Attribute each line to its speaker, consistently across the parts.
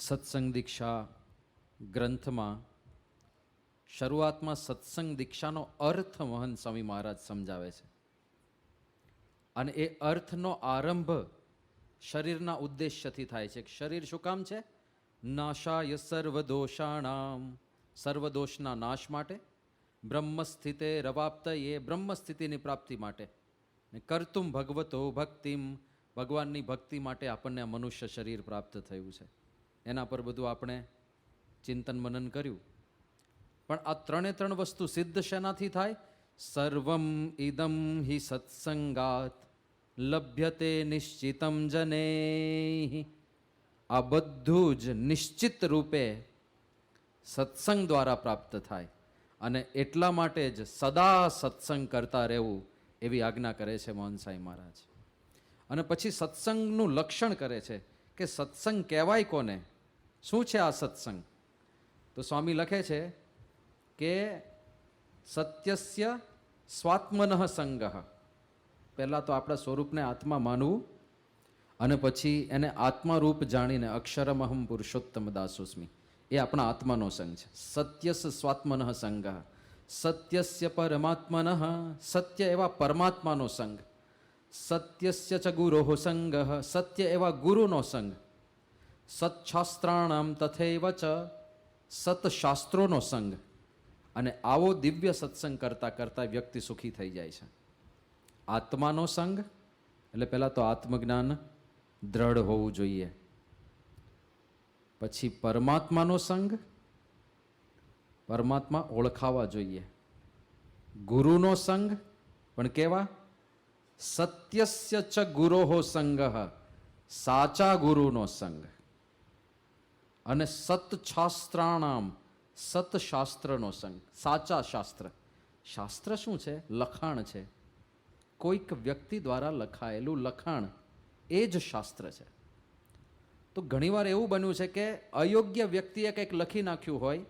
Speaker 1: સત્સંગ દીક્ષા ગ્રંથમાં શરૂઆતમાં સત્સંગ દીક્ષાનો અર્થ મહંત સ્વામી મહારાજ સમજાવે છે અને એ અર્થનો આરંભ શરીરના ઉદ્દેશ્યથી થાય છે. શરીર શું કામ છે? નાશાય સર્વદોષાણામ, સર્વદોષના નાશ માટે, બ્રહ્મસ્થિતે રવાપ્ત, એ બ્રહ્મસ્થિતિની પ્રાપ્તિ માટે, ને કર્તુમ ભગવતો ભક્તિમ, ભગવાનની ભક્તિ માટે આપણને આ મનુષ્ય શરીર પ્રાપ્ત થયું છે. એના પર બધું આપણે ચિંતન મનન કર્યું. પણ આ ત્રણ વસ્તુ સિદ્ધ શેનાથી થાય? સર્વમ ઇદમ હિ સત્સંગાત લભ્યતે નિશ્ચિતમ જને. આ બધું જ નિશ્ચિત રૂપે સત્સંગ દ્વારા પ્રાપ્ત થાય અને એટલા માટે જ સદા સત્સંગ કરતા રહેવું એવી આજ્ઞા કરે છે મોહન સાંઈ મહારાજ. અને પછી સત્સંગનું લક્ષણ કરે છે કે સત્સંગ કહેવાય કોને, શું છે આ સત્સંગ? તો સ્વામી લખે છે કે સત્યસ્ય સ્વાત્મનઃ સંગઃ. પહેલાં તો આપણા સ્વરૂપને આત્મા માનવું અને પછી એને આત્મારૂપ જાણીને અક્ષરમહમ પુરુષોત્તમ દાસોસ્મી, એ આપણા આત્માનો સંગ છે. સત્યસ સ્વાત્મનઃ સંગઃ, સત્યસ્ય પરમાત્મનઃ, સત્ય એવા પરમાત્માનો સંગ. સત્યસ્ય ચ ગુરોઃ સંગઃ, સત્ય એવા ગુરુનો સંગ. સત્શાસ્ત્રાણામ તથૈવ ચ, સતશાસ્ત્રોનો સંગ. અને આવો દિવ્ય સત્સંગ કરતાં કરતાં વ્યક્તિ સુખી થઈ જાય છે. આત્માનો સંગ એટલે પહેલાં તો આત્મજ્ઞાન દ્રઢ હોવું જોઈએ. પછી પરમાત્માનો સંગ, પરમાત્મા ઓળખાવા જોઈએ. ગુરુનો સંગ, પણ કેવા? સત્યસ્ય ચ ગુરોઃ સંગઃ, સાચા ગુરુનો સંગ. અને સતશાસ્ત્રાણામ, સતશાસ્ત્રનો સંગ, સાચા શાસ્ત્ર. શાસ્ત્ર શું છે? લખાણ છે. કોઈક વ્યક્તિ દ્વારા લખાયેલું લખાણ, એ જ શાસ્ત્ર છે. તો ઘણીવાર એવું બન્યું છે કે અયોગ્ય વ્યક્તિએ કંઈક લખી નાખ્યું હોય,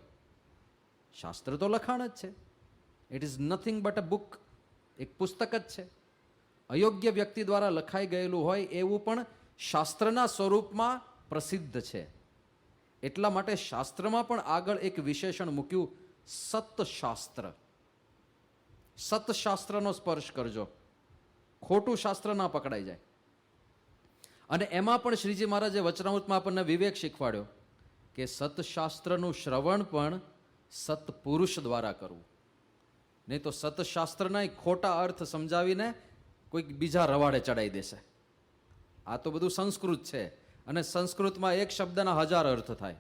Speaker 1: શાસ્ત્ર તો લખાણ જ છે, it is nothing but a book, એક પુસ્તક જ છે. અયોગ્ય વ્યક્તિ દ્વારા લખાઈ ગયેલું હોય એવું પણ શાસ્ત્રના સ્વરૂપમાં પ્રસિદ્ધ છે. એટલા માટે શાસ્ત્રમાં પણ આગળ એક વિશેષણ મૂક્યું, સતશાસ્ત્ર. સતશાસ્ત્રનો સ્પર્શ કરજો, ખોટું શાસ્ત્ર ના પકડાઈ જાય. અને એમાં પણ શ્રીજી મહારાજે વચનામૃતમાં આપણને વિવેક શીખવાડ્યો કે સતશાસ્ત્રનું શ્રવણ પણ સત્પુરુષ દ્વારા કરવું. નહીં તો સતશાસ્ત્રના ખોટા અર્થ સમજાવીને કોઈક બીજા રવાડે ચડાવી દેશે. આ તો બધું સંસ્કૃત છે અને સંસ્કૃતમાં એક શબ્દના 1000 અર્થ થાય.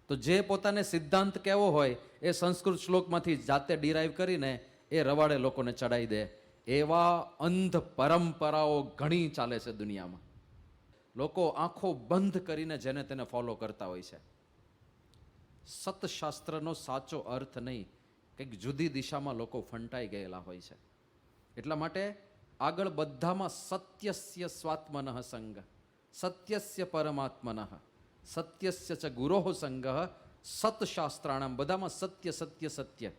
Speaker 1: તો જે પોતાને સિદ્ધાંત કહેવો હોય એ સંસ્કૃત શ્લોકમાંથી જાતે ડિરાઈવ કરીને એ રવાડે લોકોને ચડાવી દે. એવા અંધ પરંપરાઓ ઘણી ચાલે છે દુનિયામાં. લોકો આંખો બંધ કરીને જેને તેને ફોલો કરતા હોય છે. સતશાસ્ત્રનો સાચો અર્થ નહીં, કંઈક જુદી દિશામાં લોકો ફંટાઈ ગયેલા હોય છે. એટલા માટે આગળ બધામાં સત્યસ્ય સ્વાત્મનઃ સંગ, સત્યસ્ય પરમાત્મનઃ, સત્યસ્ય ચ ગુરોઃ સંગઃ, સતશાસ્ત્રાણામ, બધામાં સત્ય સત્ય સત્ય.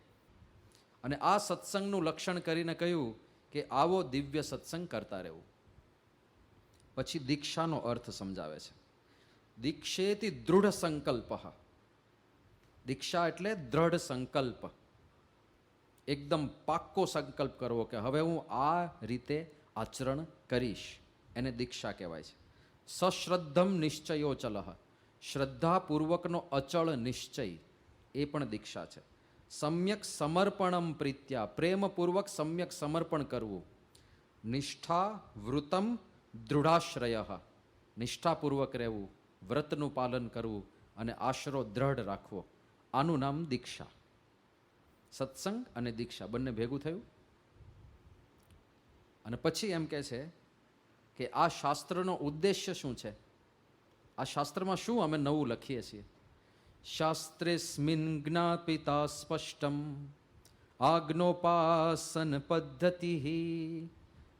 Speaker 1: અને આ સત્સંગનું લક્ષણ કરીને કહ્યું કે આવો દિવ્ય સત્સંગ કરતા રહેવું. પછી દીક્ષાનો અર્થ સમજાવે છે. દીક્ષેતિ દૃઢ સંકલ્પ. દીક્ષા એટલે દ્રઢ સંકલ્પ, એકદમ પાક્કો સંકલ્પ કરવો કે હવે હું આ રીતે આચરણ કરીશ, એને દીક્ષા કહેવાય છે. સશ્રદ્ધમ નિશ્ચયો ચલઃ, શ્રદ્ધાપૂર્વકનો અચળ નિશ્ચય, એ પણ દીક્ષા છે. સમ્યક સમર્પણમ પ્રીત્યા, પ્રેમપૂર્વક સમ્યક સમર્પણ કરવું. નિષ્ઠા વૃતમ દૃઢાશ્રય, નિષ્ઠાપૂર્વક રહેવું, વ્રતનું પાલન કરવું અને આશરો દ્રઢ રાખવો, આનું નામ દીક્ષા. સત્સંગ અને દીક્ષા બંને ભેગું થયું. અને પછી એમ કહે છે કે આ શાસ્ત્રનો ઉદ્દેશ્ય શું છે? આ શાસ્ત્રમાં શું અમે નવું લખીએ છીએ? શાસ્ત્રેસ્મિન જ્ઞાપિતા સ્પષ્ટમ આજ્ઞોપાસન પદ્ધતિ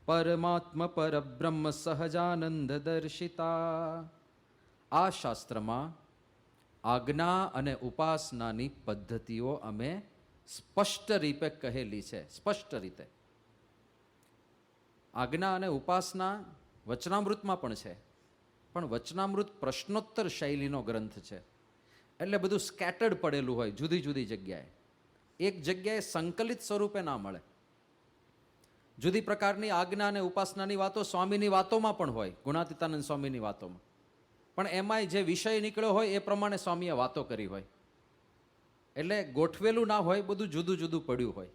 Speaker 1: પરમાત્મ પરબ્રહ્મ સહજાનંદ દર્શિતા. આ શાસ્ત્રમાં આજ્ઞા અને ઉપાસનાની પદ્ધતિઓ અમે સ્પષ્ટ રીતે કહેલી છે. સ્પષ્ટ રીતે આજ્ઞા અને ઉપાસના વચનામૃતમાં પણ છે. પણ વચનામૃત પ્રશ્નોત્તર શૈલીનો ગ્રંથ છે, એટલે બધું સ્કેટર્ડ પડેલું હોય જુદી જુદી જગ્યાએ. એક જગ્યાએ સંકલિત સ્વરૂપે ના મળે. જુદી પ્રકારની આજ્ઞા અને ઉપાસનાની વાતો સ્વામીની વાતોમાં પણ હોય, ગુણાતીતાનંદ સ્વામીની વાતોમાં. પણ એમાંય જે વિષય નીકળ્યો હોય એ પ્રમાણે સ્વામીએ વાતો કરી હોય. એટલે ગોઠવેલું ના હોય, બધું જુદું જુદું પડ્યું હોય.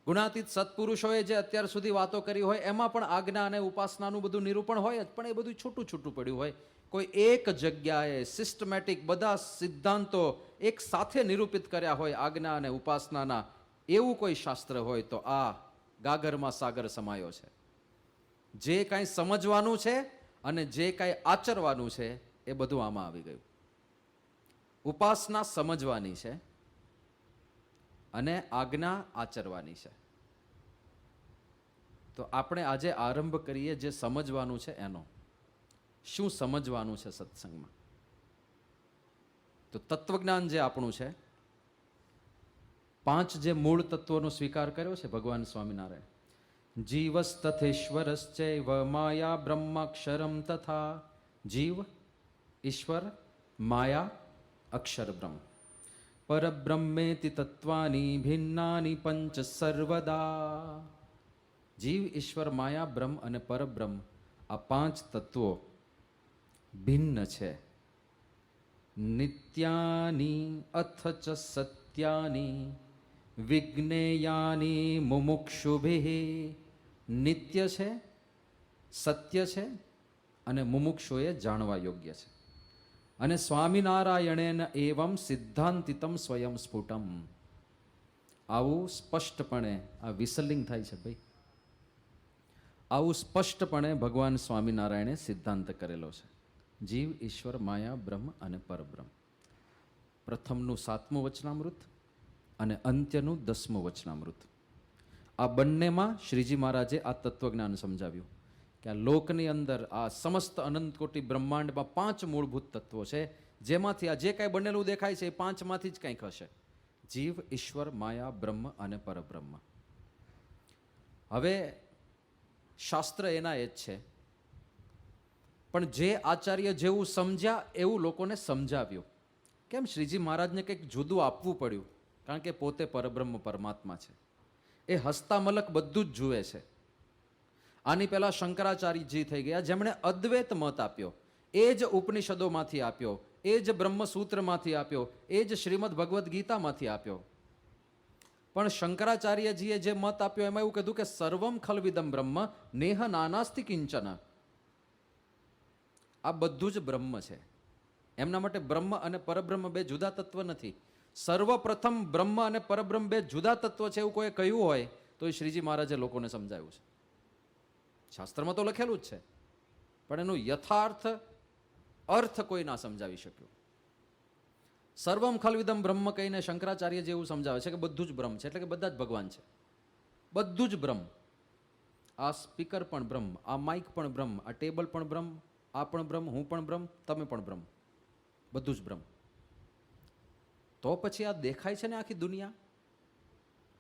Speaker 1: ગુણાતીત સત્પુરુષોએ જે અત્યાર સુધી વાતો કરી હોય એમાં પણ આજ્ઞા અને ઉપાસનાનું બધું નિરૂપણ હોય જ, પણ એ બધું છૂટું છૂટું પડ્યું હોય. કોઈ એક જગ્યાએ સિસ્ટમેટિક બધા સિદ્ધાંતો એક સાથે નિરૂપિત કર્યા હોય આજ્ઞા અને ઉપાસનાના, એવું કોઈ શાસ્ત્ર હોય તો આ ગાગરમાં સાગર સમાયો છે. જે કાંઈ સમજવાનું છે અને જે કાંઈ આચરવાનું છે એ બધું આમાં આવી ગયું. ઉપાસના સમજવાની છે અને આજ્ઞા આચરવાની છે. તો આપણે આજે આરંભ કરીએ જે સમજવાનું છે એનો. શું સમજવાનું છે સત્સંગમાં? તો તત્વજ્ઞાન જે આપણું છે, 5 જે મૂળ તત્વોનો સ્વીકાર કર્યો છે ભગવાન સ્વામિનારાયણ. જીવસ્તથેશ્વરશ્ચૈવ માયા બ્રહ્માક્ષરમ તથા. જીવ, ઈશ્વર, માયા, અક્ષર બ્રહ્મ. પરબ્રહ્મેતિ તત્વાની ભિન્નાની પંચ સર્વદા. જીવ, ઈશ્વર, માયા, બ્રહ્મ અને પરબ્રહ્મ, આ 5 તત્વો ભિન્ન છે. નિત્યાની અથ ચ સત્યાની વિજ્ઞેયાની મુમુક્ષુભિઃ. નિત્ય છે, સત્ય છે અને મુમુક્ષુએ જાણવા યોગ્ય છે. અને સ્વામિનારાયણેન એવં સિદ્ધાંતિતમ સ્વયં સ્ફુટમ. આવું સ્પષ્ટપણે, આ વિસલિંગ થાય છે ભાઈ, આવું સ્પષ્ટપણે ભગવાન સ્વામિનારાયણે સિદ્ધાંત કરેલો છે. જીવ, ઈશ્વર, માયા, બ્રહ્મ અને પરબ્રહ્મ. પ્રથમનું 7મું વચનામૃત અને અંત્યનું 10મું વચનામૃત. આ બંનેમાં શ્રીજી મહારાજે આ તત્વજ્ઞાન સમજાવ્યું કે આ લોકની અંદર આ સમસ્ત અનંતકોટી બ્રહ્માંડમાં 5 મૂળભૂત તત્વો છે, જેમાંથી આ જે કાંઈ બનેલું દેખાય છે એ 5માંથી જ કંઈક હશે. જીવ, ઈશ્વર, માયા, બ્રહ્મ અને પરબ્રહ્મ. હવે શાસ્ત્ર એના એ જ છે, પણ જે આચાર્ય જેવું સમજ્યા એવું લોકોને સમજાવ્યું. કેમ શ્રીજી મહારાજને કંઈક જુદું આપવું પડ્યું? કારણ કે પોતે પરબ્રહ્મ પરમાત્મા છે. એ હસતા મલક બધું જ જુએ છે. આની પહેલા શંકરાચાર્યજી થઈ ગયા, જેમણે અદ્વૈત મત આપ્યો. એ જ ઉપનિષદોમાંથી આપ્યો, એ જ બ્રહ્મસૂત્રમાંથી આપ્યો, એ જ શ્રીમદ ભગવદ્ ગીતામાંથી આપ્યો. પણ શંકરાચાર્યજીએ જે મત આપ્યો એમાં એવું કીધું કે સર્વમ ખલ્વિદમ બ્રહ્મ નેહ નાનાસ્તિ કિંચન. આ બધું જ બ્રહ્મ છે. એમના માટે બ્રહ્મ અને પરબ્રહ્મ બે જુદા તત્વ નથી. સર્વપ્રથમ બ્રહ્મ અને પરબ્રહ્મ બે જુદા તત્વ છે એવું કોઈ કહ્યું હોય તો એ શ્રીજી મહારાજે લોકોને સમજાવ્યું છે. શાસ્ત્રમાં તો લખેલું જ છે, પણ એનું યથાર્થ અર્થ કોઈ ના સમજાવી શક્યું. સર્વમ ખલ્વિદમ બ્રહ્મ કહીને શંકરાચાર્ય જેવું સમજાવે છે કે બધું જ બ્રહ્મ છે, એટલે કે બધા જ ભગવાન છે. બધું જ બ્રહ્મ. આ સ્પીકર પણ બ્રહ્મ, આ માઇક પણ બ્રહ્મ, આ ટેબલ પણ બ્રહ્મ, આ પણ બ્રહ્મ, હું પણ બ્રહ્મ, તમે પણ બ્રહ્મ. બધું જ બ્રહ્મ. તો પછી આ દેખાય છે ને આખી દુનિયા,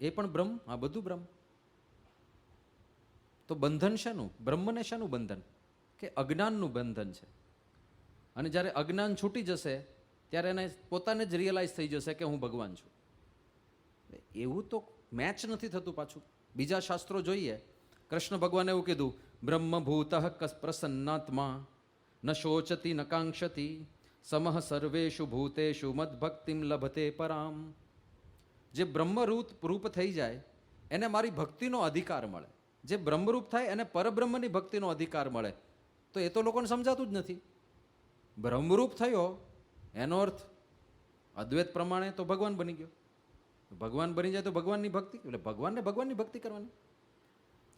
Speaker 1: એ પણ બ્રહ્મ, આ બધું બ્રહ્મ. તો બંધન શેનું? બ્રહ્મને શેનું બંધન? કે અજ્ઞાનનું બંધન છે. અને જ્યારે અજ્ઞાન છૂટી જશે ત્યારે એને પોતાને જ રિયલાઇઝ થઈ જશે કે હું ભગવાન છું. એવું તો મેચ નથી થતું પાછું. બીજા શાસ્ત્રો જોઈએ, કૃષ્ણ ભગવાને એવું કીધું, બ્રહ્મભૂત પ્રસન્નાત્મા ન શોચતી ન કાંક્ષતી સમઃ સર્વેષુ ભૂતેષુ મદભક્તિમ લભતે પરામ. જે બ્રહ્મરૂપ થઈ જાય એને મારી ભક્તિનો અધિકાર મળે. જે બ્રહ્મરૂપ થાય એને પરબ્રહ્મની ભક્તિનો અધિકાર મળે. તો એ તો લોકોને સમજાતું જ નથી. બ્રહ્મરૂપ થયો એનો અર્થ અદ્વૈત પ્રમાણે તો ભગવાન બની ગયો. ભગવાન બની જાય તો ભગવાનની ભક્તિ, એટલે ભગવાનને ભગવાનની ભક્તિ કરવાની.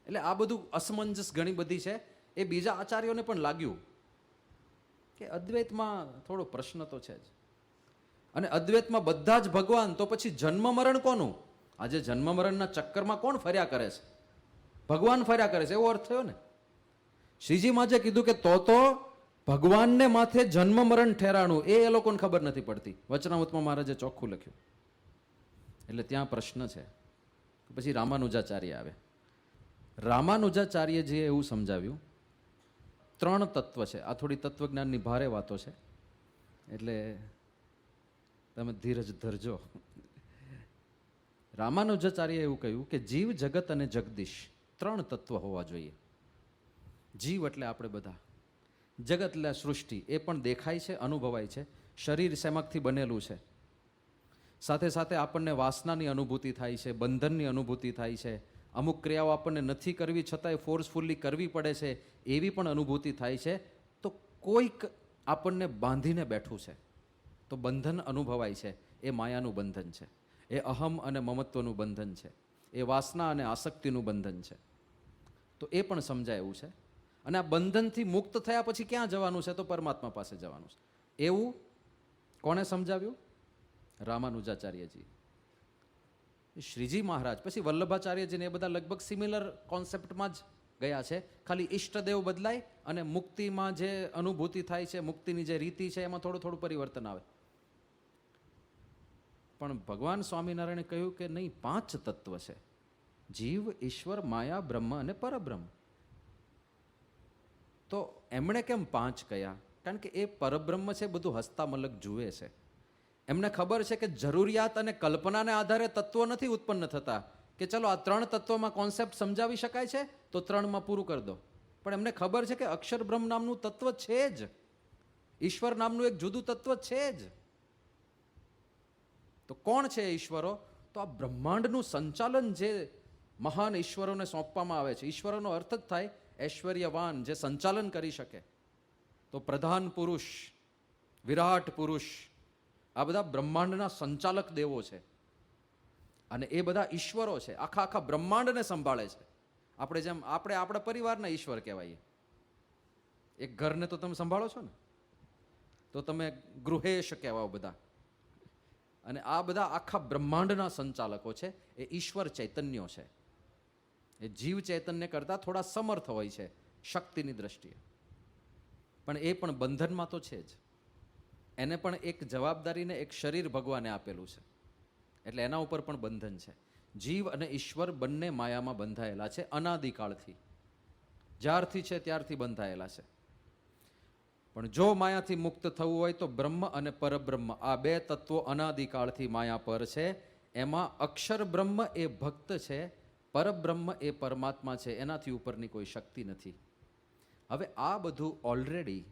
Speaker 1: એટલે આ બધું અસમંજસ ઘણી બધી છે. એ બીજા આચાર્યોને પણ લાગ્યું કે અદ્વૈતમાં થોડો પ્રશ્ન તો છે જ. અને અદ્વૈતમાં બધા જ ભગવાન, તો પછી જન્મ મરણ કોનું? આજે જન્મ મરણના ચક્કરમાં કોણ ફર્યા કરે છે? ભગવાન ફર્યા કરે છે, એવો અર્થ થયો ને. શ્રીજી મહારાજે કીધું કે તો ભગવાનને માથે જન્મ મરણ ઠેરાણું, એ લોકોને ખબર નથી પડતી. વચનામૃતમાં મહારાજે ચોખ્ખું લખ્યું. એટલે ત્યાં પ્રશ્ન છે. પછી રામાનુજાચાર્ય આવે. રામાનુજાચાર્યજીએ એવું સમજાવ્યું 3 તત્વ છે. આ થોડી તત્વજ્ઞાનની ભારે વાતો છે, એટલે તમે ધીરજ ધરજો. રામાનુજાચાર્ય એવું કહ્યું કે જીવ, જગત અને જગદીશ 3 તત્વ હોવા જોઈએ. જીવ એટલે આપણે બધા, જગત એટલે સૃષ્ટિ, એ પણ દેખાય છે, અનુભવાય છે. શરીર શેમાંથી બનેલું છે, સાથે સાથે આપણને વાસનાની અનુભૂતિ થાય છે, બંધનની અનુભૂતિ થાય છે, અમુક ક્રિયાઓ આપણને નથી કરવી છતાંય ફોર્સફુલ્લી કરવી પડે છે, એવી પણ અનુભૂતિ થાય છે. તો કોઈક આપણને બાંધીને બેઠું છે, તો બંધન અનુભવાય છે. એ માયાનું બંધન છે, એ અહમ અને મમત્વનું બંધન છે, એ વાસના અને આસક્તિનું બંધન છે. તો એ પણ સમજાય એવું છે. અને આ બંધનથી મુક્ત થયા પછી ક્યાં જવાનું છે? તો પરમાત્મા પાસે જવાનું છે. એવું કોણે સમજાવ્યું? રામાનુજાચાર્યજી, શ્રીજી મહારાજ, પછી વલ્લભાચાર્યજીને, એ બધા લગભગ સિમિલર કોન્સેપ્ટમાં જ ગયા છે. ખાલી ઈષ્ટદેવ બદલાય અને મુક્તિમાં જે અનુભૂતિ થાય છે, મુક્તિની જે રીતિ છે, એમાં થોડું થોડું પરિવર્તન આવે. પણ ભગવાન સ્વામિનારાયણે કહ્યું કે નહીં, 5 તત્વ છે: જીવ, ઈશ્વર, માયા, બ્રહ્મ અને પરબ્રહ્મ. તો એમણે કેમ 5 કહ્યા? કારણ કે એ પરબ્રહ્મ છે, બધું હસ્તામલક જુએ છે. એમને ખબર છે કે જરૂરિયાત અને કલ્પનાને આધારે તત્વો નથી ઉત્પન્ન થતા, કે ચલો આ 3 તત્વોમાં કોન્સેપ્ટ સમજાવી શકાય છે તો 3માં પૂરું કરી દો. પણ એમને ખબર છે કે અક્ષર બ્રહ્મ નામનું તત્વ છે જ, ઈશ્વર નામનું એક જુદું તત્વ છે જ. તો કોણ છે ઈશ્વરો? તો આ બ્રહ્માંડનું સંચાલન જે મહાન ઈશ્વરોને સોંપવામાં આવે છે. ઈશ્વરોનો અર્થ જ થાય ઐશ્વર્યવાન, જે સંચાલન કરી શકે. તો પ્રધાન પુરુષ, વિરાટ પુરુષ, આ બધા બ્રહ્માંડના સંચાલક દેવો છે. અને એ બધા ઈશ્વરો છે, આખા આખા બ્રહ્માંડને સંભાળે છે. આપણે જેમ આપણે આપણા પરિવારના ઈશ્વર કહેવાય. એક ઘરને તો તમે સંભાળો છો ને, તો તમે ગૃહેશ કહેવાઓ બધા. અને આ બધા આખા બ્રહ્માંડના સંચાલકો છે. એ ઈશ્વર ચૈતન્યો છે. એ જીવ ચૈતન્ય કરતાં થોડા સમર્થ હોય છે શક્તિની દ્રષ્ટિએ, પણ એ પણ બંધનમાં તો છે જ. એને પણ એક જવાબદારીને એક શરીર ભગવાને આપેલું છે, એટલે એના ઉપર પણ બંધન છે. જીવ અને ઈશ્વર બંને માયામાં બંધાયેલા છે અનાદિકાળથી. જ્યારથી છે ત્યારથી બંધાયેલા છે. પણ જો માયાથી મુક્ત થવું હોય તો બ્રહ્મ અને પરબ્રહ્મ, આ 2 તત્વો અનાદિકાળથી માયા પર છે. એમાં અક્ષર બ્રહ્મ એ ભક્ત છે, પરબ્રહ્મ એ પરમાત્મા છે. એનાથી ઉપરની કોઈ શક્તિ નથી. હવે આ બધું ઓલરેડી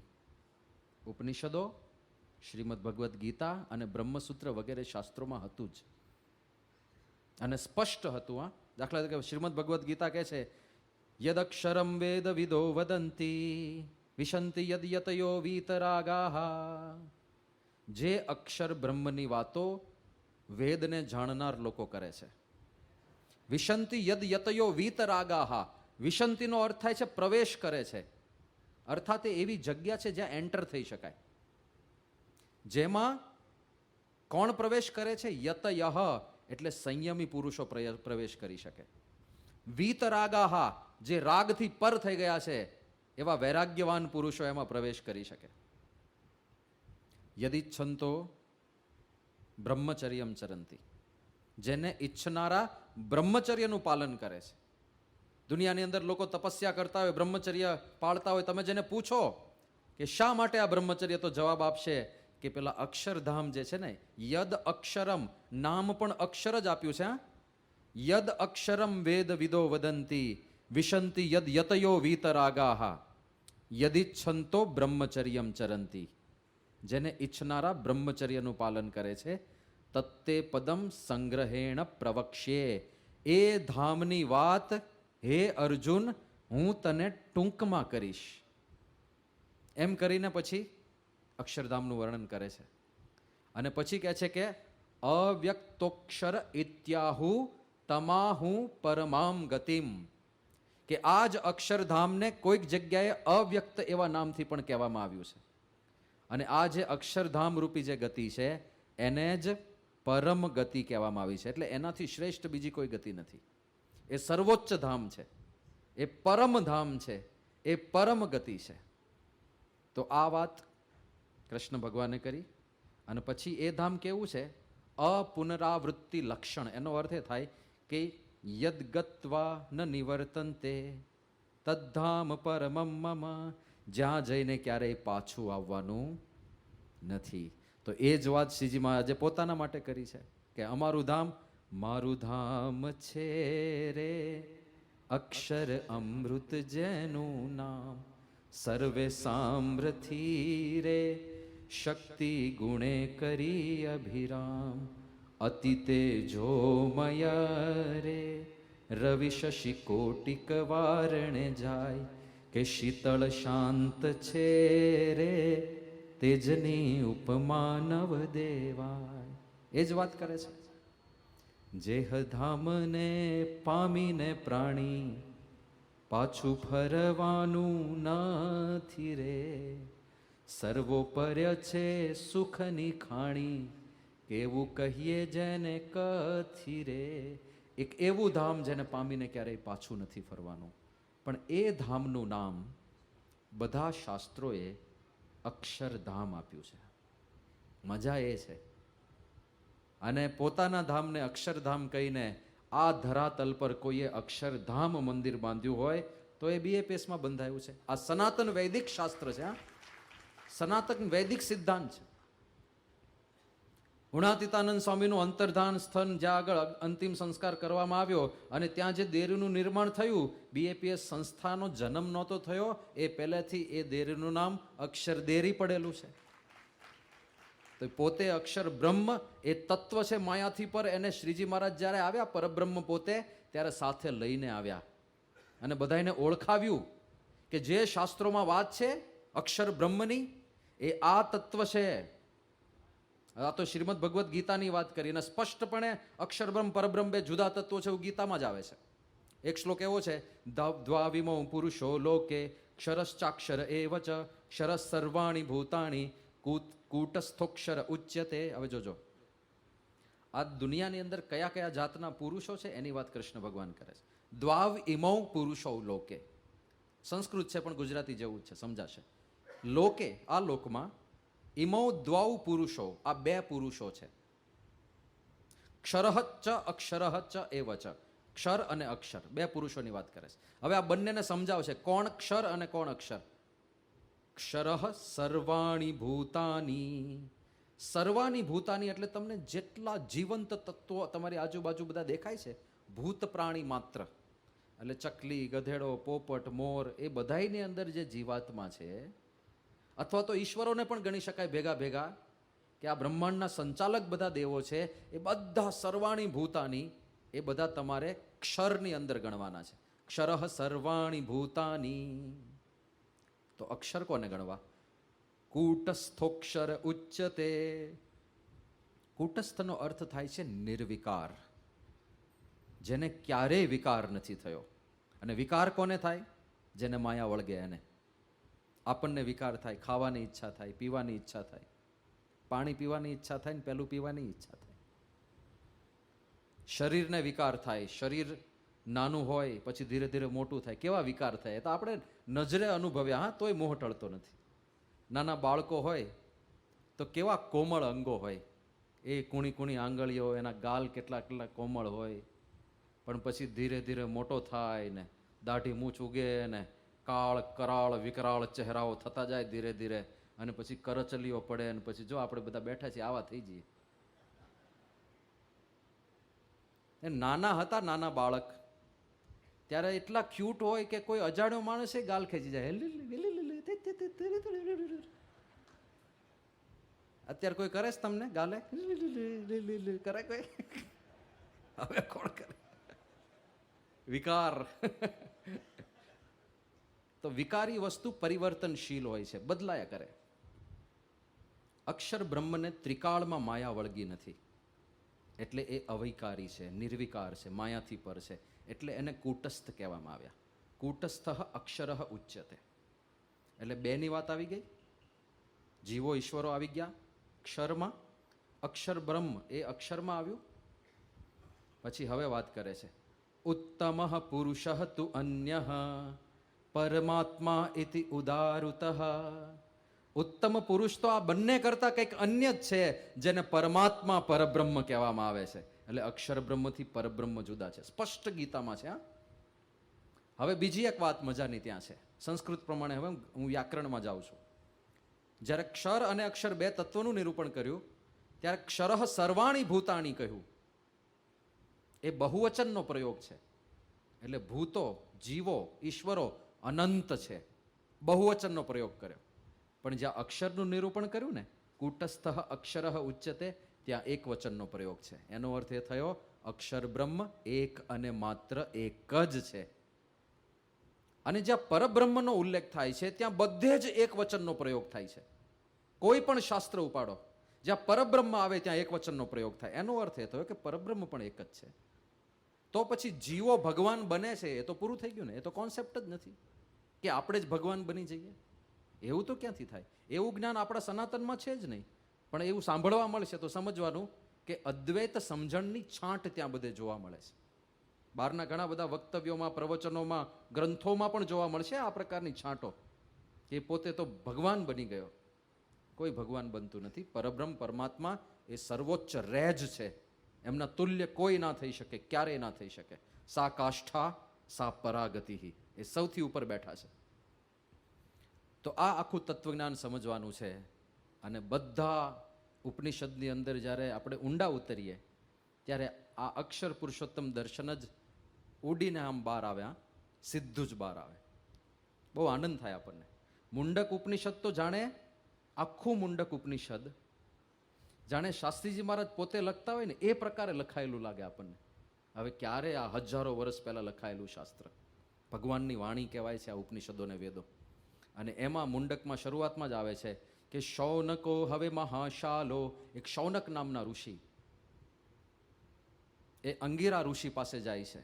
Speaker 1: ઉપનિષદો, શ્રીમદ ભગવદ્ ગીતા અને બ્રહ્મસૂત્ર વગેરે શાસ્ત્રોમાં હતું જ, અને સ્પષ્ટ હતું. દાખલા તરીકે શ્રીમદ ભગવદ્ ગીતા કહે છે, યદક્ષરમ વેદ વિદો વદંતી વિશંતિ યદ યતયો વીતરાગાહ. જે અક્ષર બ્રહ્મની વાતો વેદને જાણનાર લોકો કરે છે. વિશંતિ યદ યતયો વીતરાગાહ. વિશંતિનો અર્થ થાય છે પ્રવેશ કરે છે, અર્થાત એ એવી જગ્યા છે જ્યાં એન્ટર થઈ શકાય. જેમાં કોણ પ્રવેશ કરે છે? યતયઃ, એટલે સંયમી પુરુષો પ્રવેશ કરી શકે. વીતરાગાહ, જે રાગથી પર થઈ ગયા છે, એવા વૈરાગ્યવાન પુરુષો એમાં પ્રવેશ કરી શકે. યદિચ્છંતો બ્રહ્મચર્યમ ચરંતી, જેને ઈચ્છનારા બ્રહ્મચર્યનું પાલન કરે છે. દુનિયાની અંદર લોકો તપસ્યા કરતા હોય, બ્રહ્મચર્ય પાળતા હોય, તમે જેને પૂછો કે શા માટે આ બ્રહ્મચર્ય, તો જવાબ આપશે કે પેલા અક્ષરધામ જે છે ને, યદ અક્ષરમ, નામ પણ અક્ષર જ આપ્યું છે. યદ અક્ષરમ વેદ વિદો વદંતી વિશંતિ યદ યતયો વીતરાગાહ યદિચ્છંતો બ્રહ્મચર્યમ ચરંતી. જેને ઈચ્છનારા બ્રહ્મચર્યનું પાલન કરે છે. તત્તે પદમ સંગ્રહેણ પ્રવક્ષ્યે. એ ધામની વાત હે અર્જુન હું તને ટૂંકમાં કરીશ. એમ કરીને પછી અક્ષરધામનું વર્ણન કરે છે. અને પછી કહે છે કે અવ્યક્તોક્ષર ઇત્યાહુ તમાહુ પરમામ ગતિમ, કે આ જ અક્ષરધામને કોઈક જગ્યાએ અવ્યક્ત એવા નામથી પણ કહેવામાં આવ્યું છે. અને આ જે અક્ષરધામ રૂપી જે ગતિ છે એને જ પરમ ગતિ કહેવામાં આવી છે. એટલે એનાથી શ્રેષ્ઠ બીજી કોઈ ગતિ નથી. એ સર્વોચ્ચ ધામ છે, એ પરમ ધામ છે, એ પરમ ગતિ છે. તો આ વાત કૃષ્ણ ભગવાને કરી. અને પછી એ ધામ કેવું છે? અપુનરાવૃત્તિ લક્ષણ. એનો અર્થ એ થાય કે યદગત્વા ન નિવર્તન્તે તદ્ધામ પરમમ મમ. જ્યાં જઈને ક્યારેય પાછું આવવાનું નથી. તો એ જ વાત શ્રીજી મહારાજે પોતાના માટે કરી છે કે અમારું ધામ, મારું ધામ છે રે અક્ષર અમૃત જેનું નામ, સર્વે સામ્રથી રે શક્તિ ગુણે કરી અભિરામ, અતિ તેજોમય રે રવિ શશિ કોટિક વારણે જાય, કે શીતળ શાંત છે રે તેજની ઉપમા નવ દેવાય. એ જ વાત કરે છે. જેહ ધામને પામીને પ્રાણી પાછું ફરવાનું નથી રે, સર્વોપર્ય છે સુખની ખાણી, કેવું કહીએ જેને કથી રે. એક એવું ધામ જેને પામીને ક્યારેય પાછું નથી ફરવાનું. પણ એ ધામનું નામ બધા શાસ્ત્રોએ અક્ષરધામ આપ્યું છે. મજા એ છે. અને પોતાના ધામને અક્ષરધામ કહીને આ ધરાતલ પર કોઈએ અક્ષરધામ મંદિર બાંધ્યું હોય તો એ BAPSમાં બંધાયું છે. આ સનાતન વૈદિક શાસ્ત્ર છે. સનાતન વૈદિક સિદ્ધાંત છે. ગુણાતીતાનંદ સ્વામીનું અંતર્ધાન સ્થન જ્યાં આગળ અંતિમ સંસ્કાર કરવામાં આવ્યો અને ત્યાં જે દેરીનું નિર્માણ થયું, BAPS સંસ્થાનો જન્મ નહોતો થયો એ પહેલેથી એ દેરીનું નામ અક્ષર દેરી પડેલું છે. તો પોતે અક્ષર બ્રહ્મ એ તત્વ છે માયાથી પર. એને શ્રીજી મહારાજ જ્યારે આવ્યા પરબ્રહ્મ પોતે, ત્યારે સાથે લઈને આવ્યા અને બધાને ઓળખાવ્યું કે જે શાસ્ત્રોમાં વાત છે અક્ષર બ્રહ્મની, એ આ તત્વ છે. આ તો શ્રીમદ ભગવદ્ ગીતાની વાત કરી અને સ્પષ્ટપણે અક્ષર બ્રહ્મ પરબ્રહ્મ બે જુદા તત્વો છે એવું ગીતામાં જ આવે છે. એક શ્લોક એવો છે, દ્વાવિમો પુરુષો લોકે ક્ષરશ્ચાક્ષર એવ ચ ક્ષરઃ સર્વાણી ભૂતાણી કૂટસ્થોક્ષર ઉચ્યતે. હવે જોજો, આ દુનિયાની અંદર કયા કયા જાતના પુરુષો છે એની વાત કૃષ્ણ ભગવાન કરે છે. દ્વાવ ઇમૌ પુરુષો લોકે, સંસ્કૃત છે પણ ગુજરાતી જેવું જ છે, સમજાશે. લોકે આ લોકમાં, ઇમૌ દ્વાઉ પુરુષો આ બે પુરુષો છે. ક્ષરઃ ચ અક્ષરઃ ચ એવ ચ, ક્ષર અને અક્ષર બે પુરુષોની વાત કરે છે. હવે આ બંનેને સમજાવશે કોણ ક્ષર અને કોણ અક્ષર. ક્ષરઃ સર્વાણી ભૂતાની, સર્વાણી ભૂતાની એટલે તમને જેટલા જીવંત તત્વો તમારી આજુબાજુ બધા દેખાય છે, ભૂત પ્રાણી માત્ર એટલે ચકલી, ગધેડો, પોપટ, મોર, એ બધાની અંદર જે જીવાત્મા છે, અથવા તો ઈશ્વરોને પણ ગણી શકાય ભેગા ભેગા, કે આ બ્રહ્માંડના સંચાલક બધા દેવો છે, એ બધા સર્વાણી ભૂતાની, એ બધા તમારે ક્ષરની અંદર ગણવાના છે. ક્ષરઃ સર્વાણી ભૂતાની. તો અક્ષર કોને ગણવા? કૂટસ્થોક્ષર ઉચ્ચતે. કૂટસ્થનો અર્થ થાય છે નિર્વિકાર, જેને ક્યારેય વિકાર નથી થયો. અને વિકાર કોને થાય? જેને માયા વળગે એને. આપણને વિકાર થાય, ખાવાની ઈચ્છા થાય, પીવાની ઈચ્છા થાય, પાણી પીવાની ઈચ્છા થાય ને પેલું પીવાની ઈચ્છા થાય. શરીરને વિકાર થાય, શરીર નાનું હોય પછી ધીરે ધીરે મોટું થાય, કેવા વિકાર થાય તો આપણે નજરે અનુભવ્યા. હા, તોય મોહ ટળતો નથી. નાના બાળકો હોય તો કેવા કોમળ અંગો હોય, એ કૂણી કૂણી આંગળીઓ, એના ગાલ કેટલા કેટલા કોમળ હોય, પણ પછી ધીરે ધીરે મોટો થાય ને દાઢી મૂછ ઉગે ને કાળ કરાળ વિકરાળ ચહેરાઓ થતા જાય ધીરે ધીરે, અને પછી કરચલીઓ પડે, અને પછી જો આપણે બધા બેઠા છીએ આવા થઈ જઈએ. એ નાના હતા, નાના બાળક ત્યારે એટલા ક્યુટ હોય કે કોઈ અજાણ્યો માણસ એ ગાલ ખેંચી જાય. અત્યારે કોઈ કરે છે તમને ગાલે? કરે કોઈ? હવે કોણ કરે? વિકાર. તો વિકારી વસ્તુ પરિવર્તનશીલ હોય છે, બદલાયા કરે. અક્ષર બ્રહ્મને ત્રિકાળમાં માયા વળગી નથી, એટલે એ અવિકારી છે, નિર્વિકાર છે, માયાથી પર છે, એટલે એને કૂટસ્થ કહેવામાં આવ્યા. કૂટસ્થ અક્ષર ઉચ્યતે. એટલે બેની વાત આવી ગઈ. જીવો ઈશ્વરો આવી ગયા ક્ષરમાં, અક્ષર બ્રહ્મ એ અક્ષરમાં આવ્યું. પછી હવે વાત કરે છે, ઉત્તમ પુરુષ તુ અન્ય પરમાત્મા ઇતિ ઉદારુતઃ. ઉત્તમ પુરુષ તો આ બંને કરતા કંઈક અન્ય જ છે, જેને પરમાત્મા પરબ્રહ્મ કહેવામાં આવે છે. એટલે અક્ષર બ્રહ્મથી પરબ્રહ્મ જુદા છે, સ્પષ્ટ ગીતામાં છે. હવે બીજી એક વાત મજાની ત્યાં છે. સંસ્કૃત પ્રમાણે હવે હું વ્યાકરણમાં જાઉં છું. જ્યારે ક્ષર અને અક્ષર બે તત્વનું નિરૂપણ કર્યું ત્યારે ક્ષરઃ સર્વાણી ભૂતાણી કહ્યું. એ બહુવચનનો પ્રયોગ છે. એટલે ભૂતો, જીવો, ઈશ્વરો અનંત છે. બહુવચનનો પ્રયોગ કર્યો. પણ જ્યાં અક્ષરનું નિરૂપણ કર્યું ને, કૂટસ્થ અક્ષર ઉચ્યતે, ત્યાં એક વચનનો પ્રયોગ છે. એનો અર્થ એ થયો અક્ષર બ્રહ્મ એક અને માત્ર એક જ છે. અને જ્યાં પરબ્રહ્મનો ઉલ્લેખ થાય છે ત્યાં બધે જ એક વચનનો પ્રયોગ થાય છે. કોઈ પણ શાસ્ત્ર ઉપાડો, જ્યાં પરબ્રહ્મ આવે ત્યાં એક વચનનો પ્રયોગ થાય. એનો અર્થ એ થયો કે પરબ્રહ્મ પણ એક જ છે. તો પછી જીવો ભગવાન બને છે એ તો પૂરું થઈ ગયું ને. એ તો કોન્સેપ્ટ જ નથી કે આપણે જ ભગવાન બની જઈએ. એવું તો ક્યાંથી થાય? એવું જ્ઞાન આપણા સનાતનમાં છે જ નહીં. પણ એવું સાંભળવા મળશે તો સમજવાનું કે અદ્વૈત સમજણની છાંટ ત્યાં બધે જોવા મળે છે. બહારના ઘણા બધા વક્તવ્યોમાં, પ્રવચનોમાં, ગ્રંથોમાં પણ જોવા મળશે આ પ્રકારની છાંટો કે પોતે તો ભગવાન બની ગયો. કોઈ ભગવાન બનતું નથી. પરબ્રહ્મ પરમાત્મા એ સર્વોચ્ચ રેજ છે. એમના તુલ્ય કોઈ ના થઈ શકે, ક્યારેય ના થઈ શકે. સા કાષ્ઠા સા પરાગતિ, એ સૌથી ઉપર બેઠા છે. તો આ આખું તત્વજ્ઞાન સમજવાનું છે. અને બધા ઉપનિષદની અંદર જ્યારે આપણે ઊંડા ઉતરીએ ત્યારે આ અક્ષર પુરુષોત્તમ દર્શન જ ઉડીને આમ બહાર આવ્યા, સીધું જ બહાર આવે. બહુ આનંદ થાય આપણને. મુંડક ઉપનિષદ તો જાણે આખું મુંડક ઉપનિષદ જાણે શાસ્ત્રીજી મહારાજ પોતે લખતા હોય ને એ પ્રકારે લખાયેલું લાગે આપણને. હવે ક્યારે આ હજારો વર્ષ પહેલા લખાયેલું શાસ્ત્ર, ભગવાનની વાણી કહેવાય છે આ ઉપનિષદોને, વેદો. અને એમાં મુંડકમાં શરૂઆતમાં જ આવે છે કે શૌનકો હવે મહાશાલો, એક શૌનક નામના ઋષિ એ અંગીરા ઋષિ પાસે જાય છે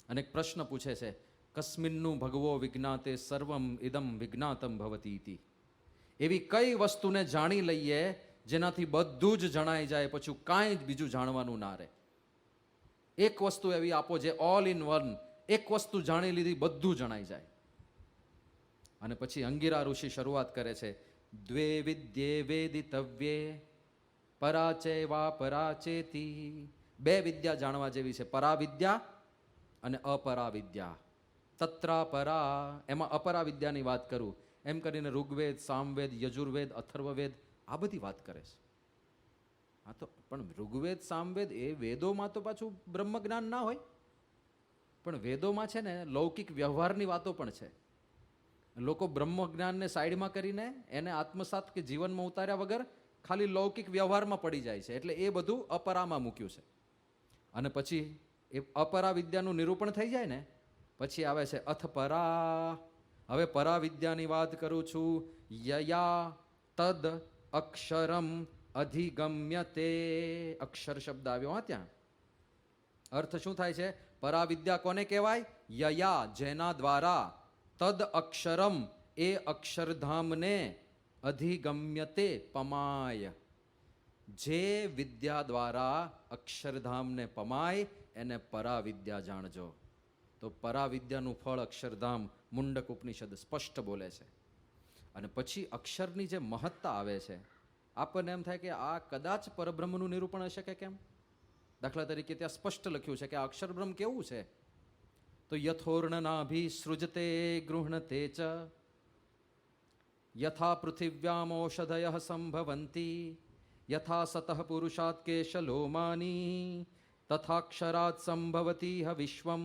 Speaker 1: અને એક પ્રશ્ન પૂછે છે, કસ્મિન્નું ભગવો વિજ્ઞાતે સર્વમ ઇદમ વિજ્ઞાતમ ભવતી ઇતિ. એવી કઈ વસ્તુને જાણી લઈએ જેનાથી બધું જ જણાઈ જાય, પછી કાંઈ જ બીજું જાણવાનું ના રહે. એક વસ્તુ એવી આપો જે ઓલ ઇન વન, એક વસ્તુ જાણી લીધી બધું જણાઈ જાય. અને પછી અંગીરા ઋષિ શરૂઆત કરે છે, દ્વે વિદ્યે વેદિતવ્યે પરાચે વા પરાચેતી. બે વિદ્યા જાણવા જેવી છે, પરાવિદ્યા અને અપરાવિદ્યા. તત્રા પરા, એમાં અપરાવિદ્યાની વાત કરું એમ કરીને ઋગ્વેદ, સામવેદ, યજુર્વેદ, અથર્વવેદ આ બધી વાત કરે છે. હા તો પણ ઋગ્વેદ, સામવેદ એ વેદોમાં તો પાછું બ્રહ્મ જ્ઞાન ના હોય. પણ વેદોમાં છે ને લૌકિક વ્યવહારની વાતો પણ છે. લોકો બ્રહ્મ જ્ઞાનને સાઈડમાં કરીને એને આત્મસાત કે જીવનમાં ઉતાર્યા વગર ખાલી લૌકિક વ્યવહારમાં પડી જાય છે. એટલે એ બધું અપરામાં મૂક્યું છે. અને પછી એ અપરા વિદ્યાનું નિરૂપણ થઈ જાય ને પછી આવે છે અથ પરા. હવે પરાવિદ્યાની વાત કરું છું. યયા તદ અક્ષરમ અધિગમ્યતે. અક્ષર શબ્દ આવ્યો હા ત્યાં. અર્થ શું થાય છે? પરાવિદ્યા કોને કહેવાય? યયા, જેના દ્વારા, તદ અક્ષરમ, એ અક્ષરધામને, અધિગમ્યતે, પમાય, જે વિદ્યા દ્વારા અક્ષરધામને પમાય એને પરાવિદ્યા જાણજો. તો પરાવિદ્યાનું ફળ અક્ષરધામ મુંડક ઉપનિષદ સ્પષ્ટ બોલે છે. અને પછી અક્ષરની જે મહત્તા આવે છે આપણને એમ થાય કે આ કદાચ પરબ્રહ્મનું નિરૂપણ હશે કે કેમ. દાખલા તરીકે ત્યાં સ્પષ્ટ લખ્યું છે કે આ અક્ષર બ્રહ્મ કેવું છે? તો યથોર્ણનાભિ સૃજતે ગૃહણતે ચ યથા પૃથિવ્યામ ઔષધયઃ સંભવંતી યથા સતઃ પુરુષાત કેશલોમાની તથાક્ષરાત સંભવતી હ વિશ્વમ.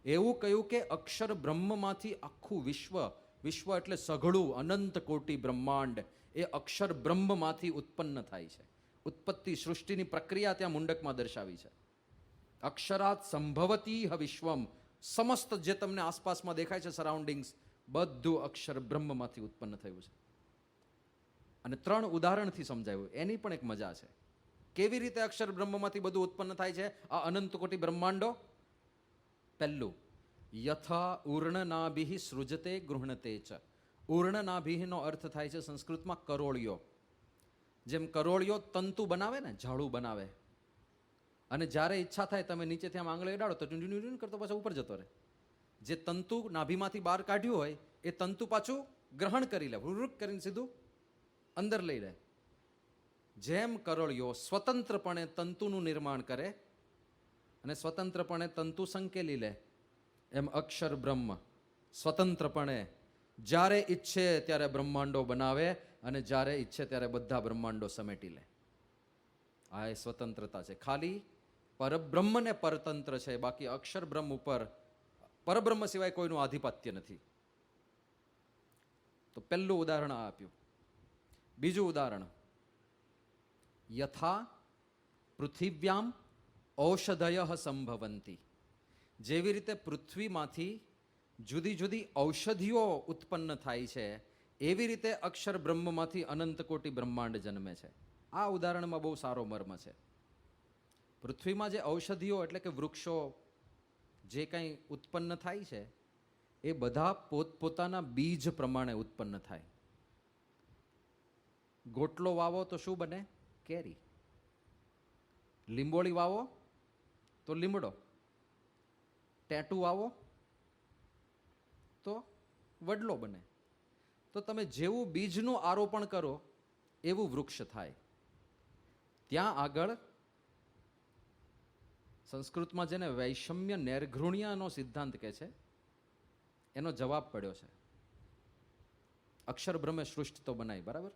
Speaker 1: એવું કહ્યું કે અક્ષર બ્રહ્મમાંથી આખું વિશ્વ, વિશ્વ એટલે સઘળું અનંત કોટી બ્રહ્માંડ, એ અક્ષર બ્રહ્મમાંથી ઉત્પન્ન થાય છે. ઉત્પત્તિ સૃષ્ટિની પ્રક્રિયા ત્યાં મુંડકમાં દર્શાવી છે. અક્ષરાત સંભવતી હ વિશ્વમ. સમસ્ત જે તમને આસપાસમાં દેખાય છે સરાઉન્ડિંગ્સ, બધું અક્ષર બ્રહ્મમાંથી ઉત્પન્ન થયું છે. અને 3 ઉદાહરણથી સમજાયું. એની પણ એક મજા છે. કેવી રીતે અક્ષર બ્રહ્મમાંથી બધું ઉત્પન્ન થાય છે આ અનંત કોટી બ્રહ્માંડો? પહેલું, યથા ઉર્ણનાભિ સૃજતે ગૃહણતે ચ. ઉર્ણનાભિનો અર્થ થાય છે સંસ્કૃતમાં કરોળિયો. જેમ કરોળિયો તંતુ બનાવે ને, ઝાડુ બનાવે, અને જ્યારે ઈચ્છા થાય તમે નીચેથી આમ આંગળી અડાડો તો ટુંડું કરતો પાછો ઉપર જતો રહે. જે તંતુ નાભીમાંથી બહાર કાઢ્યું હોય એ તંતુ પાછું ગ્રહણ કરી લે, વૃક કરીને સીધું અંદર લઈ લે. જેમ કરોળિયો સ્વતંત્રપણે તંતુનું નિર્માણ કરે અને સ્વતંત્રપણે તંતુ સંકેલી લે, એમ અક્ષર બ્રહ્મ સ્વતંત્રપણે જ્યારે ઈચ્છે ત્યારે બ્રહ્માંડો બનાવે અને જ્યારે ઈચ્છે ત્યારે બધા બ્રહ્માંડો સમેટી લે. આ એ સ્વતંત્રતા છે. ખાલી પરબ્રહ્મને પરતંત્ર છે, બાકી અક્ષર બ્રહ્મ ઉપર પરબ્રહ્મ સિવાય કોઈનું આધિપત્ય નથી. તો પહેલું ઉદાહરણ આ આપ્યું. બીજું ઉદાહરણ, યથા પૃથિવ્યામ ઔષધય સંભવંતી. જેવી રીતે પૃથ્વીમાંથી જુદી જુદી ઔષધિઓ ઉત્પન્ન થાય છે, એવી રીતે અક્ષર બ્રહ્મમાંથી અનંત કોટી બ્રહ્માંડ જન્મે છે. આ ઉદાહરણમાં બહુ સારો મર્મ છે. પૃથ્વીમાં જે ઔષધિઓ એટલે કે વૃક્ષો જે કંઈ ઉત્પન્ન થાય છે, એ બધા પોતપોતાના બીજ પ્રમાણે ઉત્પન્ન થાય. ગોટલો વાવો તો શું બને? કેરી. લીંબોળી વાવો તો લીમડો. ટેટુ વાવો તો વડલો બને. તો તમે જેવું બીજનું આરોપણ કરો એવું વૃક્ષ થાય. ત્યાં આગળ સંસ્કૃતમાં જેને વૈષમ્ય નૈર્ઘૃણ્યનો સિદ્ધાંત કહે છે, એનો જવાબ પડ્યો છે. અક્ષર બ્રહ્મે સૃષ્ટિ તો બનાવી, બરાબર.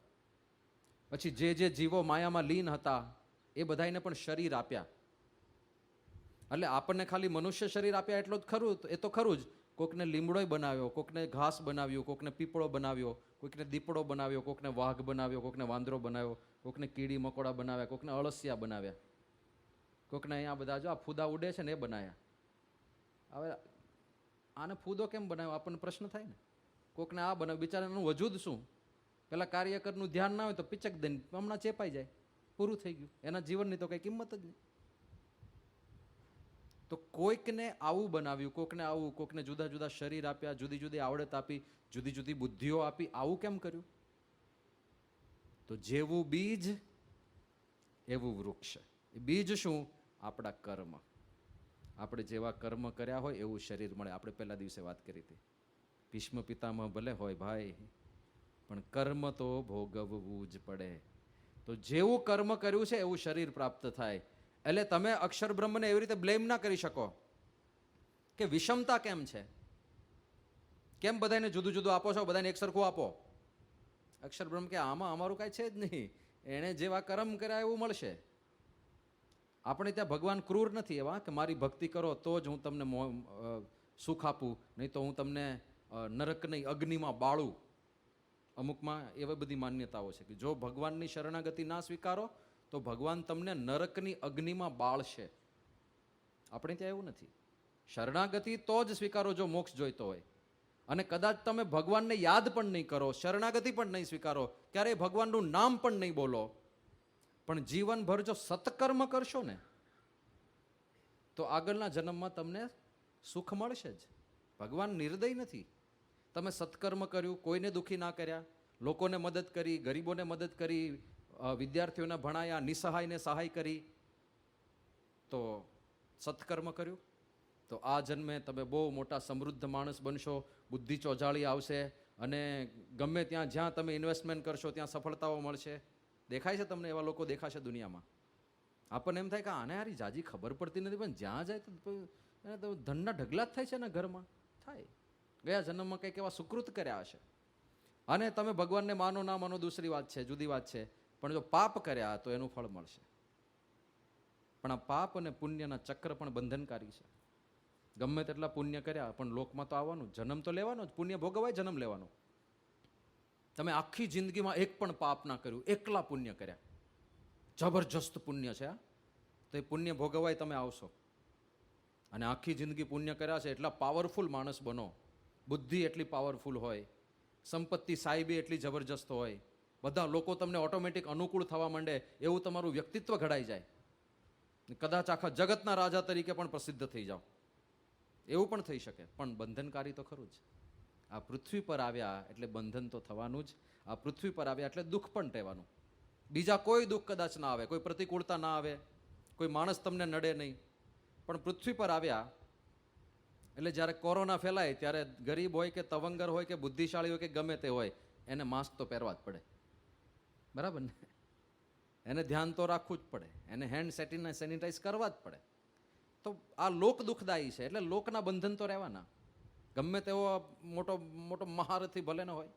Speaker 1: પછી જે જે જીવો માયામાં લીન હતા એ બધાને પણ શરીર આપ્યા. એટલે આપણને ખાલી મનુષ્ય શરીર આપ્યા એટલો જ ખરું, એ તો ખરું જ. કોકને લીમડોય બનાવ્યો, કોકને ઘાસ બનાવ્યું, કોકને પીપળો બનાવ્યો, કોકને દીપડો બનાવ્યો, કોકને વાઘ બનાવ્યો, કોકને વાંદરો બનાવ્યો, કોકને કીડી મકોડા બનાવ્યા, કોકને અળસિયા બનાવ્યા, કોકને અહીંયા બધા જો આ ફૂદા ઉડે છે ને એ બનાવ્યા. હવે આને ફૂદો કેમ બનાવ્યો આપણને પ્રશ્ન થાય ને. કોકને આ બનાવ્યું, બિચારાનું વજૂદ શું? પેલા કાર્યકરનું ધ્યાન ના હોય તો પિચક દઈને હમણાં ચેપાઈ જાય, પૂરું થઈ ગયું. એના જીવનની તો કઈ કિંમત જ નહીં. તો કોઈકને આવું બનાવ્યું, કોકને આવું, કોકને જુદા જુદા શરીર આપ્યા, જુદી જુદી આવડત આપી, જુદી જુદી બુદ્ધિઓ આપી. આવું કેમ કર્યું? તો જેવું બીજ એવું વૃક્ષ. એ બીજ શું? આપણા કર્મ. આપણે જેવા કર્મ કર્યા હોય એવું શરીર મળે. આપણે પહેલા દિવસે વાત કરી હતી. ભીષ્મ પિતામહ ભલે હોય ભાઈ, પણ કર્મ તો ભોગવવું જ પડે. તો જેવું કર્મ કર્યું છે એવું શરીર પ્રાપ્ત થાય. એટલે તમે અક્ષર બ્રહ્મને એવી રીતે બ્લેમ ના કરી શકો કે વિષમતા કેમ છે, કેમ બધાને જુદું જુદું આપો છો, બધાને એક સરખું આપો. અક્ષર બ્રહ્મ કે આમાં અમારું કાંઈ છે જ નહીં, એણે જેવા કર્મ કર્યા એવું મળશે. આપણે ત્યાં ભગવાન ક્રૂર નથી એવા કે મારી ભક્તિ કરો તો જ હું તમને સુખ આપું, નહીં તો હું તમને નરકની અગ્નિમાં બાળું. અમુકમાં એવી બધી માન્યતાઓ છે કે જો ભગવાનની શરણાગતિ ના સ્વીકારો તો ભગવાન તમને નરકની અગ્નિમાં બાળશે. આપણે ત્યાં એવું નથી. શરણાગતિ તો જ સ્વીકારો જો મોક્ષ જોઈતો હોય. અને કદાચ તમે ભગવાનને યાદ પણ નહીં કરો, શરણાગતિ પણ નહીં સ્વીકારો, ક્યારેય ભગવાનનું નામ પણ નહીં બોલો, પણ જીવનભર જો સત્કર્મ કરશો ને તો આગળના જન્મમાં તમને સુખ મળશે જ. ભગવાન નિર્દય નથી. તમે સત્કર્મ કર્યું, કોઈને દુઃખી ના કર્યા, લોકોને મદદ કરી, ગરીબોને મદદ કરી, વિદ્યાર્થીઓને ભણાયા, નિસહાયને સહાય કરી, તો સત્કર્મ કર્યું, તો આ જન્મે તમે બહુ મોટા સમૃદ્ધ માણસ બનશો, બુદ્ધિ ચોજાળી આવશે અને ગમે ત્યાં જ્યાં તમે ઇન્વેસ્ટમેન્ટ કરશો ત્યાં સફળતાઓ મળશે. દેખાય છે તમને એવા લોકો દેખાશે દુનિયામાં. આપણને એમ થાય કે આને હારી જાજી ખબર પડતી નથી, પણ જ્યાં જાય તો ધનના ઢગલા જ થાય છે ને ઘરમાં. થાય ગયા જન્મમાં કંઈક એવા સુકૃત કર્યા હશે. અને તમે ભગવાનને માનો ના માનો દૂસરી વાત છે, જુદી વાત છે, પણ જો પાપ કર્યા તો એનું ફળ મળશે. પણ આ પાપ અને પુણ્યના ચક્ર પણ બંધનકારી છે. ગમે તેટલા પુણ્ય કર્યા પણ લોકમાં તો આવવાનું, જન્મ તો લેવાનો જ, પુણ્ય ભોગવાય જન્મ લેવાનો. તમે આખી જિંદગીમાં એક પણ પાપ ના કર્યું, એકલા પુણ્ય કર્યા, જબરજસ્ત પુણ્ય છે આ, તો એ પુણ્ય ભોગવાય તમે આવશો. અને આખી જિંદગી પુણ્ય કર્યા છે એટલા પાવરફુલ માણસ બનો, બુદ્ધિ એટલી પાવરફુલ હોય, સંપત્તિ સાહેબી એટલી જબરજસ્ત હોય, બધા લોકો તમને ઓટોમેટિક અનુકૂળ થવા માંડે, એવું તમારું વ્યક્તિત્વ ઘડાઈ જાય, કદાચ આખા જગતના રાજા તરીકે પણ પ્રસિદ્ધ થઈ જાઓ, એવું પણ થઈ શકે. પણ બંધનકારી તો ખરું જ. આ પૃથ્વી પર આવ્યા એટલે બંધન તો થવાનું જ. આ પૃથ્વી પર આવ્યા એટલે દુઃખ પણ રહેવાનું. બીજા કોઈ દુઃખ કદાચ ના આવે, કોઈ પ્રતિકૂળતા ના આવે, કોઈ માણસ તમને નડે નહીં, પણ પૃથ્વી પર આવ્યા એટલે જ્યારે કોરોના ફેલાય ત્યારે ગરીબ હોય કે તવંગર હોય કે બુદ્ધિશાળી હોય કે ગમે તે હોય, એને માસ્ક તો પહેરવા જ પડે, બરાબર ને? એને ધ્યાન તો રાખવું જ પડે, એને હેન્ડ સેનિટાઈઝ કરવા જ પડે. તો આ લોક દુઃખદાયી છે એટલે લોકના બંધન તો રહેવાના. ગમે તેવો મોટો મોટો મહારથી ભલે ન હોય,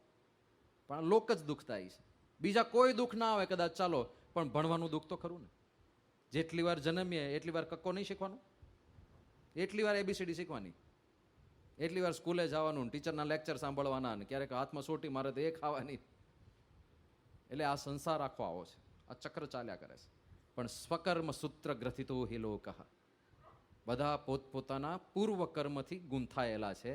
Speaker 1: પણ લોક જ દુઃખદાયી છે. બીજા કોઈ દુઃખ ના આવે કદાચ ચાલો, પણ ભણવાનું દુઃખ તો ખરું ને. જેટલી વાર જન્મીએ એટલી વાર કક્કો નહીં શીખવાનું, એટલી વાર ABCD શીખવાની, એટલી વાર સ્કૂલે જવાનું, ટીચરના લેક્ચર સાંભળવાના, ને ક્યારેક હાથમાં સોટી મારે તો એ ખાવાની. એટલે આ સંસાર આખો આવો છે, આ ચક્ર ચાલ્યા કરે છે. પણ સ્વકર્મ સૂત્ર ગ્રથિતો હિ લોકઃ, બધા પોતપોતાના પૂર્વ કર્મથી ગૂંથાયેલા છે.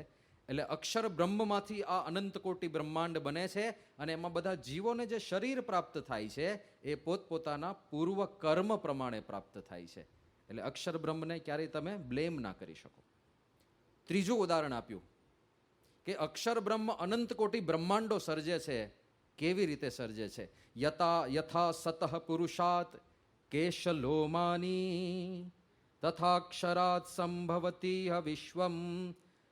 Speaker 1: એટલે અક્ષર બ્રહ્મમાંથી આ અનંત કોટી બ્રહ્માંડ બને છે, અને એમાં બધા જીવોને જે શરીર પ્રાપ્ત થાય છે એ પોતપોતાના પૂર્વ કર્મ પ્રમાણે પ્રાપ્ત થાય છે. એટલે અક્ષર બ્રહ્મને ક્યારેય તમે બ્લેમ ના કરી શકો. ત્રીજું ઉદાહરણ આપ્યું કે અક્ષર બ્રહ્મ અનંત કોટી બ્રહ્માંડો સર્જે છે. કેવી રીતે સર્જે છે? યથા સતઃ પુરુષાત કેશલોમાની તથાક્ષરાત સંભવતી વિશ્વમ.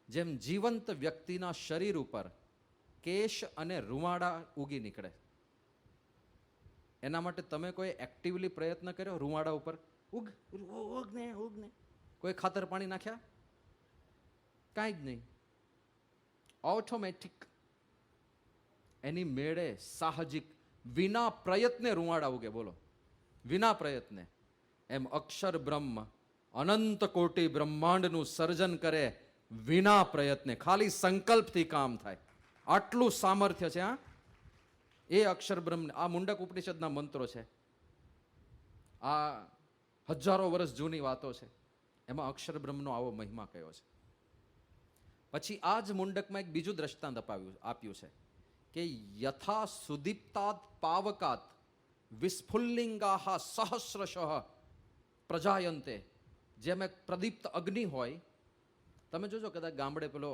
Speaker 1: જેમ જીવંત વ્યક્તિના શરીર ઉપર કેશ અને રૂવાડા ઉગી નીકળે, એના માટે તમે કોઈ એક્ટિવલી પ્રયત્ન કર્યો? રૂવાડા ઉપર ઉગને કોઈ ખાતર પાણી નાખ્યા? કાંઈ જ નહીં, ઓટોમેટિક એની મેળે સાહજિક વિના પ્રયત્ને રૂવાડા ઉગે. બોલો, વિના પ્રયત્ને. એમ અક્ષર બ્રહ્મ અનંત કોટી બ્રહ્માંડનું સર્જન કરે વિના પ્રયત્ને, ખાલી સંકલ્પથી કામ થાય. આટલું સામર્થ્ય છે હા એ અક્ષર બ્રહ્મ. આ મુંડક ઉપનિષદના મંત્રો છે, આ હજારો વર્ષ જૂની વાતો છે, એમાં અક્ષર બ્રહ્મનો આવો મહિમા કયો છે. પછી આ જ મુંડકમાં એક બીજું દ્રષ્ટાંત આપ્યું છે કે યથા સુદીપ્તાત પાવકાત વિસ્ફુલ્લિંગાહ સહસ્રશઃ પ્રજાયંતે. જેમ એક પ્રદીપ્ત અગ્નિ હોય, તમે જોજો કદાચ ગામડે પેલો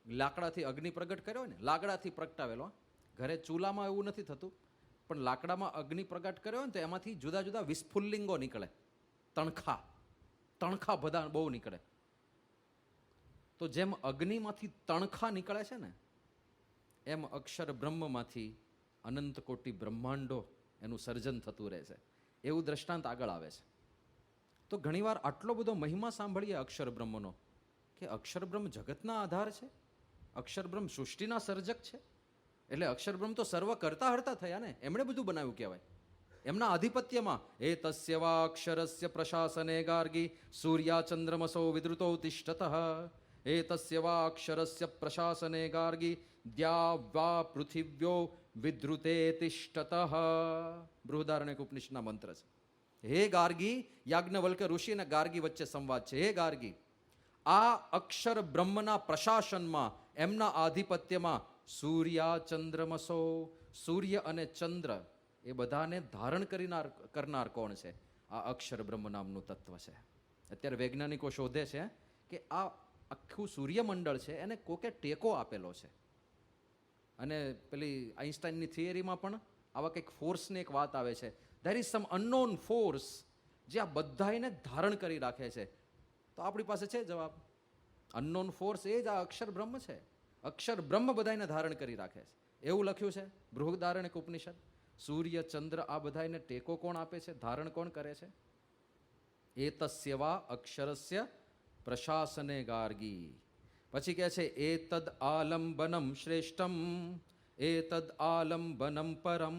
Speaker 1: લાકડાથી અગ્નિ પ્રગટ કર્યો હોય ને, લાકડાથી પ્રગટાવેલો, ઘરે ચૂલામાં એવું નથી થતું, પણ લાકડામાં અગ્નિ પ્રગટ કર્યો હોય ને તો એમાંથી જુદા જુદા વિસ્ફુલ્લિંગો નીકળે, તણખા બધા બહુ નીકળે. તો જેમ અગ્નિમાંથી તણખા નીકળે છે ને, એમ અક્ષર બ્રહ્મમાંથી અનંત કોટી બ્રહ્માંડો એનું સર્જન થતું રહે છે. એવું દ્રષ્ટાંત આગળ આવે છે. તો ઘણીવાર આટલો બધો મહિમા સાંભળીએ અક્ષર બ્રહ્મનો કે અક્ષર બ્રહ્મ જગતના આધાર છે, અક્ષર બ્રહ્મ સૃષ્ટિના સર્જક છે. એટલે અક્ષર બ્રહ્મ તો સર્વ કરતા હરતા થયા ને, એમણે બધું બનાવ્યું કહેવાય. એમના આધિપત્યમાં એ તસ્ય વા અક્ષરસ્ય પ્રશાસને ગાર્ગી સૂર્યા ચંદ્રમસો વિદ્રુતો તિષ્ઠતઃ. એ તસ્ય વા અક્ષરસ્ય પ્રશાસને ગાર્ગી દ્યા વા પૃથિવ્યો વિદ્રુતે તિષ્ઠતઃ. બૃહદારણ્યક ઉપનિષદના મંત્ર છે. હે ગાર્ગી, યાજ્ઞવલ્ક્ય ઋષિ અને ગાર્ગી વચ્ચે સંવાદ છે. હે ગાર્ગી, આ અક્ષર બ્રહ્મના પ્રશાસનમાં, એમના આધિપત્યમાં સૂર્યા ચંદ્રમસો, સૂર્ય અને ચંદ્ર એ બધાને ધારણ કરનાર કોણ છે? આ અક્ષર બ્રહ્મ નામનું તત્વ છે. અત્યારે વૈજ્ઞાનિકો શોધે છે કે આ આખું સૂર્યમંડળ છે એને કોકે ટેકો આપેલો છે. અને પેલી આઈન્સ્ટાઈનની થિયરીમાં પણ આવા કંઈક ફોર્સની એક વાત આવે છે. There is sum unknown force જે આ બધાને ધારણ કરી રાખે છે. તો આપણી પાસે છે જવાબ, અનનોન ફોર્સ એ જ આ અક્ષર બ્રહ્મ છે. અક્ષર બ્રહ્મ બધાને ધારણ કરી રાખે છે. એવું લખ્યું છે બૃહદારણ્યક ઉપનિષદ. સૂર્ય ચંદ્ર આ બધાને ટેકો કોણ આપે છે, ધારણ કોણ કરે છે? એતસ્ય વા અક્ષરસ્ય પ્રશાસને ગાર્ગી. પછી કહે છે એતદ આલંબનમ શ્રેષ્ઠમ એતદ આલંબનમ પરમ.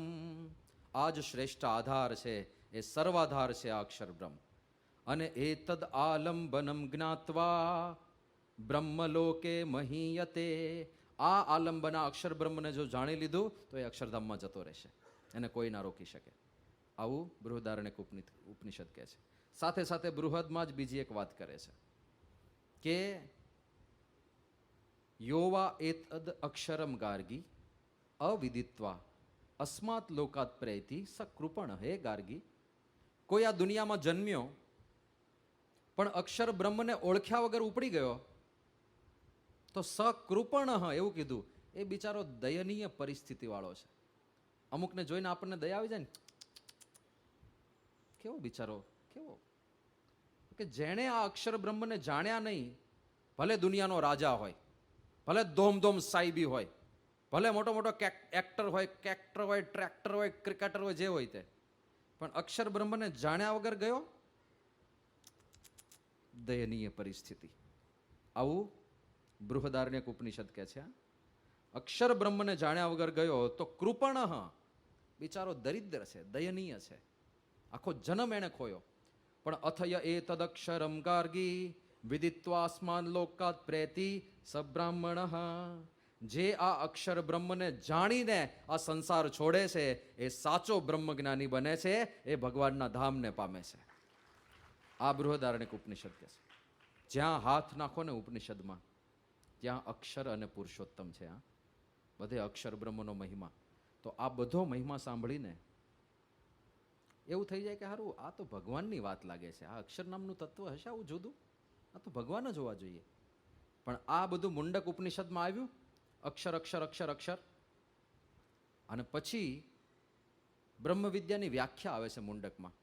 Speaker 1: આ જ શ્રેષ્ઠ આધાર છે, એ સર્વાધાર છે આ અક્ષર બ્રહ્મ. અને એતદ આલંબનમ જ્ઞાત્વા બ્રહ્મલોકે મહીયતે. આ આલંબના અક્ષર બ્રહ્મને જો જાણી લીધું તો એ અક્ષરધામમાં જતો રહેશે, એને કોઈ ના રોકી શકે. આવું બૃહદારણ્યક ઉપનિષદ કહે છે. સાથે સાથે બૃહદમાં જ બીજી એક વાત કરે છે કે યોવા એતદ અક્ષરમ ગાર્ગી અવિદિત્વા અસ્માત લોકાત પ્રેતિ સકૃપણ. હે ગાર્ગી, કોઈ આ દુનિયામાં જન્મ્યો પણ અક્ષર બ્રહ્મને ઓળખ્યા વગર ઉપડી ગયો તો સકૃપણ એવું કીધું, એ બિચારો દયનીય પરિસ્થિતિ વાળો છે. અમુકને જોઈને આપણને દયા આવી જાય ને, કેવો બિચારો, કેવો કે જેણે આ અક્ષર બ્રહ્મને જાણ્યા નહીં, ભલે દુનિયાનો રાજા હોય, ભલે ધોમધોમ સાહેબી હોય, ભલે મોટો મોટો એક્ટર હોય, કેક્ટર હોય, ટ્રેક્ટર હોય, ક્રિકેટર હોય, જે હોય તે, પણ અક્ષર બ્રહ્મને જાણ્યા વગર ગયો, દયનીય પરિસ્થિતિ. આવું બૃહદારણ્યક ઉપનિષદ કહે છે, અક્ષર બ્રહ્મને જાણ્યા વગર ગયો તો કૃપણ, બિચારો દરિદ્ર છે, દયનીય છે, આખો જન્મ એને ખોયો. પણ અથય એ તદક્ષરમ ગાર્ગી વિદિત્વાસ્માન લોકાત પ્રેતિ સબ્રાહ્મણ, જે આ અક્ષર બ્રહ્મને જાણીને આ સંસાર છોડે છે એ સાચો બ્રહ્મજ્ઞાની બને છે, એ ભગવાનના ધામને પામે છે. આ બૃહદારણ્યક ઉપનિષદ કહે છે. જ્યાં હાથ નાખો ને ઉપનિષદમાં ત્યાં અક્ષર અને પુરુષોત્તમ છે. આ બધે અક્ષર બ્રહ્મનો મહિમા. તો આ બધો મહિમા સાંભળીને એવું થઈ જાય કે હારું, આ તો ભગવાનની વાત લાગે છે, આ અક્ષર નામનું તત્વ હશે આવું જુદું, આ તો ભગવાન જ હોવા જોઈએ. પણ આ બધું મુંડક ઉપનિષદમાં આવ્યું, અક્ષર અક્ષર અક્ષર અક્ષર, અને પછી બ્રહ્મ વિદ્યાની વ્યાખ્યા આવે છે મુંડકમાં.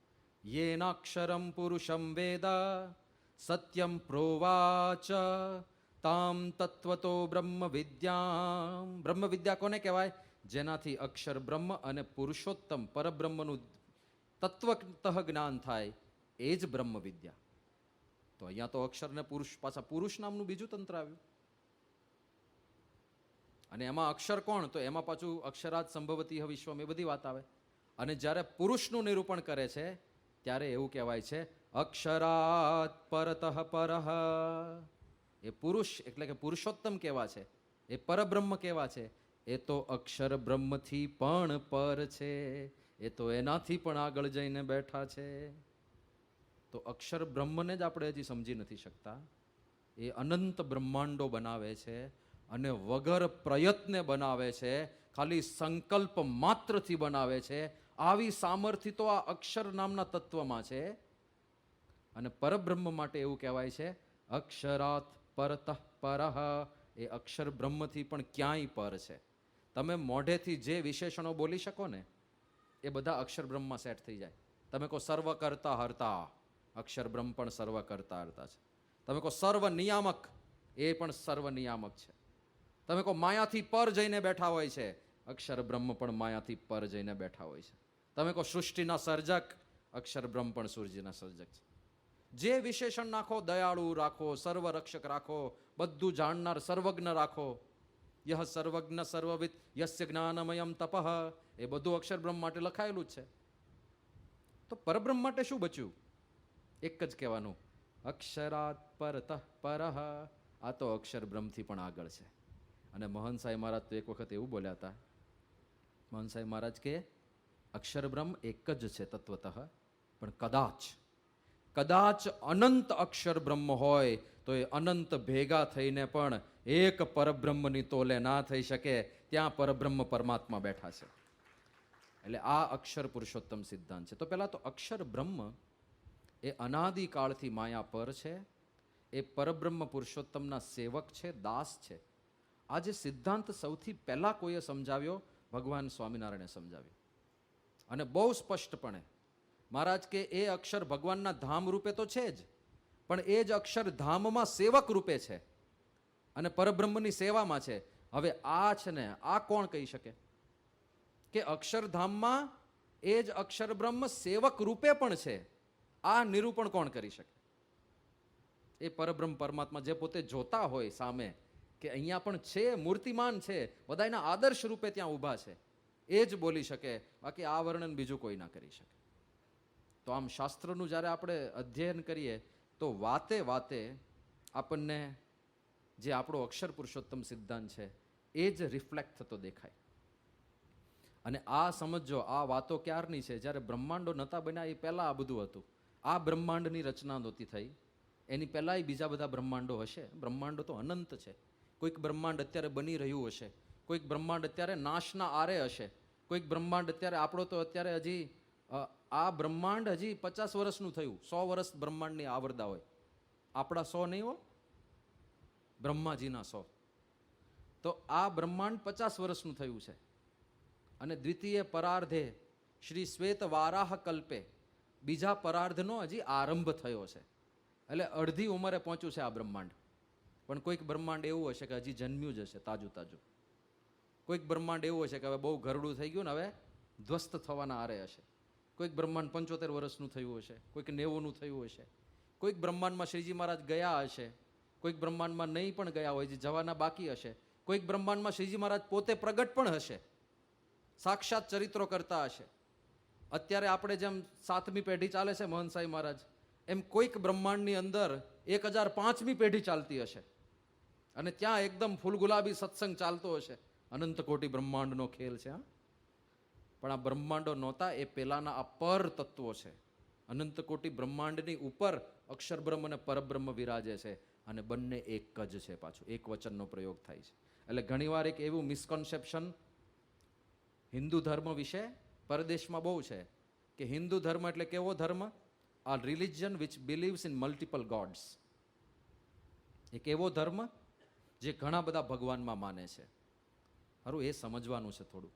Speaker 1: યેનાક્ષરમ પુરુષમ વેદ સત્યમ પ્રોવાચ તામ તત્વતો બ્રહ્મ વિદ્યા. બ્રહ્મ વિદ્યા કોને કહેવાય? જેનાથી અક્ષર બ્રહ્મ અને પુરુષોત્તમ પરબ્રહ્મનું તત્વતઃ જ્ઞાન થાય, એ જ બ્રહ્મ વિદ્યા. તો અહીંયા તો અક્ષર ને પુરુષ, પાછા પુરુષ નામનું બીજું તંત્ર આવ્યું. અને એમાં અક્ષર કોણ? તો એમાં પાછું અક્ષરાત સંભવતી વિશ્વમ, એ બધી વાત આવે. અને જ્યારે પુરુષનું નિરૂપણ કરે છે ત્યારે એવું કહેવાય છે અક્ષરાત પરતઃ પરઃ. એ પુરુષ એટલે કે પુરુષોત્તમ કેવા છે, એ પરબ્રહ્મ કેવા છે, એ તો અક્ષર બ્રહ્મથી પણ પર છે, એ તો એનાથી પણ આગળ જઈને બેઠા છે. તો અક્ષર બ્રહ્મને જ આપણે હજી સમજી નથી શકતા. એ અનંત બ્રહ્માંડો બનાવે છે અને વગર પ્રયત્ને બનાવે છે, ખાલી સંકલ્પ માત્રથી બનાવે છે. આવી સામર્થ્ય તો આ અક્ષર નામના તત્વમાં છે. અને પરબ્રહ્મ માટે એવું કહેવાય છે અક્ષરાત પરતઃ પરઃ. એ અક્ષર બ્રહ્મથી પણ ક્યાંય પર છે. તમે મોઢેથી જે વિશેષણો બોલી શકો ને એ બધા અક્ષર બ્રહ્મમાં સેટ થઈ જાય. તમે કહો સર્વ કરતા હરતા, અક્ષર બ્રહ્મ પણ સર્વ કરતા હરતા છે. તમે કહો સર્વ નિયામક, એ પણ સર્વ નિયામક છે. તમે કહો માયાથી પર જઈને બેઠા હોય છે, અક્ષર બ્રહ્મ પણ માયાથી પર જઈને બેઠા હોય છે. તમે કહો સૃષ્ટિના સર્જક, અક્ષર બ્રહ્મ પણ સૂર્યના સર્જક છે. જે વિશેષણ નાખો, દયાળુ રાખો, સર્વરક્ષક રાખો, બધું જાણનાર સર્વજ્ઞ રાખો, યહ સર્વજ્ઞ સર્વવિદ યસ્ય જ્ઞાનમયમ તપઃ, એ બધું અક્ષર બ્રહ્મ માટે લખાયેલું જ છે. તો પરબ્રહ્મ માટે શું બચ્યું? એક જ કહેવાનું, અક્ષરાત પરતઃ પરઃ. આ તો અક્ષર બ્રહ્મથી પણ આગળ છે. અને મહંત સાહેબ મહારાજ તો એક વખત એવું બોલ્યા હતા, મહંત સાહેબ મહારાજ કે અક્ષર બ્રહ્મ એક જ છે તત્વતઃ, પણ કદાચ કદાચ અનંત અક્ષર બ્રહ્મ હોય તો એ અનંત ભેગા થઈને પણ એક પરબ્રહ્મની તોલે ના થઈ શકે. ત્યાં પરબ્રહ્મ પરમાત્મા બેઠા છે. એટલે આ અક્ષર પુરુષોત્તમ સિદ્ધાંત છે. તો પહેલા તો અક્ષર બ્રહ્મ એ અનાદિકાળથી માયા પર છે. એ પરબ્રહ્મ પુરુષોત્તમના સેવક છે, દાસ છે. આ જે સિદ્ધાંત સૌથી પહેલા કોઈએ સમજાવ્યો, ભગવાન સ્વામિનારાયણે સમજાવ્યો. અને બહુ સ્પષ્ટપણે મહારાજ કે એ અક્ષર ભગવાનના ધામ રૂપે તો છે જ, પણ એ જ અક્ષર ધામમાં સેવક રૂપે છે અને પરબ્રહ્મની સેવામાં છે. હવે આ છે ને, આ કોણ કહી શકે કે અક્ષરધામમાં એ જ અક્ષર બ્રહ્મ સેવક રૂપે પણ છે? આ નિરૂપણ કોણ કરી શકે? એ પરબ્રહ્મ પરમાત્મા જે પોતે જોતા હોય સામે કે અહીંયા પણ છે, મૂર્તિમાન છે, બધા એના આદર્શ રૂપે ત્યાં ઊભા છે, એ જ બોલી શકે. બાકી આ વર્ણન બીજું કોઈ ના કરી શકે. તો આમ શાસ્ત્રનું જ્યારે આપણે અધ્યયન કરીએ તો વાતે વાતે આપણને જે આપણો અક્ષર પુરુષોત્તમ સિદ્ધાંત છે એ જ રિફ્લેક્ટ થતો દેખાય. અને આ સમજો, આ વાતો ક્યારની છે? જ્યારે બ્રહ્માંડો નહોતા બન્યા એ પહેલાં આ બધું હતું. આ બ્રહ્માંડની રચના નહોતી થઈ, એની પહેલાંય બીજા બધા બ્રહ્માંડો હશે. બ્રહ્માંડો તો અનંત છે. કોઈક બ્રહ્માંડ અત્યારે બની રહ્યું હશે, કોઈક બ્રહ્માંડ અત્યારે નાશના આરે હશે, કોઈક બ્રહ્માંડ અત્યારે, આપણો તો અત્યારે હજી આ બ્રહ્માંડ હજી 50 વર્ષનું થયું. 100 વર્ષ બ્રહ્માંડની આવરદા હોય. આપણા 100 નહીં હો, બ્રહ્માજીના 100. તો આ બ્રહ્માંડ 50 વર્ષનું થયું છે. અને દ્વિતીય પરાર્ધે શ્રી શ્વેત વારાહ કલ્પે બીજા પરાર્ધનો હજી આરંભ થયો છે. એટલે અડધી ઉંમરે પહોંચ્યું છે આ બ્રહ્માંડ. પણ કોઈક બ્રહ્માંડ એવું હશે કે હજી જન્મ્યું જ હશે તાજું તાજું. કોઈક બ્રહ્માંડ એવું હશે કે હવે બહુ ઘરડું થઈ ગયું ને હવે ધ્વસ્ત થવાના આરે હશે. કોઈક બ્રહ્માંડ 75 વર્ષનું થયું હશે, કોઈક 90નું થયું હશે, કોઈક બ્રહ્માંડમાં શ્રીજી મહારાજ ગયા હશે, કોઈક બ્રહ્માંડમાં નહીં પણ ગયા હોય, જે જવાના બાકી હશે. કોઈક બ્રહ્માંડમાં શ્રીજી મહારાજ પોતે પ્રગટ પણ હશે, સાક્ષાત ચરિત્રો કરતા હશે. અત્યારે આપણે જેમ 7મી પેઢી ચાલે છે મહંત સાઈ મહારાજ, એમ કોઈક બ્રહ્માંડની અંદર 1005મી પેઢી ચાલતી હશે, અને ત્યાં એકદમ ફૂલગુલાબી સત્સંગ ચાલતો હશે. અનંત કોટી બ્રહ્માંડનો ખેલ છે. હા, પણ આ બ્રહ્માંડો નહોતા, એ પેલાના આ પર તત્વો છે. અનંત કોટી બ્રહ્માંડની ઉપર અક્ષર બ્રહ્મ અને પરબ્રહ્મ વિરાજે છે, અને બંને એક જ છે. પાછું એક વચનનો પ્રયોગ થાય છે. એટલે ઘણીવાર એક એવું મિસકોન્સેપ્શન હિન્દુ ધર્મ વિશે પરદેશમાં બહુ છે કે હિન્દુ ધર્મ એટલે કેવો ધર્મ? આ religion which believes in multiple gods. એક એવો ધર્મ જે ઘણા બધા ભગવાનમાં માને છે. સારું, એ સમજવાનું છે થોડું.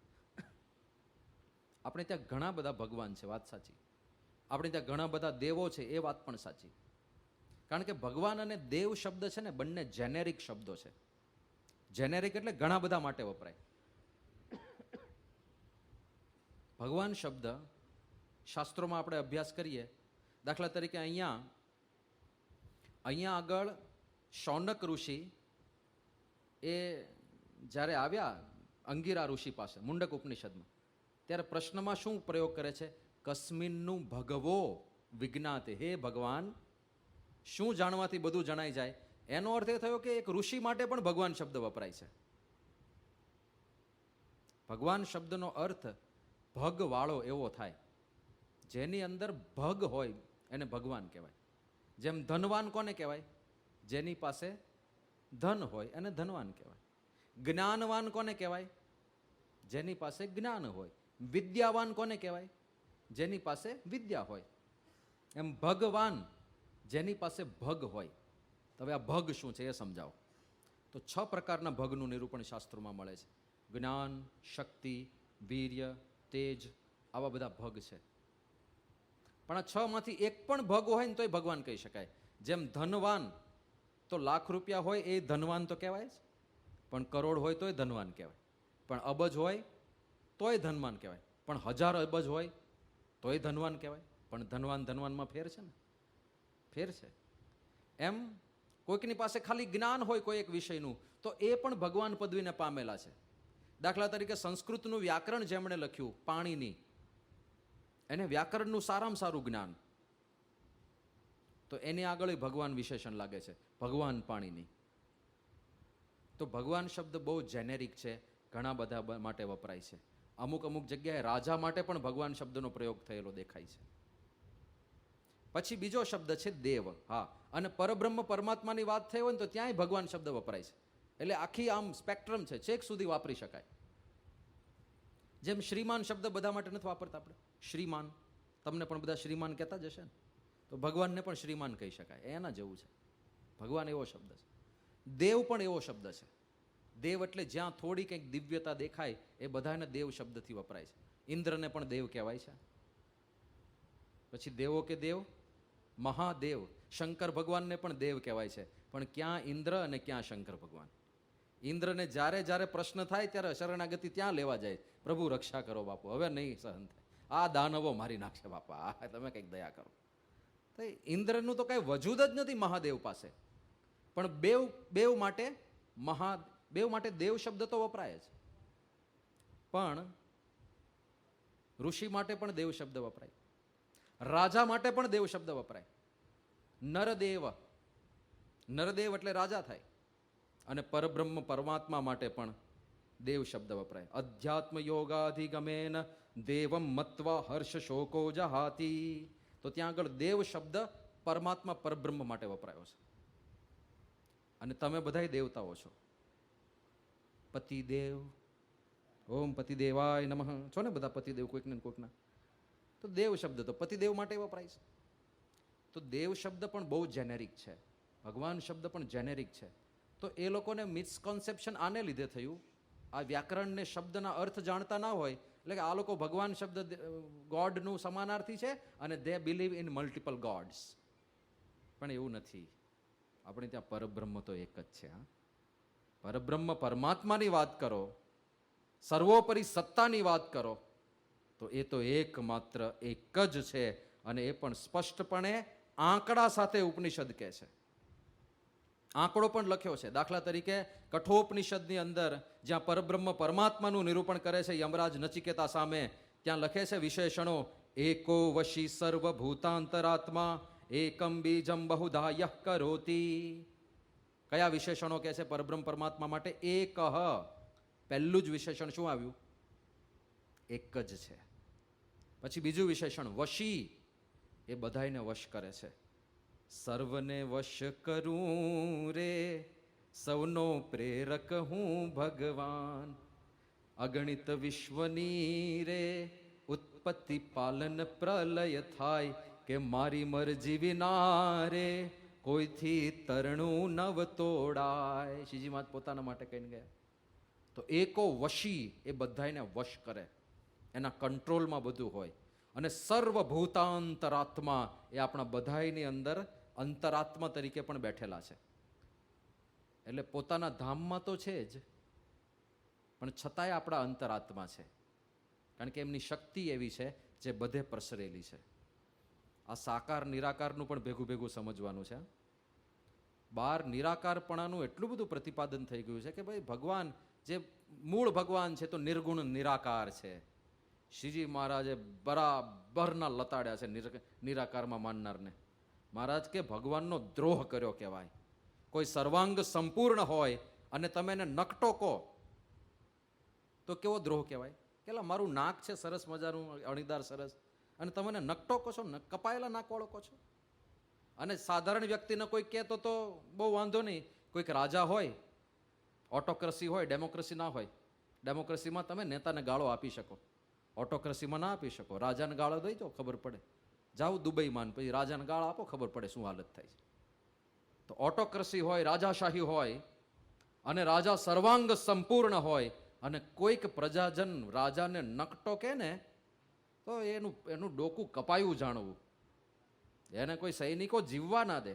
Speaker 1: આપણે ત્યાં ઘણા બધા ભગવાન છે, વાત સાચી. આપણે ત્યાં ઘણા બધા દેવો છે, એ વાત પણ સાચી. કારણ કે ભગવાન અને દેવ શબ્દ છે ને, બંને જેનેરિક શબ્દો છે. જેનેરિક એટલે ઘણા બધા માટે વપરાય. ભગવાન શબ્દ શાસ્ત્રોમાં આપણે અભ્યાસ કરીએ, દાખલા તરીકે અહીંયા આગળ શૌનક ઋષિ એ જ્યારે આવ્યા અંગિરા ઋષિ પાસે મુંડક ઉપનિષદમાં, ત્યારે પ્રશ્નમાં શું પ્રયોગ કરે છે? કસ્મિનનું ભગવો વિજ્ઞાતે. હે ભગવાન, શું જાણવાથી બધું જણાઈ જાય? એનો અર્થ એ થયો કે એક ઋષિ માટે પણ ભગવાન શબ્દ વપરાય છે. ભગવાન શબ્દનો અર્થ ભગવાળો એવો થાય. જેની અંદર ભગ હોય એને ભગવાન કહેવાય. જેમ ધનવાન કોને કહેવાય? જેની પાસે ધન હોય એને ધનવાન કહેવાય. જ્ઞાનવાન કોને કહેવાય? જેની પાસે જ્ઞાન હોય. વિદ્યાવાન કોને કહેવાય? જેની પાસે વિદ્યા હોય. એમ ભગવાન જેની પાસે ભગ હોય. હવે આ ભગ શું છે એ સમજાવો. તો 6 પ્રકારના ભગનું નિરૂપણ શાસ્ત્રોમાં મળે છે. જ્ઞાન, શક્તિ, વીર્ય, તેજ, આવા બધા ભગ છે. પણ આ 6માંથી એક પણ ભગ હોય ને તોય ભગવાન કહી શકાય. જેમ ધનવાન તો લાખ રૂપિયા હોય એ ધનવાન તો કહેવાય જ, પણ કરોડ હોય તોય ધનવાન કહેવાય, પણ અબજ હોય તોય ધનવાન કહેવાય, પણ 1000 અબજ હોય તોય ધનવાન કહેવાય. પણ ધનવાનમાં ફેર છે ને, ફેર છે. એમ કોઈકની પાસે ખાલી જ્ઞાન હોય કોઈ એક વિષયનું તો એ પણ ભગવાન પદવીને પામેલા છે. દાખલા તરીકે સંસ્કૃતનું વ્યાકરણ જેમણે લખ્યું, પાણીની, એને વ્યાકરણનું સારામાં સારું જ્ઞાન, તો એની આગળ ભગવાન વિશેષણ લાગે છે, ભગવાન પાણીની. તો ભગવાન શબ્દ બહુ જેનેરિક છે, ઘણા બધા માટે વપરાય છે. અમુક જગ્યાએ રાજા માટે પણ ભગવાન શબ્દનો પ્રયોગ થયેલો દેખાય છે. પછી બીજો શબ્દ છે દેવ. હા, અને પરબ્રહ્મ પરમાત્માની વાત થઈ હોય ને તો ત્યાંય ભગવાન શબ્દ વપરાય છે. એટલે આખી આમ સ્પેક્ટ્રમ છે, છેક સુધી વાપરી શકાય. જેમ શ્રીમાન શબ્દ બધા માટે નથી વાપરતા આપણે, શ્રીમાન, તમને પણ બધા શ્રીમાન કહેતા જ હશે ને, તો ભગવાનને પણ શ્રીમાન કહી શકાય. એના જેવું છે. ભગવાન એવો શબ્દ છે. દેવ પણ એવો શબ્દ છે. દેવ એટલે જ્યાં થોડી કંઈક દિવ્યતા દેખાય એ બધાને દેવ શબ્દથી વપરાય છે. ઇન્દ્રને પણ દેવ કહેવાય છે. પછી દેવો કે દેવ, મહાદેવ. શંકર ભગવાનને પણ દેવ કહેવાય છે. પણ ક્યાં ઇન્દ્ર અને ક્યાં શંકર ભગવાન? ઇન્દ્રને જ્યારે પ્રશ્ન થાય ત્યારે શરણાગતિ ત્યાં લેવા જાય, પ્રભુ રક્ષા કરો બાપુ, હવે નહીં સહન થાય, આ દાનવો મારી નાખશે બાપા, આ તમે કંઈક દયા કરો. તો ઇન્દ્રનું તો કાંઈ વજૂદ જ નથી મહાદેવ પાસે. પણ બેવ માટે દેવ શબ્દ તો વપરાય જ. પણ ઋષિ માટે પણ દેવ શબ્દ વપરાય, રાજા માટે પણ દેવ શબ્દ વપરાય. નરદેવ એટલે રાજા થાય. અને પરબ્રહ્મ પરમાત્મા માટે પણ દેવ શબ્દ વપરાય. અધ્યાત્મ યોગાધિગમેન દેવમ મત્વા હર્ષ શોકો જહાતી. તો ત્યાં આગળ દેવ શબ્દ પરમાત્મા પરબ્રહ્મ માટે વપરાયો છે. અને તમે બધાય દેવતાઓ છો. પતિદેવ, ઓમ પતિદેવાય નમઃ છો ને બધા, પતિદેવ કોઈકને કોઈકના. તો દેવ શબ્દ તો પતિદેવ માટે વપરાય છે. તો દેવ શબ્દ પણ બહુ જેનેરિક છે, ભગવાન શબ્દ પણ જેનેરિક છે. તો એ લોકોને મિસકોન્સેપ્શન આને લીધે થયું, આ વ્યાકરણને શબ્દના અર્થ જાણતા ના હોય, એટલે કે આ લોકો ભગવાન શબ્દ ગોડનું સમાનાર્થી છે અને દે બિલીવ ઇન મલ્ટિપલ ગોડ્સ. પણ એવું નથી. આપણે ત્યાં પરબ્રહ્મ તો એક જ છે. હા, પરબ્રહ્મ પરમાત્માની વાત કરો, સર્વોપરી સત્તાની વાત કરો, તો એ તો એકમાત્ર એક જ છે. અને એ પણ સ્પષ્ટપણે આંકડા સાથે ઉપનિષદ કહે છે. આંકડો પણ લખ્યો છે. દાખલા તરીકે કઠોપનિષદની અંદર જ્યાં પરબ્રહ્મ પરમાત્માનું નિરૂપણ કરે છે યમરાજ નચિકેતા સામે, ત્યાં લખે છે વિશેષણો: એકો વશી સર્વભૂતાંતરાત્મા એકમ બીજમ બહુધા યઃ કરોતિ. કયા વિશેષણો કહે છે પરબ્રહ્મ પરમાત્મા માટે? એક. પહેલું જ વિશેષણ શું આવ્યું? એક જ છે. પછી બીજું વિશેષણ વશી, એ બધાયને વશ કરે છે. સર્વને વશ કરું રે, સૌનો પ્રેરક હું ભગવાન. અગણિત વિશ્વની રે, ઉત્પત્તિ પાલન પ્રલય થાય, કે મારી મરજી વિના રે કોઈથી તરણું નવ તોડાય. શ્રીજી મહારાજ પોતાના માટે કહીને ગયા. તો એકો વશી, એ બધાયને વશ કરે, એના કંટ્રોલમાં બધું હોય. અને સર્વભૂતાંતરાત્મા, એ આપણા બધાયની અંદર અંતરાત્મા તરીકે પણ બેઠેલા છે. એટલે પોતાના ધામમાં તો છે જ, પણ છતાંય આપણા અંતરાત્મા છે. કારણ કે એમની શક્તિ એવી છે જે બધે પ્રસરેલી છે. આ સાકાર નિરાકારનું પણ ભેગું ભેગું સમજવાનું છે. બહાર નિરાકારપણાનું એટલું બધું પ્રતિપાદન થઈ ગયું છે કે ભાઈ ભગવાન જે મૂળ ભગવાન છે તો નિર્ગુણ નિરાકાર છે. શ્રીજી મહારાજે બરાબરના લતાડ્યા છે નિરાકારમાં માનનારને. મહારાજ કે ભગવાનનો દ્રોહ કર્યો કહેવાય. કોઈ સર્વાંગ સંપૂર્ણ હોય અને તમે એને નકટો કહો તો કેવો દ્રોહ કહેવાય? કે મારું નાક છે સરસ મજાનું અણીદાર સરસ, અને તમે એને નકટો કહો છો, કપાયેલા નાકવાળો કહો છો. અને સાધારણ વ્યક્તિને કોઈ કહેતો તો બહુ વાંધો નહીં. કોઈક રાજા હોય, ઓટોક્રસી હોય, ડેમોક્રેસી ના હોય. ડેમોક્રેસીમાં તમે નેતાને ગાળો આપી શકો, ઓટોક્રસીમાં ના આપી શકો. રાજાને ગાળો દઈ દો, ખબર પડે. જાઓ દુબઈમાં, પછી રાજાને ગાળો આપો, ખબર પડે શું હાલત થાય છે. તો ઓટોક્રસી હોય, રાજાશાહી હોય, અને રાજા સર્વાંગ સંપૂર્ણ હોય, અને કોઈક પ્રજાજન રાજાને નકટો કે ને તો એનું ડોકું કપાયું જાણવું. એને કોઈ સૈનિકો જીવવા ના દે.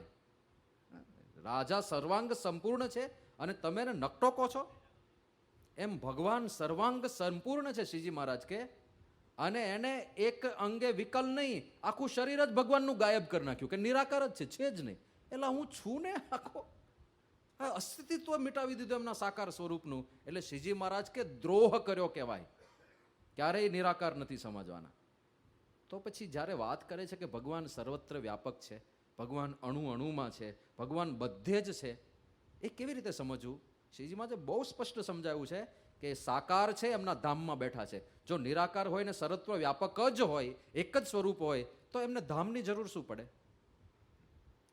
Speaker 1: રાજા સર્વાંગ સંપૂર્ણ છે અને તમે એને નકટો કહો છો? એમ ભગવાન સર્વાંગ સંપૂર્ણ છે શ્રીજી મહારાજ કે, અને એને એક અંગે વિકલ નહીં, આખું શરીર જ ભગવાનનું ગાયબ કરી નાખ્યું કે નિરાકાર જ છે જ નહીં. એટલે હું છું ને આખો અસ્તિત્વ મિટાવી દીધું એમના સાકાર સ્વરૂપનું. એટલે શ્રીજી મહારાજ કે દ્રોહ કર્યો કહેવાય. ક્યારેય નિરાકાર નથી સમજવાના. તો પછી જ્યારે વાત કરે છે કે ભગવાન સર્વત્ર વ્યાપક છે, ભગવાન અણુ અણુમાં છે, ભગવાન બધે જ છે, એ કેવી રીતે સમજવું? શ્રીજી મહારાજે બહુ સ્પષ્ટ સમજાવ્યું છે કે સાકાર છે એમના ધામમાં બેઠા છે. જો નિરાકાર હોય ને સર્વત્ર વ્યાપક જ હોય, એક જ સ્વરૂપ હોય, તો એમને ધામની જરૂર શું પડે?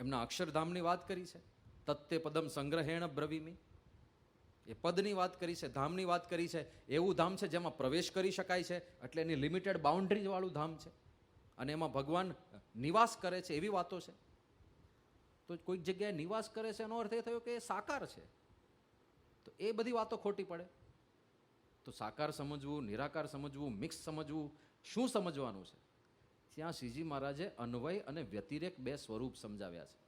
Speaker 1: એમના અક્ષરધામની વાત કરી છે, તત્તે પદમ સંગ્રહેણ બ્રવીમી. એ પદની વાત કરી છે, ધામની વાત કરી છે. એવું ધામ છે જેમાં પ્રવેશ કરી શકાય છે, એટલે એની લિમિટેડ બાઉન્ડ્રી વાળું ધામ છે, અને એમાં ભગવાન નિવાસ કરે છે, એવી વાતો છે. તો કોઈક જગ્યાએ નિવાસ કરે છે એનો અર્થ એ થયો કે એ સાકાર છે. તો એ બધી વાતો ખોટી પડે. તો સાકાર સમજવું, નિરાકાર સમજવું, મિક્સ સમજવું, શું સમજવાનું છે? ત્યાં શ્રીજી મહારાજે અન્વય અને વ્યતિરેક બે સ્વરૂપ સમજાવ્યા છે.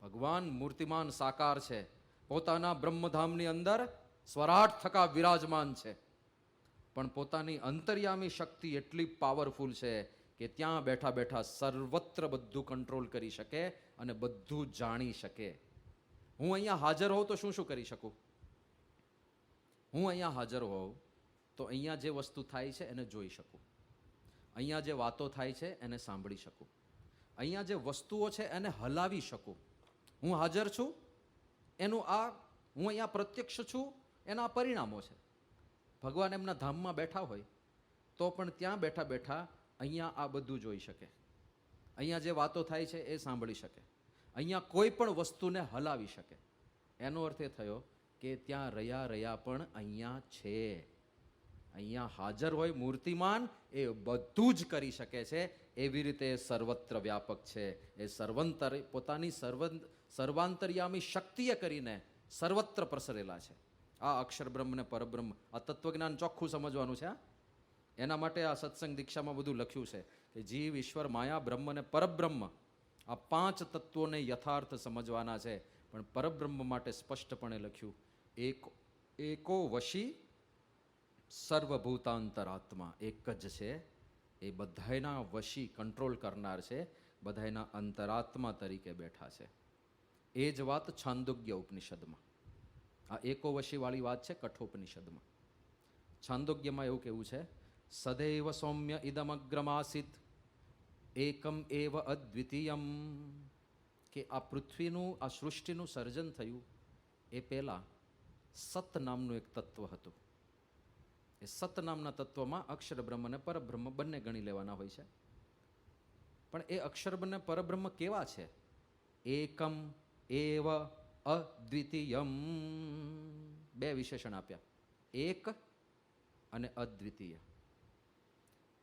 Speaker 1: ભગવાન મૂર્તિમાન સાકાર છે, પોતાના બ્રહ્મધામની અંદર સ્વરાટ થકા વિરાજમાન છે, પણ પોતાની અંતર્યામી શક્તિ એટલી પાવરફુલ છે કે ત્યાં બેઠા બેઠા સર્વત્ર બધું કંટ્રોલ કરી શકે અને બધું જાણી શકે. હું અહીંયા હાજર હોઉં તો શું શું કરી શકું? હું અહીંયા હાજર હોઉં તો અહીંયા જે વસ્તુ થાય છે એને જોઈ શકું, અહીંયા જે વાતો થાય છે એને સાંભળી શકું, અહીંયા જે વસ્તુઓ છે એને હલાવી શકું. હું હાજર છું એનું હું અહીંયા પ્રત્યક્ષ છું એના પરિણામો છે. ભગવાન એમના ધામમાં બેઠા હોય તો પણ ત્યાં બેઠા બેઠા અહીંયા આ બધું જોઈ શકે, અહીંયા જે વાતો થાય છે એ સાંભળી શકે, અહીંયા કોઈ પણ વસ્તુને હલાવી શકે. એનો અર્થ એ થયો કે ત્યાં રહ્યા પણ અહીંયા છે. અહીંયા હાજર હોય મૂર્તિમાન, એ બધું જ કરી શકે છે. એવી રીતે સર્વત્ર વ્યાપક છે. એ પોતાની સર્વાંતર્યામી શક્તિએ કરીને સર્વત્ર પ્રસરેલા છે. આ અક્ષર બ્રહ્મ ને પરબ્રહ્મ, આ તત્વજ્ઞાન ચોખ્ખું સમજવાનું છે. એના માટે આ સત્સંગ દીક્ષામાં બધું લખ્યું છે કે જીવ, ઈશ્વર, માયા, બ્રહ્મ અને પરબ્રહ્મ, આ પાંચ તત્વોને યથાર્થ સમજવાના છે. પણ પરબ્રહ્મ માટે સ્પષ્ટપણે લખ્યું એકો વશી સર્વભૂતાંતરાત્મા, એક જ છે. એ બધાયના વશી કંટ્રોલ કરનાર છે, બધાયના અંતરાત્મા તરીકે બેઠા છે. એ જ વાત છાંદોગ્ય ઉપનિષદમાં, આ એકોવશીવાળી વાત છે કઠોપનિષદમાં. છાંદોગ્યમાં એવું કેવું છે, સદૈવ સૌમ્ય ઇદમગ્રમાસિત એકમ એવ અદ્વિતીયમ, કે આ પૃથ્વીનું, આ સૃષ્ટિનું સર્જન થયું એ પહેલાં સત નામનું એક તત્વ હતું. એ સત નામના તત્વમાં અક્ષર બ્રહ્મ અને પરબ્રહ્મ બંને ગણી લેવાના હોય છે. પણ એ અક્ષર અને પરબ્રહ્મ કેવા છે? એકમ એવ અદ્વિતીયમ, બે વિશેષણ આપ્યા, એક અને અદ્વિતીય.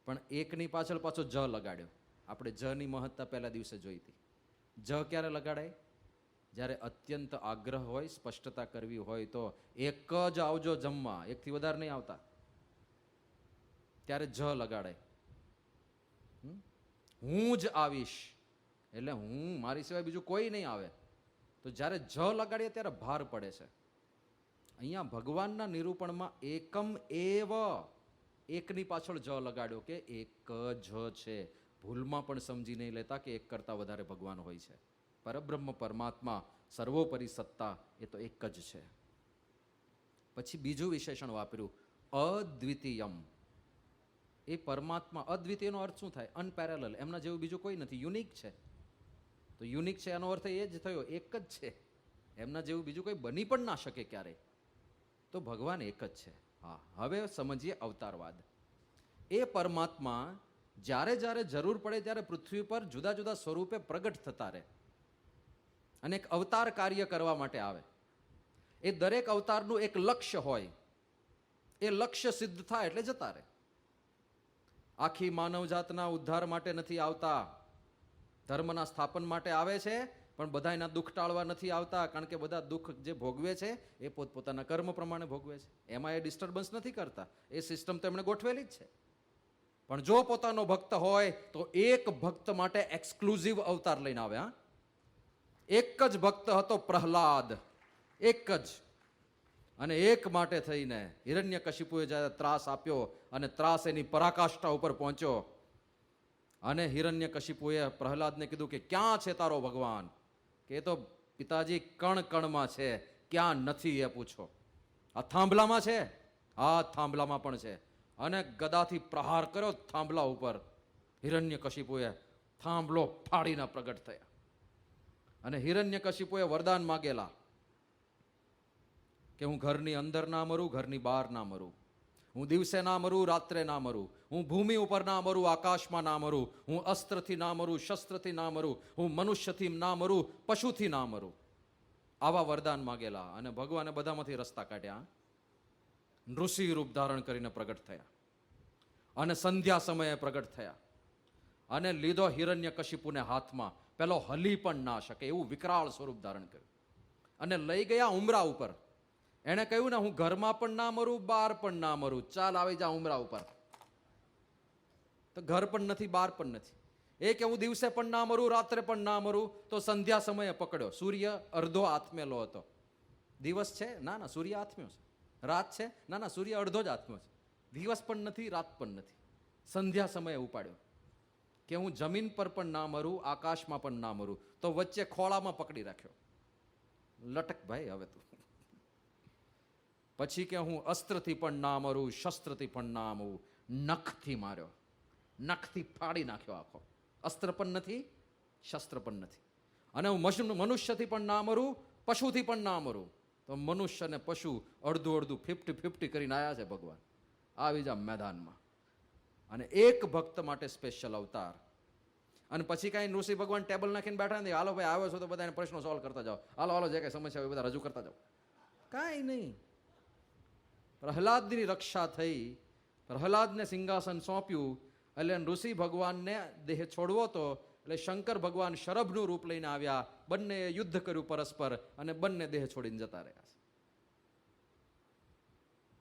Speaker 1: પણ એકની પાછળ પાછો જ લગાડ્યો. આપણે જની મહત્તા પહેલા દિવસે જોઈ હતી. જ ક્યારે લગાડાય? જ્યારે અત્યંત આગ્રહ હોય, સ્પષ્ટતા કરવી હોય તો એક જ આવજો જમવા, એકથી વધારે નહીં આવતા, ત્યારે જ લગાડાય. હું જ આવીશ એટલે હું, મારી સિવાય બીજું કોઈ નહીં આવે. તો જ્યારે જ લગાડીએ ત્યારે ભાર પડે છે. અહીંયા ભગવાનના નિરૂપણમાં એકમ એવ, એકની પાછળ જ લગાડ્યો કે એક જ છે. ભૂલમાં પણ સમજી નહીં લેતા કે એક કરતાં વધારે ભગવાન હોય છે. પરબ્રહ્મ પરમાત્મા સર્વોપરી સત્તા એ તો એક જ છે. પછી બીજું વિશેષણ વાપર્યું, અદ્વિતીયમ. એ પરમાત્મા, અદ્વિતીયનો અર્થ શું થાય? અનપેરેલલ, એમના જેવું બીજું કોઈ નથી, યુનિક છે. તો યુનિક છે એનો અર્થ એ જ થયો, એક જ છે. એમના જેવું બીજું કોઈ બની પણ ના શકે ક્યારેય. તો ભગવાન એક જ છે. હા, હવે સમજીએ અવતારવાદ. એ પરમાત્મા જ્યારે જ્યારે જરૂર પડે ત્યારે પૃથ્વી પર જુદા જુદા સ્વરૂપે પ્રગટ થતા રહે અને એક અવતાર કાર્ય કરવા માટે આવે. એ દરેક અવતારનું એક લક્ષ્ય હોય, એ લક્ષ્ય સિદ્ધ થાય એટલે જતા રહે. આખી માનવજાતના ઉદ્ધાર માટે નથી આવતા, ધર્મના સ્થાપન માટે આવે છે, પણ બધા એના દુઃખ ટાળવા નથી આવતા, કારણ કે બધા દુઃખ જે ભોગવે છે એ પોતપોતાના કર્મ પ્રમાણે ભોગવે છે. એમાં એ ડિસ્ટર્બન્સ નથી કરતા, એ સિસ્ટમ તો એમણે ગોઠવેલી જ છે. પણ જો પોતાનો ભક્ત હોય તો એક ભક્ત માટે એક્સક્લુઝિવ અવતાર લઈને આવે. હા, એક જ ભક્ત હતો પ્રહલાદ, એક જ. અને એક માટે થઈને હિરણ્યકશિપુએ જ્યારે ત્રાસ આપ્યો અને ત્રાસ એની પરાકાષ્ઠા ઉપર પહોંચ્યો અને હિરણ્યકશિપુએ પ્રહલાદને કીધું કે ક્યાં છે તારો ભગવાન? કે એ તો પિતાજી કણ કણમાં છે, ક્યાં નથી એ પૂછો. આ થાંભલામાં છે? આ થાંભલામાં પણ છે. અને ગદાથી પ્રહાર કર્યો થાંભલા ઉપર. હિરણ્યકશિપુએ થાંભલો ફાડીને પ્રગટ થયા. અને હિરણ્યકશિપુએ વરદાન માગેલા કે હું ઘરની અંદર ના મરું, ઘરની બહાર ના મરું, હું દિવસે ના મરું, રાત્રે ના મરું, હું ભૂમિ ઉપર ના મરું, આકાશમાં ના મરું, હું અસ્ત્રથી ના મરું, શસ્ત્રથી ના મરું, હું મનુષ્યથી ના મરું, પશુથી ના મરું. આવા વરદાન માગેલા અને ભગવાને બધામાંથી રસ્તા કાઢ્યા. ઋષિ રૂપ ધારણ કરીને પ્રગટ થયા અને સંધ્યા સમયે પ્રગટ થયા અને લીધો હિરણ્યકશિપુને હાથમાં. પેલો હલી પણ ના શકે એવું વિકરાળ સ્વરૂપ ધારણ કર્યું અને લઈ ગયા ઉમરા ઉપર. એણે કહ્યું ને, હું ઘરમાં પણ ના મરું, બહાર પણ ના મરું, ચાલ આવી જા ઉમરા ઉપર. તો ઘર પણ નથી, બહાર પણ નથી. એ કે હું દિવસે પણ ના મરું, રાત્રે પણ ના મરું. તો સંધ્યા સમયે પકડ્યો. સૂર્ય અડધો આથમેલો હતો. દિવસ છે? ના ના, સૂર્ય આથમ્યો છે. રાત છે? ના ના, સૂર્ય અડધો જ આથમ્યો છે. દિવસ પણ નથી, રાત પણ નથી. સંધ્યા સમયે ઉપાડ્યો કે હું જમીન પર પણ ના મરું, આકાશમાં પણ ના મરું. તો વચ્ચે ખોળામાં પકડી રાખ્યો. લટક ભાઈ હવે તું. પછી કે હું અસ્ત્રથી પણ ના મરું, શસ્ત્રથી પણ ના મરું. નખથી માર્યો, નખથી ફાડી નાખ્યો આખો. અસ્ત્ર પણ નથી, શસ્ત્ર પણ નથી. અને હું મનુષ્યથી પણ ના મરું, પશુથી પણ ના મરું. તો મનુષ્ય અને પશુ અડધું અડધું 50-50 કરીને આવ્યા છે ભગવાન. આવી જા મેદાનમાં. અને એક ભક્ત માટે સ્પેશિયલ અવતાર. અને પછી કાંઈ ઋષિ ભગવાન ટેબલ નાખીને બેઠા નથી, હાલો ભાઈ આવ્યો છો તો બધા પ્રશ્નો સોલ્વ કરતા જાઓ, હાલો હાલો જે કઈ સમસ્યા હોય બધા રજૂ કરતા જાઓ. કાંઈ નહીં. પ્રહલાદની રક્ષા થઈ, પ્રહલાદને સિંહાસન સોંપ્યું. એટલે ઋષિ ભગવાનને દેહ છોડવો તો એટલે શંકર ભગવાન શરભનું રૂપ લઈને આવ્યા. બંને યુદ્ધ કર્યું પરસ્પર અને બંને દેહ છોડીને જતા રહ્યા છે.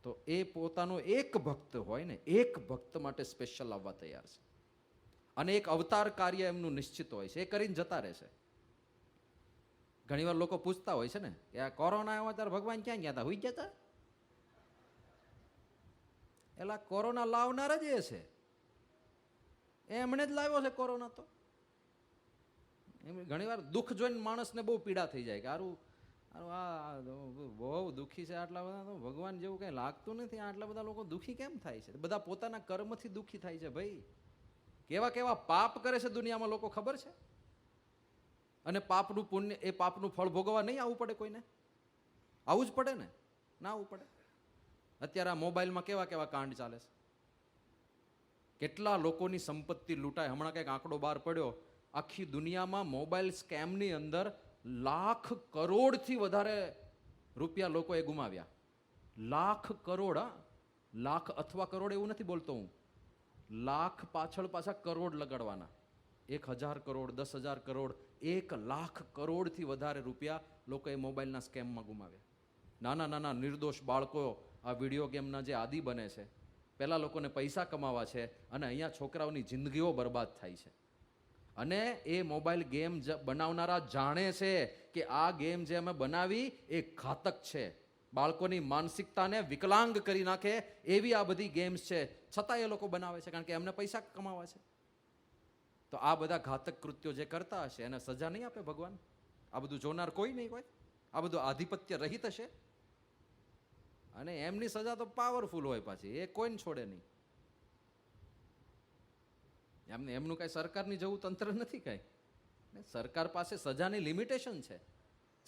Speaker 1: તો એ પોતાનો એક ભક્ત હોય ને, એક ભક્ત માટે સ્પેશિયલ આવવા તૈયાર છે. અને એક અવતાર કાર્ય એમનું નિશ્ચિત હોય છે, એ કરીને જતા રહેશે. ઘણીવાર લોકો પૂછતા હોય છે ને કે આ કોરોના આવ્યો ત્યારે ભગવાન ક્યાં ગયા હતા? હુઈ ગયા હતા? એટલે કોરોના લાવનાર જ એ છે, એમણે જ લાવ્યો છે કોરોના. તો એમ ઘણીવાર દુઃખ જોઈને માણસને બહુ પીડા થઈ જાય કે આરું આ બહુ દુઃખી છે આટલા બધા, તો ભગવાન જેવું કંઈ લાગતું નથી, આટલા બધા લોકો દુઃખી કેમ થાય છે? બધા પોતાના કર્મથી દુઃખી થાય છે ભાઈ. કેવા કેવા પાપ કરે છે દુનિયામાં લોકો, ખબર છે? અને પાપનું પુણ્ય, એ પાપનું ફળ ભોગવવા નહીં આવવું પડે કોઈને? આવું જ પડે ને? ના આવવું પડે. અત્યારે આ મોબાઈલમાં કેવા કેવા કાંડ ચાલે છે, કેટલા લોકોની સંપત્તિ લૂંટાય. હમણાં કંઈક આંકડો બહાર પડ્યો, આખી દુનિયામાં મોબાઈલ સ્કેમની અંદર લાખ કરોડથી વધારે રૂપિયા લોકોએ ગુમાવ્યા. લાખ કરોડ, હા, લાખ અથવા કરોડ એવું નથી બોલતો હું, લાખ પાછળ પાછા કરોડ લગાડવાના. 1000 કરોડ, 10,000 કરોડ, 1 લાખ કરોડથી વધારે રૂપિયા લોકોએ મોબાઈલના સ્કેમમાં ગુમાવ્યા. નાના નાના નિર્દોષ બાળકો આ વિડીયો ગેમના જે આદિ બને છે. પહેલાં લોકોને પૈસા કમાવા છે અને અહીંયા છોકરાઓની જિંદગીઓ બરબાદ થાય છે. અને એ મોબાઈલ ગેમ બનાવનારા જાણે છે કે આ ગેમ જે અમે બનાવી એ ઘાતક છે, બાળકોની માનસિકતાને વિકલાંગ કરી નાખે એવી આ બધી ગેમ્સ છે, છતાં એ લોકો બનાવે છે કારણ કે એમને પૈસા કમાવા છે. તો આ બધા ઘાતક કૃત્યો જે કરતા હશે એને સજા નહીં આપે ભગવાન? આ બધું જોનાર કોઈ નહીં હોય? આ બધું આધિપત્ય રહિત હશે? અને એમની સજા તો પાવરફુલ હોય પાછી, એ કોઈને છોડે નહીં. એમનું કાંઈ સરકારની જેવું તંત્ર નથી કાંઈ. સરકાર પાસે સજાની લિમિટેશન છે,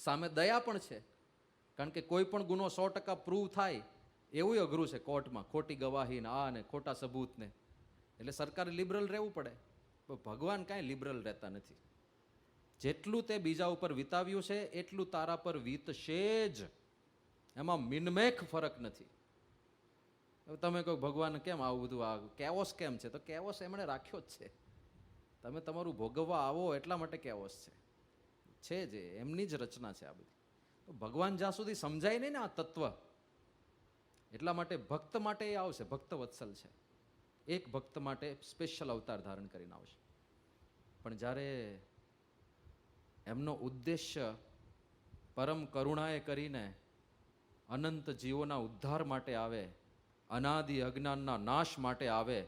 Speaker 1: સામે દયા પણ છે. કારણ કે કોઈ પણ ગુનો 100% પ્રૂવ થાય એવું અઘરું છે કોર્ટમાં, ખોટી ગવાહી ને આ ને ખોટા સબૂત ને. એટલે સરકારે લિબરલ રહેવું પડે. ભગવાન કાંઈ લિબરલ રહેતા નથી. જેટલું તે બીજા ઉપર વિતાવ્યું છે એટલું તારા પર વીતશે જ, એમાં મિનમેક ફરક નથી. તમે કહો ભગવાન કેમ આવું બધું, આ કેવોસ કેમ છે? તો કેવોસ એમણે રાખ્યો જ છે. તમે તમારું ભોગવવા આવો એટલા માટે કેવોસ છે જ, એમની જ રચના છે આ બધી. તો ભગવાન જ્યાં સુધી સમજાય નહીં ને આ તત્વ, એટલા માટે ભક્ત માટે એ આવશે. ભક્ત વત્સલ છે, એક ભક્ત માટે સ્પેશિયલ અવતાર ધારણ કરીને આવશે. પણ જ્યારે એમનો ઉદ્દેશ્ય પરમ કરુણાએ કરીને અનંત જીવોના ઉદ્ધાર માટે આવે, અનાદિ અજ્ઞાનના નાશ માટે આવે,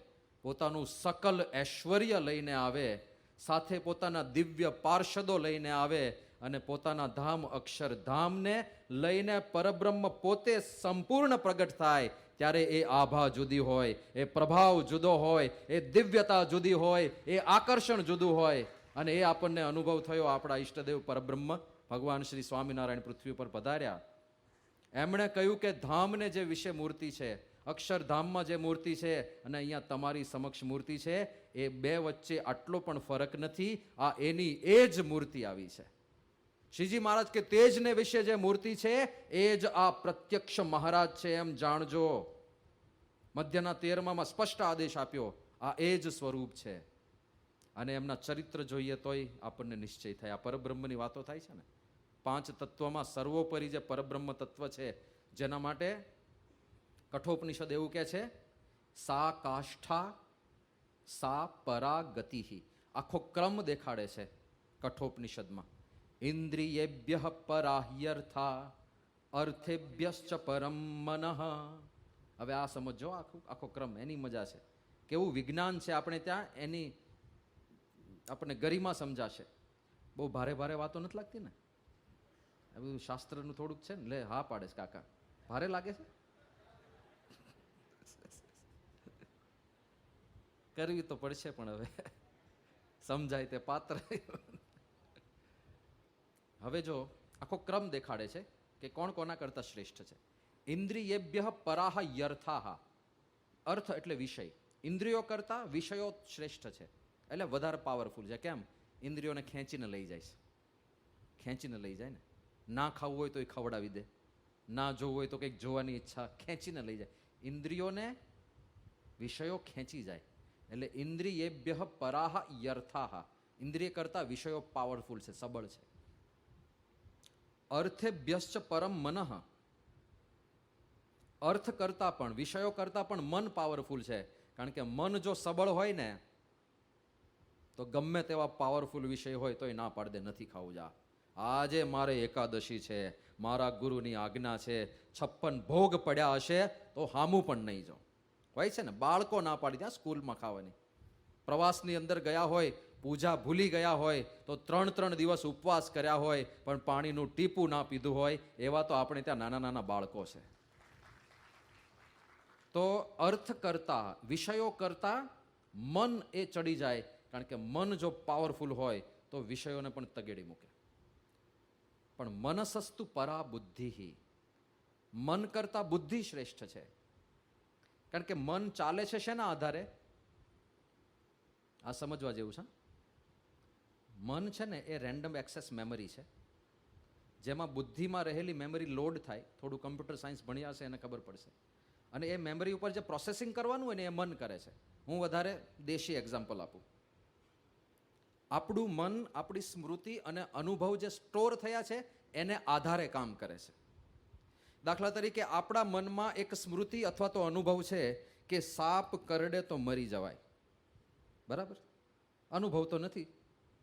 Speaker 1: પોતાનું સકલ ઐશ્વર્ય લઈને આવે, સાથે પોતાના દિવ્ય પાર્ષદો લઈને આવે અને પોતાના ધામ અક્ષરધામને લઈને પરબ્રહ્મ પોતે સંપૂર્ણ પ્રગટ થાય, ત્યારે એ આભા જુદી હોય, એ પ્રભાવ જુદો હોય, એ દિવ્યતા જુદી હોય, એ આકર્ષણ જુદું હોય. અને એ આપણને અનુભવ થયો આપણા ઈષ્ટદેવ પરબ્રહ્મ ભગવાન શ્રી સ્વામિનારાયણ પૃથ્વી પર પધાર્યા. એમણે કહ્યું કે ધામને જે વિશે મૂર્તિ છે, અક્ષરધામમાં જે મૂર્તિ છે અને અહીંયા તમારી સમક્ષ મૂર્તિ છે, એ બે વચ્ચે આટલો પણ ફરક નથી. આ એની એ જ મૂર્તિ આવી છે. શ્રીજી મહારાજ કે તેજને વિશે જે મૂર્તિ છે એ જ આ પ્રત્યક્ષ મહારાજ છે એમ જાણજો. મધ્યના 13માં સ્પષ્ટ આદેશ આપ્યો, આ એ જ સ્વરૂપ છે. અને એમના ચરિત્ર જોઈએ તોય આપણને નિશ્ચય થાય. આ પરબ્રહ્મની વાતો થાય છે ને, 5 તત્વમાં સર્વોપરી જે પરબ્રહ્મ તત્વ છે, જેના માટે કઠોપનિષદ એવું કહે છે, સા કાષ્ઠા સા પરાગતિ. આખો ક્રમ દેખાડે છે કઠોપનિષદમાં. ઇન્દ્રિયેભ્ય પરાહ્યર્થા અર્થેભ્યશ્ચ પરમ મનઃ. હવે આ સમજો, આખો ક્રમ, એની મજા છે. કેવું વિજ્ઞાન છે આપણે ત્યાં, એની આપણને ગરિમા સમજાશે. બહુ ભારે ભારે વાતો નથી લાગતી ને? આ બધું શાસ્ત્રનું થોડુંક છે ને. લે હા પાડે છે કાકા, ભારે લાગે છે? કરવી તો પડશે, પણ હવે સમજાય તે પાત્ર. હવે જો આખો ક્રમ દેખાડે છે કે કોણ કોના કરતા શ્રેષ્ઠ છે. ઇન્દ્રિયેભ્ય પરાહ યર્થાહ. અર્થ એટલે વિષય. ઇન્દ્રિયો કરતા વિષયો શ્રેષ્ઠ છે, એટલે વધારે પાવરફુલ છે. કેમ? ઇન્દ્રિયોને ખેંચીને લઈ જાય છે, ખેંચીને લઈ જાય ને. ના ખાવું હોય તો એ ખવડાવી દે, ના જોવું હોય તો કંઈક જોવાની ઈચ્છા, ખેંચીને લઈ જાય. ઇન્દ્રિયોને વિષયો ખેંચી જાય. એટલે ઇન્દ્રિયેભ્ય પરાહ યર્થાહ. ઇન્દ્રિય કરતા વિષયો પાવરફુલ છે, સબળ છે. અર્થેભ્યશ્ચ પરમ મનઃ. અર્થ કરતા પણ, વિષયો કરતા પણ મન પાવરફુલ છે. કારણ કે મન જો સબળ હોય ને તો ગમે તેવા પાવરફુલ વિષય હોય તોય ના પાડ દે, નથી ખાવું. જા, આજે મારે એકાદશી છે, મારા ગુરુની આજ્ઞા છે, 56 ભોગ પડ્યા હશે તો હામું પણ નહીં જાઉં. હોય છે ને, બાળકો ના પાડી ત્યાં સ્કૂલમાં ખાવાની. પ્રવાસની અંદર ગયા હોય પૂજા ભૂલી ગયા હોય તો 3 દિવસ ઉપવાસ કર્યા હોય પણ પાણીનું ટીપું ના પીધું હોય, એવા તો આપણે ત્યાં નાના નાના બાળકો છે. તો અર્થ કરતા, વિષયો કરતા મન એ ચડી જાય, કારણ કે મન જો પાવરફુલ હોય તો વિષયોને પણ તગેડી મૂકે. પણ મનસસ્તુ પરા બુદ્ધિ, મન કરતા બુદ્ધિ શ્રેષ્ઠ છે. કારણ કે મન ચાલે છે શેના આધારે? આ સમજવા જેવું છે. મન છે ને એ રેન્ડમ એક્સેસ મેમરી છે, જેમાં બુદ્ધિમાં રહેલી મેમરી લોડ થાય. થોડું કમ્પ્યુટર સાયન્સ ભણ્યા હશે એને ખબર પડશે. અને એ મેમરી ઉપર જે પ્રોસેસિંગ કરવાનું હોય ને એ મન કરે છે. હું વધારે દેશી એક્ઝામ્પલ આપું. આપણું મન આપણી સ્મૃતિ અને અનુભવ જે સ્ટોર થયા છે એને આધારે કામ કરે છે. દાખલા તરીકે આપણા મનમાં એક સ્મૃતિ અથવા તો અનુભવ છે કે સાપ કરડે તો મરી જવાય, બરાબર? અનુભવ તો નથી,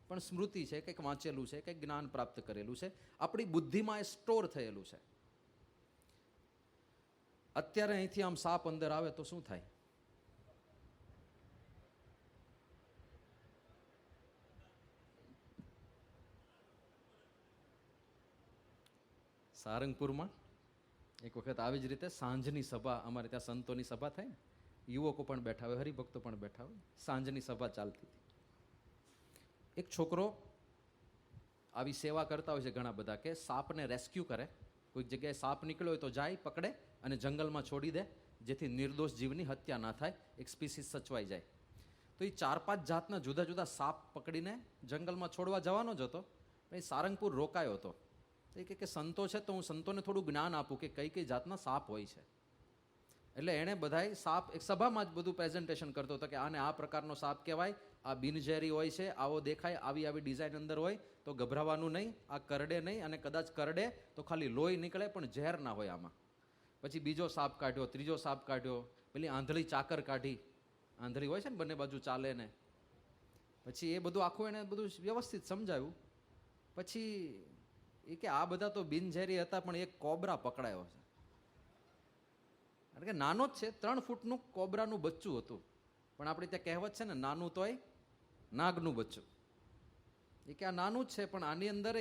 Speaker 1: પણ સ્મૃતિ છે, કંઈક વાંચેલું છે, કંઈક જ્ઞાન પ્રાપ્ત કરેલું છે, આપણી બુદ્ધિમાં એ સ્ટોર થયેલું છે. અત્યારે અહીંથી આમ સાપ અંદર આવે તો શું થાય? સારંગપુરમાં એક વખત આવી જ રીતે સાંજની સભા, અમારે ત્યાં સંતોની સભા થાય ને, યુવકો પણ બેઠા હોય, હરિભક્તો પણ બેઠા હોય, સાંજની સભા ચાલતી હતી. એક છોકરો આવી સેવા કરતા હોય છે ઘણા બધા, કે સાપને રેસ્ક્યુ કરે. કોઈક જગ્યાએ સાપ નીકળ્યો હોય તો જાય, પકડે અને જંગલમાં છોડી દે, જેથી નિર્દોષ જીવની હત્યા ના થાય, એક સ્પીસીસ સચવાઈ જાય. તો એ 4-5 જાતના જુદા જુદા સાપ પકડીને જંગલમાં છોડવા જવાનો જ હતો. પણ એ સારંગપુર રોકાયો હતો. તો એ કે સંતો છે તો હું સંતોને થોડું જ્ઞાન આપું કે કઈ કઈ જાતના સાપ હોય છે. એટલે એણે બધાય સાપ એક સભામાં જ બધું પ્રેઝન્ટેશન કરતો હતો કે આને આ પ્રકારનો સાપ કહેવાય, આ બિનઝેરી હોય છે, આવો દેખાય, આવી આવી ડિઝાઇન અંદર હોય, તો ગભરાવાનું નહીં, આ કરડે નહીં, અને કદાચ કરડે તો ખાલી લોહી નીકળે પણ ઝેર ના હોય આમાં. પછી બીજો સાપ કાઢ્યો, ત્રીજો સાપ કાઢ્યો, પેલી આંધળી ચાકર કાઢી, આંધળી હોય છે ને બંને બાજુ ચાલે ને. પછી એ બધું આખું એને બધું વ્યવસ્થિત સમજાવ્યું. પછી એ કે આ બધા તો બિનઝેરી હતા, પણ એક કોબરા પકડાયો છે. કારણ કે નાનો જ છે, 3 ફૂટનું કોબરાનું બચ્ચું હતું. પણ આપણી ત્યાં કહેવત છે ને, નાનું તોય નાગનું બચ્ચું. એ કે આ નાનું જ છે, પણ આની અંદર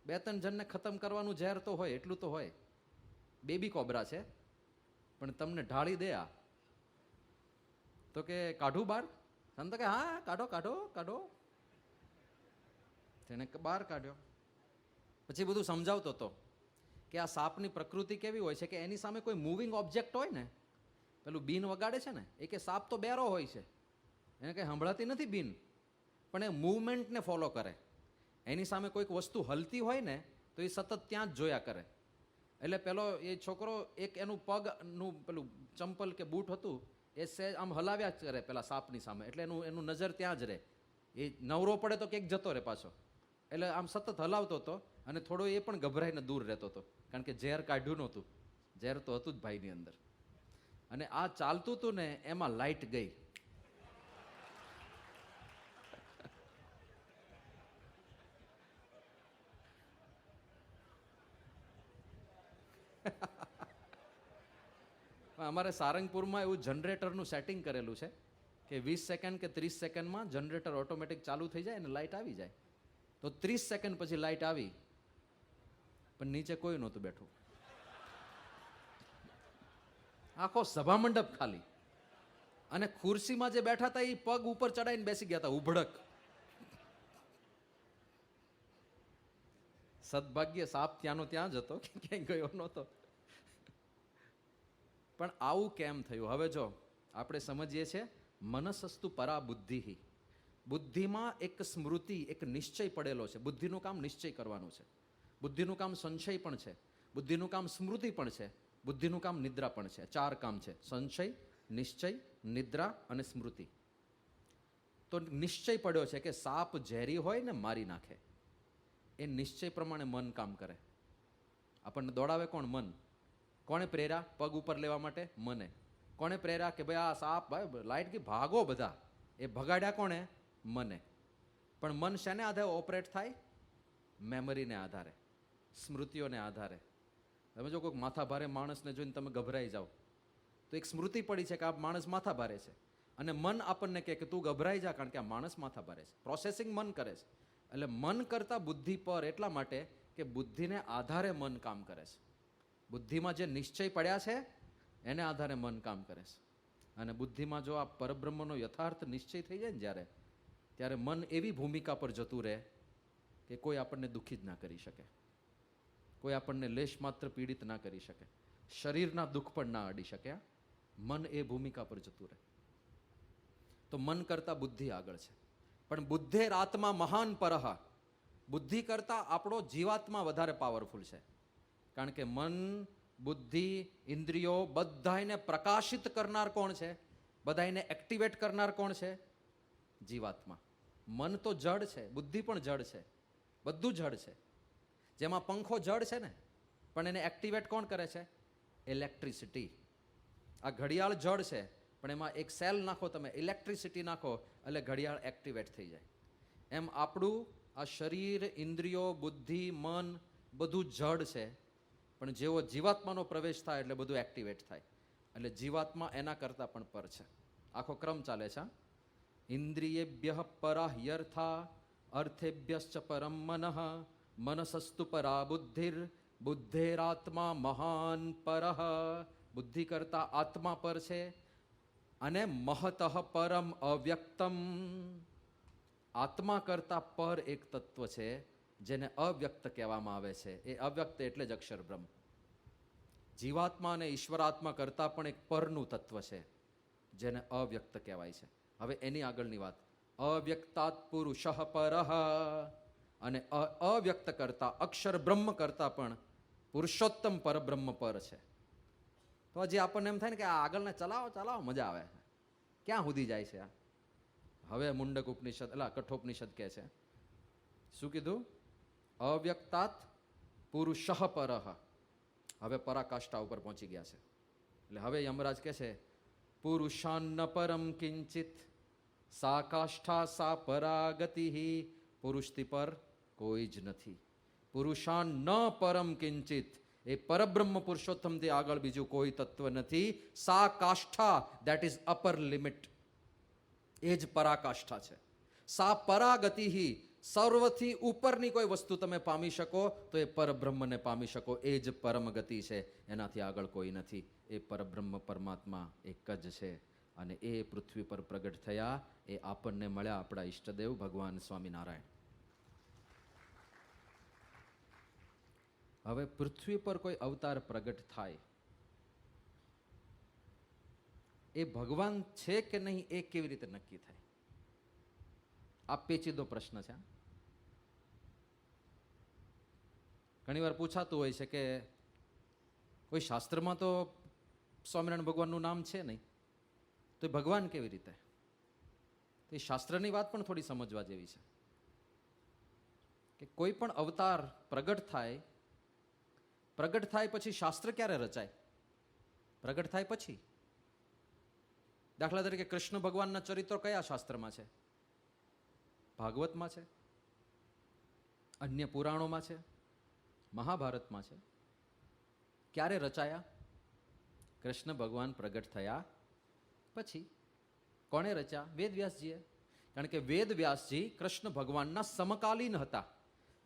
Speaker 1: 2-3 જણને ખતમ કરવાનું ઝેર તો હોય, એટલું તો હોય. બેબી કોબરા છે, પણ તમને ઢાળી દે આ. તો કે કાઢું બહાર? સંતો કે હા કાઢો કાઢો કાઢો. તેને બહાર કાઢ્યો. પછી બધું સમજાવતો હતો કે આ સાપની પ્રકૃતિ કેવી હોય છે કે એની સામે કોઈ મૂવિંગ ઓબ્જેક્ટ હોય ને, પેલું બીન વગાડે છે ને, એ કે સાપ તો બેરો હોય છે, એને કંઈ સંભળાતી નથી બીન, પણ એ મૂવમેન્ટને ફોલો કરે. એની સામે કોઈક વસ્તુ હલતી હોય ને તો એ સતત ત્યાં જ જોયા કરે. એટલે પેલો એ છોકરો એક એનું પગનું પેલું ચંપલ કે બૂટ હતું એ આમ હલાવ્યા જ કરે પેલા સાપની સામે, એટલે એનું નજર ત્યાં જ રહે. એ નવરો પડે તો ક્યાંક જતો રહે પાછો. એટલે આમ સતત હલાવતો હતો, અને થોડો એ પણ ગભરાઈને દૂર રહેતો હતો, કારણ કે ઝેર કાઢ્યું નહોતું. ઝેર તો હતું જ ભાઈની અંદર. અને આ ચાલતું હતું ને એમાં લાઇટ ગઈ. અમારે સારંગપુરમાં એવું જનરેટરનું સેટિંગ કરેલું છે કે 20 સેકન્ડ કે 30 સેકન્ડમાં જનરેટર ઓટોમેટિક ચાલુ થઈ જાય અને લાઇટ આવી જાય. તો 30 સેકન્ડ પછી લાઇટ આવી, પણ નીચે કોઈ નહોતું બેઠું. આખો સભા મંડપ ખાલી, અને ખુરશીમાં જે બેઠા હતા એ પગ ઉપર ચડાઈને બેસી ગયા હતા, ઉભડક. સદભાગ્ય સાપ ત્યાંનો ત્યાં જ હતો, ક્યાંય ગયો નહોતો. પણ આવું કેમ થયું? હવે જો આપણે સમજીએ છીએ, મનસસ્તુ પરા બુદ્ધિ. બુદ્ધિમાં એક સ્મૃતિ, એક નિશ્ચય પડેલો છે. બુદ્ધિનું કામ નિશ્ચય કરવાનું છે. બુદ્ધિનું કામ સંશય પણ છે, બુદ્ધિનું કામ સ્મૃતિ પણ છે, બુદ્ધિનું કામ નિદ્રા પણ છે. 4 કામ છે: સંશય, નિશ્ચય, નિદ્રા અને સ્મૃતિ. તો નિશ્ચય પડ્યો છે કે સાપ ઝેરી હોય ને મારી નાખે. એ નિશ્ચય પ્રમાણે મન કામ કરે. આપણને દોડાવે કોણ? મન. કોણે પ્રેર્યા પગ ઉપર લેવા માટે? મને. કોણે પ્રેર્યા કે ભાઈ આ સાપ, ભાઈ લાઈટ ગઈ ભાગો બધા? એ ભગાડ્યા કોણે? મને. પણ મન શેને આધારે ઓપરેટ થાય? મેમરીને આધારે, સ્મૃતિઓને આધારે. તમે જો કોઈક માથા ભારે માણસને જોઈને તમે ગભરાઈ જાઓ તો એક સ્મૃતિ પડી છે કે આ માણસ માથા ભારે છે, અને મન આપણને કહે કે તું ગભરાઈ જા, કારણ કે આ માણસ માથા ભારે છે. પ્રોસેસિંગ મન કરે છે. એટલે મન કરતા બુદ્ધિ પર એટલા માટે કે બુદ્ધિને આધારે મન કામ કરે છે. બુદ્ધિમાં જે નિશ્ચય પડ્યા છે એને આધારે મન કામ કરે છે. અને બુદ્ધિમાં જો આ પરબ્રહ્મનો યથાર્થ નિશ્ચય થઈ જાય ને ત્યારે મન એવી ભૂમિકા પર જતું રહે કે કોઈ આપણને દુઃખી જ ના કરી શકે, કોઈ આપણને લેશ માત્ર પીડિત ના કરી શકે, શરીરના દુઃખ પણ ના અડી શકે. મન એ ભૂમિકા પર જતું રહે. તો મન કરતા બુદ્ધિ આગળ છે. પણ બુદ્ધેરાત્મા મહાન પરહ, બુદ્ધિ કરતા આપણો જીવાત્મા વધારે પાવરફુલ છે. કારણ કે મન, બુદ્ધિ, ઇન્દ્રિયો બધાને પ્રકાશિત કરનાર કોણ છે? બધાને એક્ટિવેટ કરનાર કોણ છે? જીવાત્મા. મન તો જડ છે, બુદ્ધિ પણ જડ છે, બધું જડ છે. જેમાં પંખો જડ છે ને, પણ એને એક્ટિવેટ કોણ કરે છે? ઇલેક્ટ્રિસિટી. આ ઘડિયાળ જડ છે, પણ એમાં એક સેલ નાખો તમે, ઇલેક્ટ્રિસિટી નાખો એટલે ઘડિયાળ એક્ટિવેટ થઈ જાય. એમ આપણું આ શરીર, ઇન્દ્રિયો, બુદ્ધિ, મન બધું જડ છે, પણ જેવો જીવાત્માનો પ્રવેશ થાય એટલે બધું એક્ટિવેટ થાય. એટલે જીવાત્મા એના કરતાં પણ પર છે. આખો ક્રમ ચાલે છે. ઇન્દ્રિયેભ્ય પરા યર્થા, અર્થેભ્યશ્ચ પરમ મનઃ, મનસસ્તુ પરા બુદ્ધિર, બુદ્ધેરાત્મા મહાન પરઃ. બુદ્ધિ કરતા આત્મા પર છે. અને મહતઃ પરમ અવ્યક્તમ, આત્મા કરતા પર એક તત્વ છે જેને અવ્યક્ત કહેવામાં આવે છે. એ અવ્યક્ત એટલે જ અક્ષર બ્રહ્મ. જીવાત્મા અને ઈશ્વરાત્મા કરતા પણ એક પરનું તત્વ છે જેને અવ્યક્ત કહેવાય છે. હવે એની આગળની વાત, અવ્યક્તાત પુરુષ પરઃ, અને અવ્યક્ત કરતા અક્ષર બ્રહ્મ કરતા પણ પુરુષોત્તમ પરબ્રહ્મ પર છે. તો હજી આપણને એમ થાય ને કે આ આગળને ચલાવો મજા આવે, ક્યાં સુધી જાય છે આ? હવે મુંડક ઉપનિષદ કઠોપનિષદ કહે છે, શું કીધું? અવ્યક્તાત પુરુષ પરઃ. હવે પરાકાષ્ઠા ઉપર પહોંચી ગયા છે. એટલે હવે યમરાજ કહે છે, પુરુષાન્ન પરમ કિંચિત, સા કાષ્ઠા સા પરાગતિ. પુરુષથી પર કોઈ જ નથી. પુરુષાન ન પરમ કિંચિત, એ પરબ્રહ્મ પુરુષોત્તમથી આગળ બીજું કોઈ તત્વ નથી. સા કાષ્ઠા, દેટ ઇઝ અપર લિમિટ, એ જ પરાકાષ્ઠા છે. સા પરાગતિ, સર્વથી ઉપરની કોઈ વસ્તુ તમે પામી શકો તો એ પરબ્રહ્મને પામી શકો. એ જ પરમ ગતિ છે, એનાથી આગળ કોઈ નથી. એ પરબ્રહ્મ પરમાત્મા એક જ છે. અને એ પૃથ્વી પર પ્રગટ થયા, એ આપણને મળ્યા આપણા ઈષ્ટદેવ ભગવાન સ્વામિનારાયણ. હવે પૃથ્વી પર કોઈ અવતાર પ્રગટ થાય, એ ભગવાન છે કે નહીં એ કેવી રીતે નક્કી થાય? આ પેચીદો પ્રશ્ન છે. ઘણી વાર પૂછાતું હોય છે કે કોઈ શાસ્ત્રમાં તો સ્વામિનારાયણ ભગવાનનું નામ છે નહીં, તો એ ભગવાન કેવી રીતે? તો એ શાસ્ત્રની વાત પણ થોડી સમજવા જેવી છે કે કોઈ પણ અવતાર પ્રગટ થાય પછી શાસ્ત્ર ક્યારે રચાય? પ્રગટ થાય પછી. દાખલા તરીકે કૃષ્ણ ભગવાનના ચરિત્રો કયા શાસ્ત્રમાં છે? ભાગવતમાં છે, અન્ય પુરાણોમાં છે, મહાભારતમાં છે. ક્યારે રચાયા? કૃષ્ણ ભગવાન પ્રગટ થયા પછી. કોણે રચ્યા? વેદવ્યાસજીએ. કારણ કે વેદવ્યાસજી કૃષ્ણ ભગવાનના સમકાલીન હતા.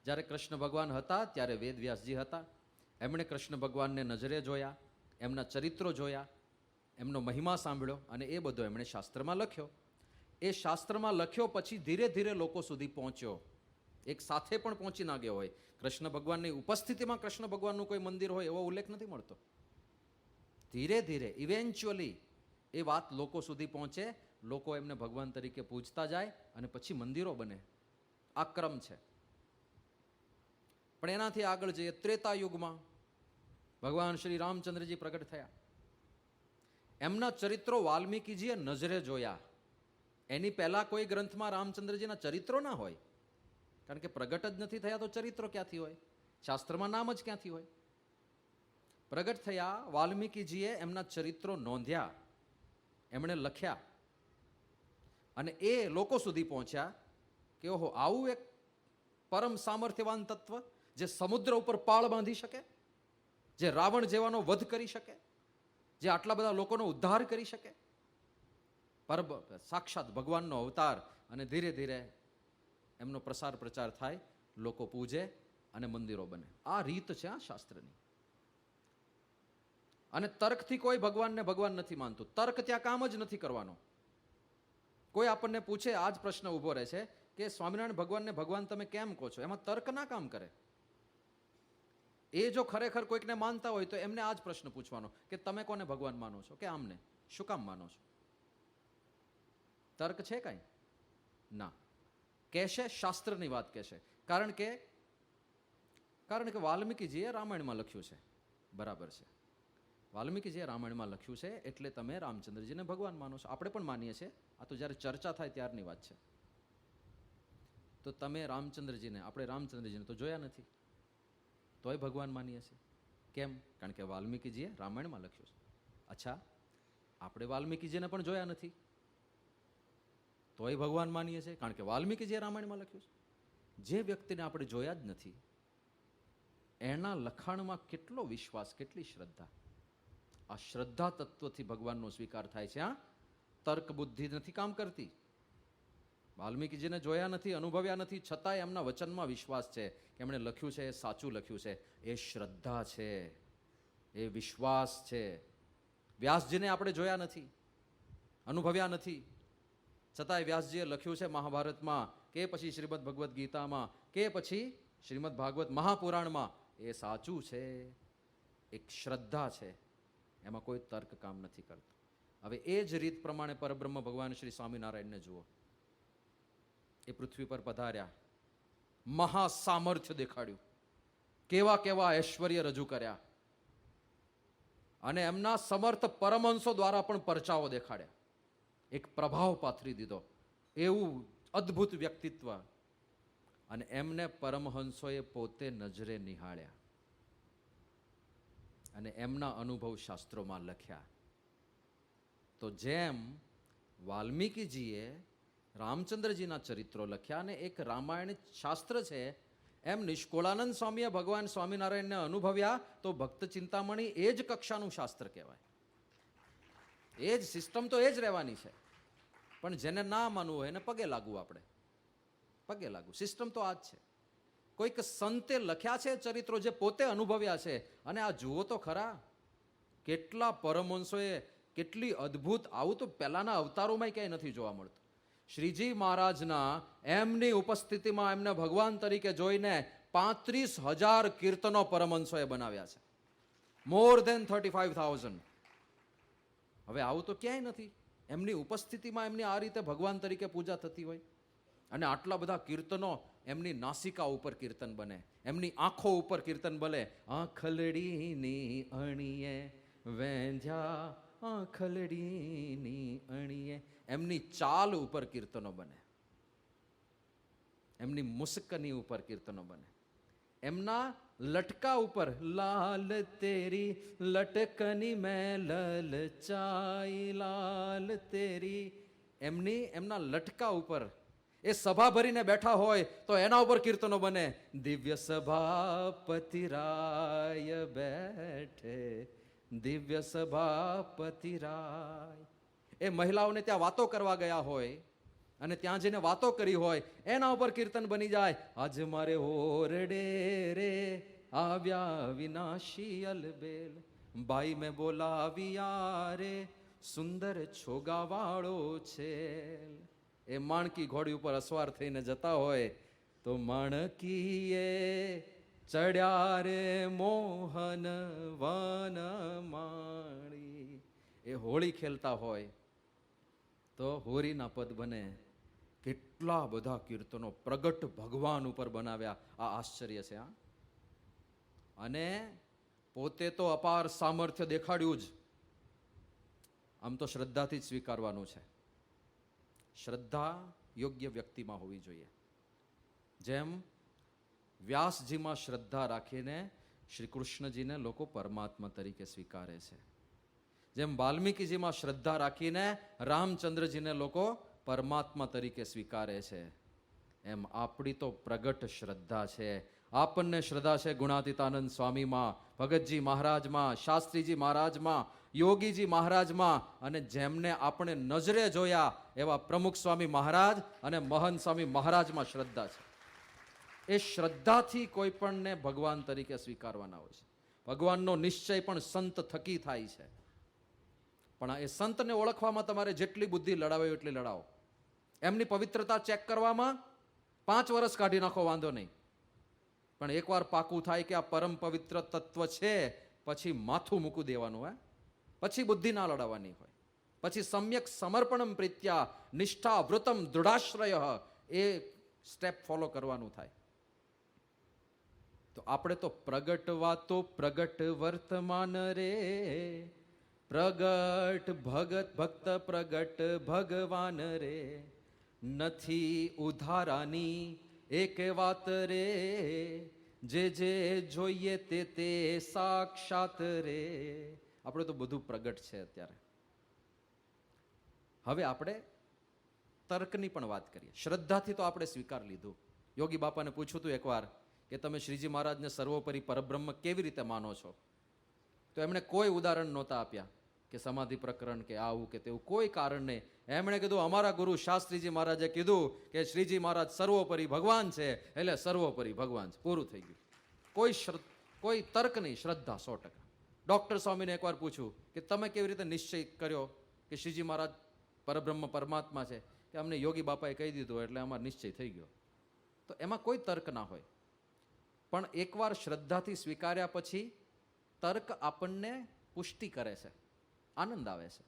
Speaker 1: જ્યારે કૃષ્ણ ભગવાન હતા ત્યારે વેદવ્યાસજી હતા. એમણે કૃષ્ણ ભગવાનને નજરે જોયા, એમના ચરિત્રો જોયા, એમનો મહિમા સાંભળ્યો, અને એ બધો એમણે શાસ્ત્રમાં લખ્યો. એ શાસ્ત્રમાં લખ્યો પછી ધીરે ધીરે લોકો સુધી પહોંચ્યો. એક સાથે પણ પહોંચી ના ગયો હોય. કૃષ્ણ ભગવાનની ઉપસ્થિતિમાં કૃષ્ણ ભગવાનનું કોઈ મંદિર હોય એવો ઉલ્લેખ નથી મળતો. ધીરે ધીરે ઇવેન્ચ્યુઅલી એ વાત લોકો સુધી પહોંચે, લોકો એમને ભગવાન તરીકે પૂજતા જાય અને પછી મંદિરો બને. આ ક્રમ છે. પણ એનાથી આગળ જઈએ, ત્રેતા યુગમાં ભગવાન શ્રી રામચંદ્રજી પ્રગટ થયા. એમના ચરિત્રો વાલ્મીકીજીએ નજરે જોયા. એની પહેલા કોઈ ગ્રંથમાં રામચંદ્રજીના ચરિત્રો ના હોય, કારણ કે પ્રગટ જ નથી થયા તો ચરિત્રો ક્યાંથી હોય? શાસ્ત્રમાં નામ જ ક્યાંથી હોય? પ્રગટ થયા, વાલ્મીકીજીએ એમના ચરિત્રો નોંધ્યા, એમણે લખ્યા, અને એ લોકો સુધી પહોંચ્યા કે ઓહો, આવું એક પરમ સામર્થ્યવાન તત્વ જે સમુદ્ર ઉપર પાળ બાંધી શકે, જે રાવણ જેવાનો વધ કરી શકે, જે આટલા બધા લોકોનો ઉદ્ધાર કરી શકે, સાક્ષાત ભગવાનનો અવતાર, અને ધીરે ધીરે એમનો પ્રસાર પ્રચાર થાય, લોકો પૂજે અને મંદિરો બને. આ રીત છે આ શાસ્ત્રની. અને તર્કથી કોઈ ભગવાનને ભગવાન નથી માનતું. તર્ક ત્યાં કામ જ નથી કરવાનો. કોઈ આપણને પૂછે, આ જ પ્રશ્ન ઊભો રહે છે કે સ્વામિનારાયણ ભગવાનને ભગવાન તમે કેમ કહો છો, એમાં તર્ક ના કામ કરે. એ જો ખરેખર કોઈકને માનતા હોય તો એમને આ જ પ્રશ્ન પૂછવાનો કે તમે કોને ભગવાન માનો છો, કે આમને શું કામ માનો છો? તર્ક છે કાંઈ ના. કહેશે શાસ્ત્રની વાત કહેશે. કારણ કે વાલ્મીકીજીએ રામાયણમાં લખ્યું છે. બરાબર છે, વાલ્મીકીજીએ રામાયણમાં લખ્યું છે એટલે તમે રામચંદ્રજીને ભગવાન માનો છો. આપણે પણ માનીએ છીએ. આ તો જ્યારે ચર્ચા થાય ત્યારની વાત છે. તો તમે રામચંદ્રજીને, આપણે રામચંદ્રજીને તો જોયા નથી, તોય ભગવાન માનીએ છીએ. કેમ? કારણ કે વાલ્મીકીજીએ રામાયણમાં લખ્યું છે. અચ્છા, આપણે વાલ્મીકીજીને પણ જોયા નથી, તોય ભગવાન માનીએ છીએ કારણ કે વાલ્મીકીજીએ રામાયણમાં લખ્યું છે. જે વ્યક્તિને આપણે જોયા જ નથી એના લખાણમાં કેટલો વિશ્વાસ, કેટલી શ્રદ્ધા. આ શ્રદ્ધા તત્વથી ભગવાનનો સ્વીકાર થાય છે. આ તર્ક બુદ્ધિ નથી કામ કરતી. વાલ્મીકીજીને જોયા નથી, અનુભવ્યા નથી, છતાંય એમના વચનમાં વિશ્વાસ છે કે એમણે લખ્યું છે એ સાચું લખ્યું છે. એ શ્રદ્ધા છે, એ વિશ્વાસ છે. વ્યાસજીને આપણે જોયા નથી, અનુભવ્યા નથી, છતાંય વ્યાસજીએ લખ્યું છે મહાભારતમાં કે પછી શ્રીમદ ભગવદ્ ગીતામાં કે પછી શ્રીમદ ભાગવત મહાપુરાણમાં. એ સાચું છે, એક શ્રદ્ધા છે, એમાં કોઈ તર્ક કામ નથી કરતું. હવે એ જ રીત પ્રમાણે પરબ્રહ્મ ભગવાન શ્રી સ્વામિનારાયણને જુઓ. એ પૃથ્વી પર પધાર્યા, મહાસામર્થ્ય દેખાડ્યું, કેવા કેવા ઐશ્વર્ય રજૂ કર્યા, અને એમના સમર્થ પરમહંસો દ્વારા પણ પરચાઓ દેખાડ્યા. એક પ્રભાવ પાથરી દીધો. એવું અદ્ભુત વ્યક્તિત્વ. અને એમને પરમહંસોએ પોતે નજરે નિહાળ્યા અને એમના અનુભવ શાસ્ત્રોમાં લખ્યા. તો જેમ વાલ્મીકીજીએ રામચંદ્રજીના ચરિત્રો લખ્યા અને એક રામાયણ શાસ્ત્ર છે, એમ નિષ્કોળાનંદ સ્વામીએ ભગવાન સ્વામિનારાયણને અનુભવ્યા. તો ભક્ત ચિંતામણી એ જ કક્ષાનું શાસ્ત્ર કહેવાય. એ જ સિસ્ટમ તો એ જ રહેવાની છે. પણ જેને ના માનવું હોય એને પગે લાગવું. આપણે પગે લાગવું. સિસ્ટમ તો આ જ છે. કોઈક સંતે લખ્યા છે ચરિત્રો જે પોતે અનુભવ્યા છે. અને આ જુઓ તો ખરા, કેટલા પરમહંસોએ કેટલી અદ્ભુત, આવું તો પહેલાના અવતારોમાં ક્યાંય નથી જોવા મળતું. શ્રીજી મહારાજના એમની ઉપસ્થિતિમાં એમને ભગવાન તરીકે જોઈને 35,000 કીર્તનો પરમહંસોએ બનાવ્યા છે. More than 35,000. હવે આવું તો ક્યાંય નથી. એમની ઉપસ્થિતિમાં એમની આ રીતે ભગવાન તરીકે પૂજા થતી હોય. અને આટલા બધા કીર્તનો, એમની નાસિકા ઉપર કીર્તન બને, એમની આંખો ઉપર કીર્તન બને. આંખલડીની અણીએ વેંધ્યા, આંખલડીની અણીએ. એમની ચાલ ઉપર કીર્તનો બને, એમની મુસ્કની ઉપર કીર્તનો બને, એમના લટકા ઉપર લાલ તેરી લટકની મેં લલચાઈ લાલ તેરી. એમના લટકા ઉપર એ સભા ભરીને બેઠા હોય તો એના ઉપર કીર્તનો બને. દિવ્ય સભાપતિ રાય બેઠે, દિવ્ય સભાપતિ રાય. એ મહિલાઓને ત્યાં વાતો કરવા ગયા હોય અને ત્યાં જઈને વાતો કરી હોય, એના ઉપર કીર્તન બની જાય. આજ મારે ઓરડે રે આવ્યા વિનાશી અલબેલ, ભાઈ મેં બોલાવ્યા રે સુંદર છોગાવાળો છે. એ માણકી ઘોડી ઉપર અસવાર થઈને જતા હોય તો માણકીએ ચડ્યા રે મોહન વન માણી. એ હોળી ખેલતા હોય તો હોરીના પદ બને. કેટલા બધા કીર્તનો પ્રગટ ભગવાન ઉપર બનાવ્યા. આ આશ્ચર્ય છે. અને પોતે તો અપાર સામર્થ્ય દેખાડ્યું જ. આમ તો શ્રદ્ધાથી જ સ્વીકારવાનું છે. શ્રદ્ધા યોગ્ય વ્યક્તિમાં હોવી જોઈએ. જેમ વ્યાસજીમાં શ્રદ્ધા રાખીને શ્રી કૃષ્ણજીને લોકો પરમાત્મા તરીકે સ્વીકારે છે, જેમ વાલ્મીકીજીમાં શ્રદ્ધા રાખીને રામચંદ્રજીને લોકો પરમાત્મા તરીકે સ્વીકારે છે, એમ આપણી તો પ્રગટ શ્રદ્ધા છે. આપણને શ્રદ્ધા છે ગુણાતીતાનંદ સ્વામીમાં, ભગતજી મહારાજમાં, શાસ્ત્રીજી મહારાજમાં, યોગીજી મહારાજમાં અને જેમને આપણે નજરે જોયા એવા પ્રમુખ સ્વામી મહારાજ અને મહંત સ્વામી મહારાજમાં શ્રદ્ધા છે. એ શ્રદ્ધાથી કોઈ પણને ભગવાન તરીકે સ્વીકારવાના હોય છે. ભગવાનનો નિશ્ચય પણ સંત થકી થાય છે. પણ એ સંતને ઓળખવામાં તમારે જેટલી બુદ્ધિ લડાવે એટલી લડાવો. એમની પવિત્રતા ચેક કરવામાં 5 વર્ષ કાઢી નાખો, વાંધો નહીં. પણ એકવાર પાકું થાય કે આ પરમ પવિત્ર તત્વ છે, પછી માથું મૂકી દેવાનું હોય. પછી બુદ્ધિ ના લડાવવાની હોય. પછી સમ્યક સમર્પણમ પ્રીત્યા નિષ્ઠા વૃતમ દૃઢાશ્રય, એ સ્ટેપ ફોલો કરવાનું થાય. તો આપણે તો પ્રગટવા તો પ્રગટ વર્તમાન રે, પ્રગટ ભગત ભક્ત પ્રગટ ભગવાન રે, નથી ઉધારાની એક વાત રે, જે જે જોઈએ તે સાક્ષાત રે. આપણે તો બધું પ્રગટ છે અત્યારે. હવે આપણે તર્કની પણ વાત કરીએ. શ્રદ્ધાથી તો આપણે સ્વીકાર લીધું. યોગી બાપાને પૂછ્યું હતું એકવાર કે તમે શ્રીજી મહારાજને સર્વોપરી પરબ્રહ્મ કેવી રીતે માનો છો? તો એમણે કોઈ ઉદાહરણ નહોતા આપ્યા કે સમાધિ પ્રકરણ કે આવું કે તેવું, કોઈ કારણ નહીં. એમણે કીધું અમારા ગુરુ શાસ્ત્રીજી મહારાજે કીધું કે શ્રીજી મહારાજ સર્વોપરી ભગવાન છે, એટલે સર્વોપરી ભગવાન છે, પૂરું થઈ ગયું. કોઈ તર્ક નહીં, શ્રદ્ધા 100%. ડોક્ટર સ્વામીને એકવાર પૂછ્યું કે તમે કેવી રીતે નિશ્ચય કર્યો કે શ્રીજી મહારાજ પરબ્રહ્મ પરમાત્મા છે? કે અમને યોગી બાપાએ કહી દીધું એટલે અમારો નિશ્ચય થઈ ગયો. તો એમાં કોઈ તર્ક ના હોય. પણ એકવાર શ્રદ્ધાથી સ્વીકાર્યા પછી તર્ક આપણને પુષ્ટિ કરે છે, આનંદ આવે છે.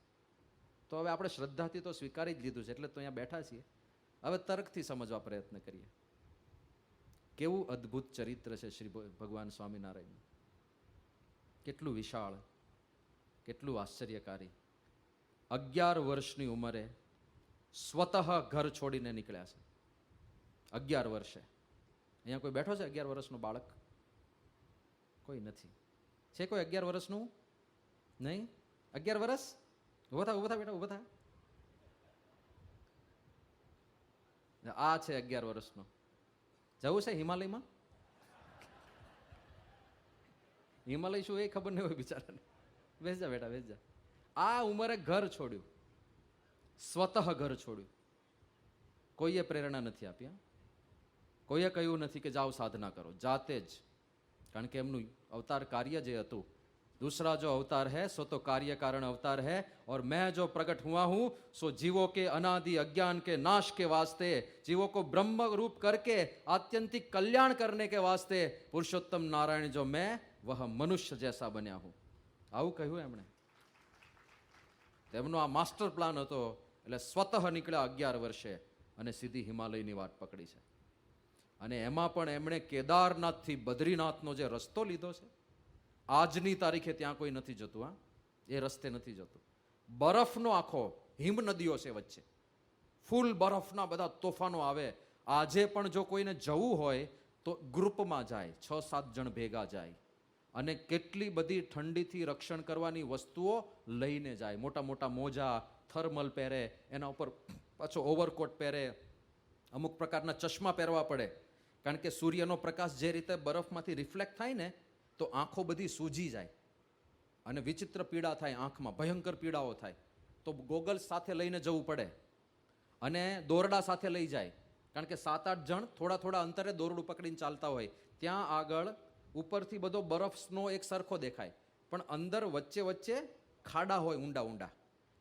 Speaker 1: તો હવે આપણે શ્રદ્ધાથી તો સ્વીકારી જ લીધું છે, એટલે તો અહીંયા બેઠા છીએ. હવે તર્કથી સમજવા પ્રયત્ન કરીએ. કેવું અદ્ભુત ચરિત્ર છે શ્રી ભગવાન સ્વામિનારાયણ. કેટલું વિશાળ, કેટલું આશ્ચર્યકારી. 11 વર્ષની ઉંમરે સ્વતઃ ઘર છોડીને નીકળ્યા છે. 11 વર્ષે. અહીંયા કોઈ બેઠો છે 11 વર્ષનો બાળક? કોઈ નથી. છે કોઈ 11 વર્ષનું? નહીં. 11 વર્ષ? ઉભો થા બેટા, ઉભો થા. આ છે 11 વર્ષનો. જવું છે હિમાલયમાં? હિમાલય શું એ ખબર નહીં હોય બિચારાને. બેસ જા બેટા, બેસ જા. આ ઉંમરે ઘર છોડ્યું, સ્વતઃ ઘર છોડ્યું. કોઈએ પ્રેરણા નથી આપી. કોઈએ કહ્યું નથી કે જાઓ સાધના કરો, જાતે જ. કારણ કે એમનું અવતાર કાર્ય જે હતું, दूसरा जो अवतार है सो तो कार्य कारण अवतार है, और मैं जो प्रकट हुआ हूं सो जीवों के अनादि अज्ञान के नाश के वास्ते, जीवों को ब्रह्म रूप करके आत्यंतिक कल्याण करने के वास्ते पुरुषोत्तम नारायण जो मैं वह मनुष्य जैसा बन्या हूं. આવું કહ્યું એમણે. તેમનો આ માસ્ટર પ્લાન હતો. એટલે સ્વતઃ નીકળ્યા 11 વર્ષે અને સીધી હિમાલયની વાટ પકડી છે. અને એમાં પણ એમણે કેદારનાથથી બદ્રીનાથનો જે રસ્તો લીધો છે, આજની તારીખે ત્યાં કોઈ નથી જતું. એ રસ્તે નથી જતું. બરફનો આખો હિમ નદીઓ છે વચ્ચે, ફૂલ બરફના બધા તોફાનો આવે. આજે પણ જો કોઈને જવું હોય તો ગ્રુપમાં જાય, 6-7 જણ ભેગા જાય. અને કેટલી બધી ઠંડીથી રક્ષણ કરવાની વસ્તુઓ લઈને જાય. મોટા મોટા મોજા, થર્મલ પહેરે, એના ઉપર પાછો ઓવરકોટ પહેરે, અમુક પ્રકારના ચશ્મા પહેરવા પડે. કારણ કે સૂર્યનો પ્રકાશ જે રીતે બરફમાંથી રિફ્લેક્ટ થાય ને, તો આંખો બધી સૂજી જાય અને વિચિત્ર પીડા થાય, આંખમાં ભયંકર પીડાઓ થાય. તો ગોગલ્સ સાથે લઈને જવું પડે અને દોરડા સાથે લઈ જાય. કારણ કે 7-8 જણ થોડા થોડા અંતરે દોરડું પકડીને ચાલતા હોય. ત્યાં આગળ ઉપરથી બધો બરફ સ્નો એક સરખો દેખાય, પણ અંદર વચ્ચે વચ્ચે ખાડા હોય ઊંડા ઊંડા.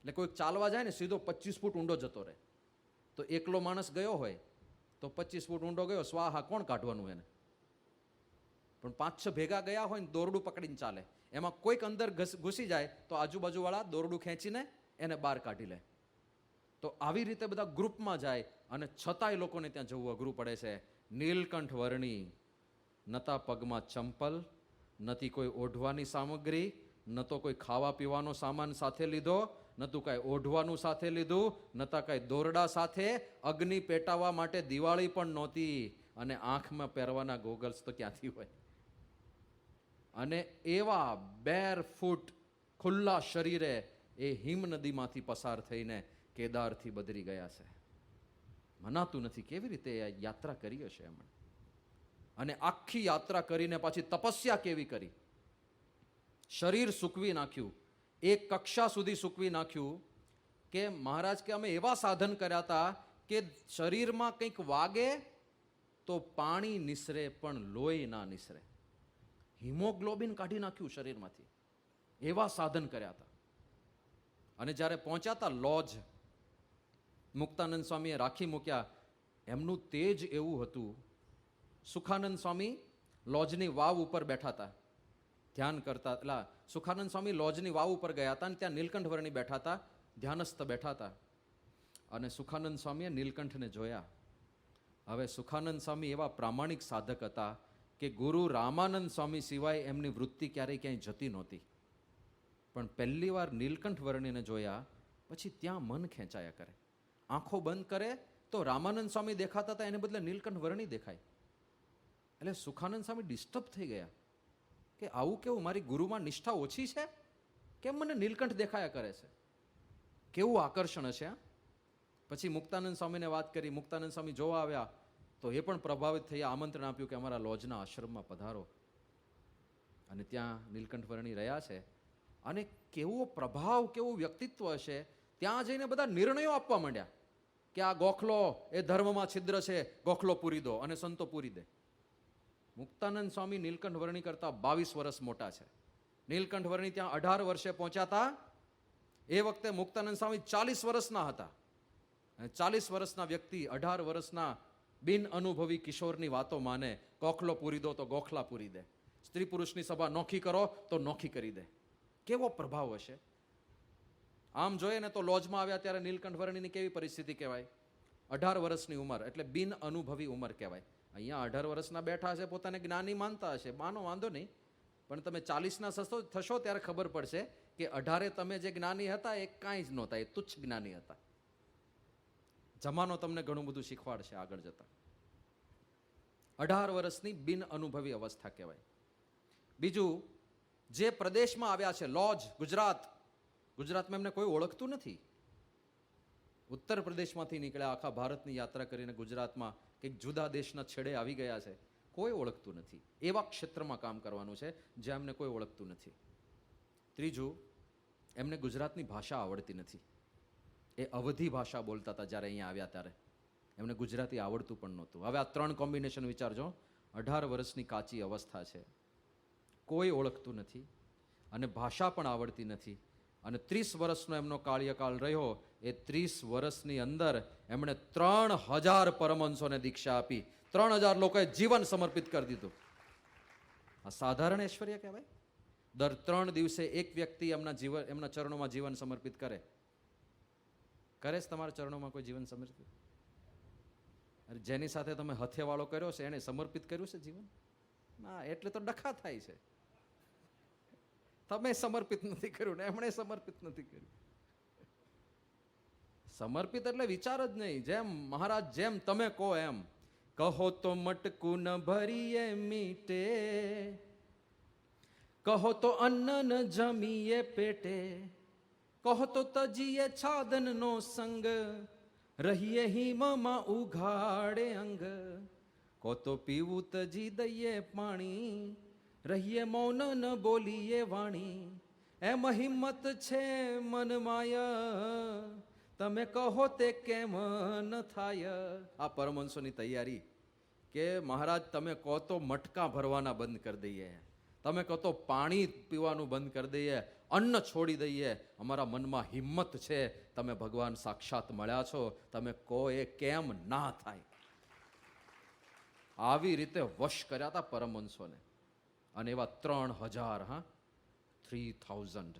Speaker 1: એટલે કોઈક ચાલવા જાય ને સીધો 25 ફૂટ ઊંડો જતો રહે. તો એકલો માણસ ગયો હોય તો 25 ફૂટ ઊંડો ગયો, સ્વાહા, કોણ કાઢવાનું એને? પણ 5-6 ભેગા ગયા હોય ને દોરડું પકડીને ચાલે. એમાં કોઈક અંદર ઘૂસી જાય તો આજુબાજુવાળા દોરડું ખેંચીને એને બહાર કાઢી લે. તો આવી રીતે બધા ગ્રુપમાં જાય અને છતાંય લોકોને ત્યાં જવું અઘરું પડે છે. નીલકંઠ વર્ણી, નતા પગમાં ચંપલ, નથી કોઈ ઓઢવાની સામગ્રી, ન તો કોઈ ખાવા પીવાનો સામાન સાથે લીધો, નતું કાંઈ ઓઢવાનું સાથે લીધું, નતા કાંઈ દોરડા સાથે. અગ્નિ પેટાવવા માટે દિવાળી પણ નહોતી, અને આંખમાં પહેરવાના ગોગલ્સ તો ક્યાંથી હોય. અને એવા બેર ફૂટ ખુલ્લા શરીરે એ હિમ નદીમાંથી પસાર થઈને કેદારથી બદરી ગયા છે. મનાતું નથી કેવી રીતે યાત્રા કરી હશે એમણે. અને આખી યાત્રા કરીને પાછી તપસ્યા કેવી કરી, શરીર સૂકવી નાખ્યું. એક કક્ષા સુધી સૂકવી નાખ્યું કે મહારાજ કે અમે એવા સાધન કર્યા હતા કે શરીરમાં કંઈક વાગે તો પાણી નિસરે પણ લોહી ના નિસરે. હિમોગ્લોબિન કાઢી નાખ્યું શરીરમાંથી, એવા સાધન કર્યા હતા. અને જ્યારે પહોંચ્યા હતા લોજ, મુક્તાનંદ સ્વામીએ રાખી મૂક્યા. એમનું તેજ એવું હતું. સુખાનંદ સ્વામી લોજની વાવ ઉપર બેઠા હતા, ધ્યાન કરતા. એટલે સુખાનંદ સ્વામી લોજની વાવ ઉપર ગયા હતા અને ત્યાં નીલકંઠ વર્ણી બેઠા હતા, ધ્યાનસ્થ બેઠા હતા. અને સુખાનંદ સ્વામીએ નીલકંઠને જોયા. હવે સુખાનંદ સ્વામી એવા પ્રામાણિક સાધક હતા કે ગુરુ રામાનંદ સ્વામી સિવાય એમની વૃત્તિ ક્યારેય ક્યાંય જતી નહોતી. પણ પહેલી વાર નીલકંઠ વર્ણીને જોયા પછી ત્યાં મન ખેંચાયા કરે. આંખો બંધ કરે તો રામાનંદ સ્વામી દેખાતા હતા, એને બદલે નીલકંઠ વર્ણી દેખાય. એટલે સુખાનંદ સ્વામી ડિસ્ટર્બ થઈ ગયા કે આવું કેવું, મારી ગુરુમાં નિષ્ઠા ઓછી છે, કેમ મને નીલકંઠ દેખાયા કરે છે, કેવું આકર્ષણ હશે. પછી મુક્તાનંદ સ્વામીને વાત કરી. મુક્તાનંદ સ્વામી જોવા આવ્યા તો એ પણ પ્રભાવિત થયા, આમંત્રણ આપ્યું કે અમારા લોજના આશ્રમમાં પધારો. અને ત્યાં નીલકંઠ વર્ણી રહ્યા છે. અને કેવો પ્રભાવ, કેવું વ્યક્તિત્વ હશે. ત્યાં જઈને બધા નિર્ણયો આપવા માંડ્યા કે આ ગોખલો એ ધર્મમાં છિદ્ર છે, ગોખલો પૂરી દો અને સંતો પૂરી દે. મુક્તાનંદ સ્વામી નીલકંઠ વર્ણી કરતા 22 વર્ષ મોટા છે. નીલકંઠ વર્ણી ત્યાં 18 વર્ષે પહોંચ્યા. એ વખતે મુક્તાનંદ સ્વામી 40 વર્ષના હતા. અને 40 વર્ષના વ્યક્તિ 18 વર્ષના બિન અનુભવી કિશોરની વાતો માને. ગોખલો પૂરી દો તો ગોખલા પૂરી દે, સ્ત્રી પુરુષની સભા નોખી કરો તો નોખી કરી દે. કેવો પ્રભાવ હશે. આમ જોઈએ ને તો લોજમાં આવ્યા ત્યારે નીલકંઠ વર્ણીની કેવી પરિસ્થિતિ કહેવાય. 18 વર્ષની ઉંમર એટલે બિન અનુભવી ઉંમર કહેવાય. અહીંયા 18 વર્ષના બેઠા હશે, પોતાને જ્ઞાની માનતા હશે, માનો વાંધો નહીં. પણ તમે 40ના થશો ત્યારે ખબર પડશે કે 18 તમે જે જ્ઞાની હતા એ કાંઈ જ નહોતા, એ તુચ્છ જ્ઞાની હતા. જમાનો તમને ઘણું બધું શીખવાડશે આગળ જતા. 18 વર્ષની બિન અનુભવી અવસ્થા કહેવાય. બીજું, જે પ્રદેશમાં આવ્યા છે લોજ, ગુજરાત. ગુજરાતમાં એમને કોઈ ઓળખતું નથી. ઉત્તર પ્રદેશમાંથી નીકળ્યા, આખા ભારતની યાત્રા કરીને ગુજરાતમાં કંઈક જુદા દેશના છેડે આવી ગયા છે. કોઈ ઓળખતું નથી. એવા ક્ષેત્રમાં કામ કરવાનું છે જ્યાં એમને કોઈ ઓળખતું નથી. ત્રીજું, એમને ગુજરાતની ભાષા આવડતી નથી. એ અવધી ભાષા બોલતા હતા જ્યારે અહીંયા આવ્યા ત્યારે. એમને ગુજરાતી આવડતું પણ નહોતું. હવે આ 3 કોમ્બિનેશન વિચારજો. 18 વર્ષની કાચી અવસ્થા છે, કોઈ ઓળખતું નથી અને ભાષા પણ આવડતી નથી. અને 30 વર્ષનો એમનો કાર્યકાળ રહ્યો. એ 30 વર્ષની અંદર એમણે 3000 પરમહંસોને દીક્ષા આપી. 3000 લોકોએ જીવન સમર્પિત કરી દીધું. આ સાધારણ ઐશ્વર્ય કહેવાય? દર 3 દિવસે એક વ્યક્તિ એમના ચરણોમાં જીવન સમર્પિત કરે. કરે છે તમારા ચરણોમાં કોઈ જીવન સમર્પિત? અરે જેની સાથે તમે હથેવાળો કર્યો છે એને સમર્પિત કર્યું છે જીવન? ના, એટલે તો ડખા થાય છે. તમે સમર્પિત નથી કર્યું ને એમણે સમર્પિત નથી કર્યું. સમર્પિત એટલે વિચાર જ નહીં. જેમ મહારાજ જેમ તમે કહો એમ. કહો તો મટકું ન ભરીએ મીટે, કહો તો અન્ન ન જમીએ પેટે, કહો તો તજીએ છાદનનો સંગ, રહીએ હિમમાં ઉઘાડે અંગ, કહો તો પીવું તજી દઈએ પાણી, રહીએ મૌન ન બોલીએ વાણી, એમ હિંમત છે મન માય, તમે કહો તે કેમ ન થાય. આ પરમહંસોની તૈયારી કે મહારાજ તમે કહો તો મટકા ભરવાના બંધ કરી દઈએ, તમે કહો તો પાણી પીવાનું બંધ કરી દઈએ, અન્ન છોડી દઈએ. અમારા મનમાં હિંમત છે, તમે ભગવાન સાક્ષાત મળ્યા છો, તમે કહો એ કેમ ના થાય. આવી રીતે વશ કર્યા હતા પરમહંસોને. અને એવા 3000, 3000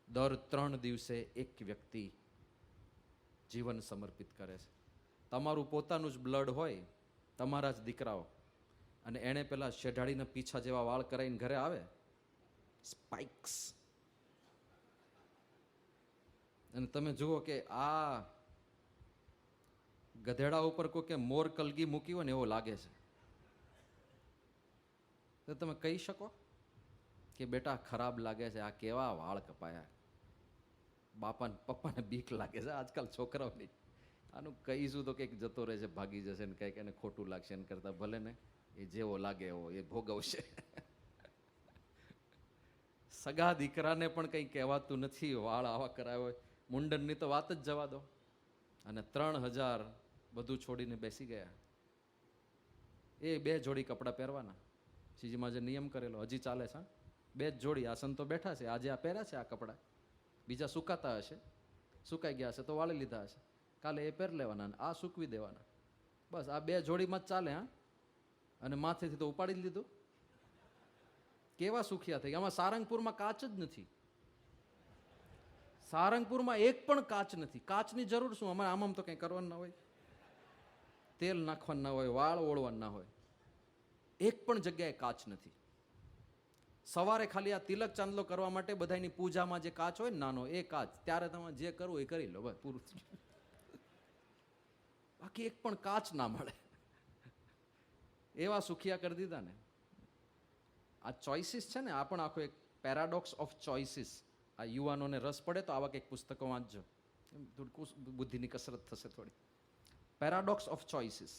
Speaker 1: દર 3 દિવસે એક વ્યક્તિ જીવન સમર્પિત કરે છે. તમારું પોતાનું જ બ્લડ હોય, તમારા જ દીકરાઓ, અને એણે પેલા શેઢાડીના પીછા જેવા વાળ કરાવીને ઘરે આવે, સ્પાઇક્સ. અને તમે જુઓ કે આ ગધેડા ઉપર કોઈ કે મોર કલગી મૂકી હોય ને એવો લાગે છે. તો તમે કહી શકો કે બેટા ખરાબ લાગે છે, આ કેવા વાળ કપાયા. બાપા પપ્પાને બીક લાગે છે આજકાલ છોકરાઓની. આનું કહીશું તો કંઈક જતો રહે છે, ભાગી જશે ને કંઈક એને ખોટું લાગશે. એને કરતા ભલે ને એ જેવો લાગે એવો એ ભોગવશે. સગા દીકરાને પણ કંઈ કહેવાતું નથી, વાળ આવા કરાયો હોય. મુંડનની તો વાત જ જવા દો. અને 3000 બધું છોડીને બેસી ગયા. એ 2 જોડી કપડાં પહેરવાના. શ્રીજીમાં જે નિયમ કરેલો હજી ચાલે છે. 2 જ જોડી. આ સંતો બેઠા છે, આજે આ પહેર્યા છે આ કપડાં, બીજા સુકાતા હશે, સુકાઈ ગયા હશે તો વાળી લીધા હશે, કાલે એ પહેર લેવાના, આ સૂકવી દેવાના. બસ આ 2 જોડીમાં જ ચાલે. હા, અને માથેથી તો ઉપાડી જ લીધું. કેવા સુખિયા થઈ ગયા. આમાં સારંગપુરમાં કાચ જ નથી. સારંગપુરમાં એક પણ કાચ નથી. કાચની જરૂર શું? અમારે આમ તો કંઈ કરવાનું ના હોય, તેલ નાખવાનું ના હોય, વાળ ઓળવાનું ના હોય. એક પણ જગ્યાએ કાચ નથી. સવારે ખાલી આ તિલક ચાંદલો કરવા માટે બધાની પૂજામાં જે કાચ હોય ને નાનો, એ કાચ, ત્યારે તમે જે કરવું એ કરી લો, બસ પૂરું. બાકી એક પણ કાચ ના મળે. એવા સુખિયા કરી દીધા ને. આ ચોઇસીસ છે ને, આ પણ આખો એક પેરાડોક્સ ઓફ ચોઇસીસ. આ યુવાનોને રસ પડે તો આવા કંઈક પુસ્તકો વાંચજો, થોડી બુદ્ધિની કસરત થશે થોડી. Paradox of choices.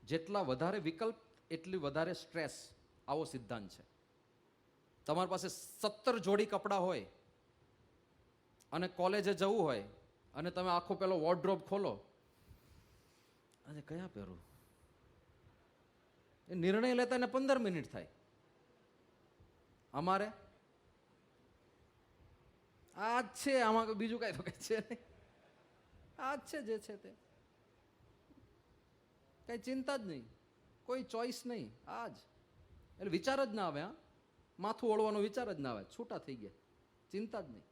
Speaker 1: જેટલા વધારે વિકલ્પ એટલી વધારે સ્ટ્રેસ, આવો સિદ્ધાંત છે. તમારી પાસે 17 જોડી કપડાં હોય અને કોલેજે જવું હોય અને તમે આખો પેલો વોર્ડરોબ ખોલો અને કયા પહેરું, એ નિર્ણય લેતા એને 15 મિનિટ થાય. અમારે આ જ છે, આમાં બીજું કઈ તો કઈ છે નહીં, આ જ છે જે છે તે. કઈ ચિંતા જ નહીં, કોઈ ચોઈસ નહીં, આ જ. એટલે વિચાર જ ના આવે. હા, માથું ઓળવાનો વિચાર જ ના આવે, છૂટા થઈ ગયા, ચિંતા જ નહીં.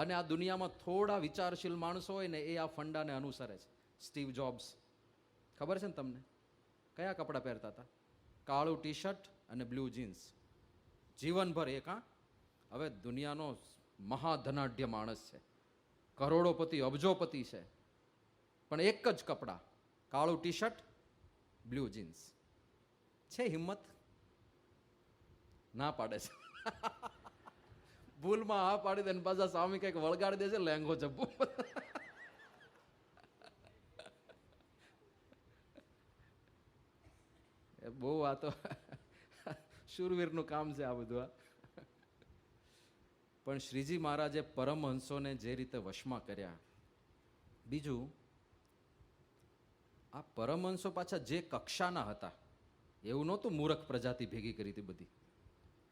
Speaker 1: અને આ દુનિયામાં થોડા વિચારશીલ માણસો હોય ને, એ આ ફંડાને અનુસરે છે. સ્ટીવ જોબ્સ, ખબર છે ને તમને? કયા કપડાં પહેરતા હતા? કાળું ટી શર્ટ અને બ્લુ જીન્સ, જીવનભર એક. હા, હવે દુનિયાનો મહાધનાઢ્ય માણસ છે, કરોડોપતિ, અબજોપતિ છે, પણ એક જ કપડાં, કાળું ટી શર્ટ, બ્લુ જીન્સ. છે હિંમત? ના પાડે છે. ભૂલમાં હા પાડી દે ને પાછા સ્વામી કંઈક વળગાડી દે છે, લેંગો જબ્બુ. બહુ આ તો શૂરવીરનું કામ છે આ બધું. પણ શ્રીજી મહારાજે પરમહંસોને જે રીતે વશમાં કર્યા. બીજું, આ પરમહંસો પાછા જે કક્ષાના હતા એવું નહોતું મૂર્ખ પ્રજાતિ ભેગી કરી હતી બધી.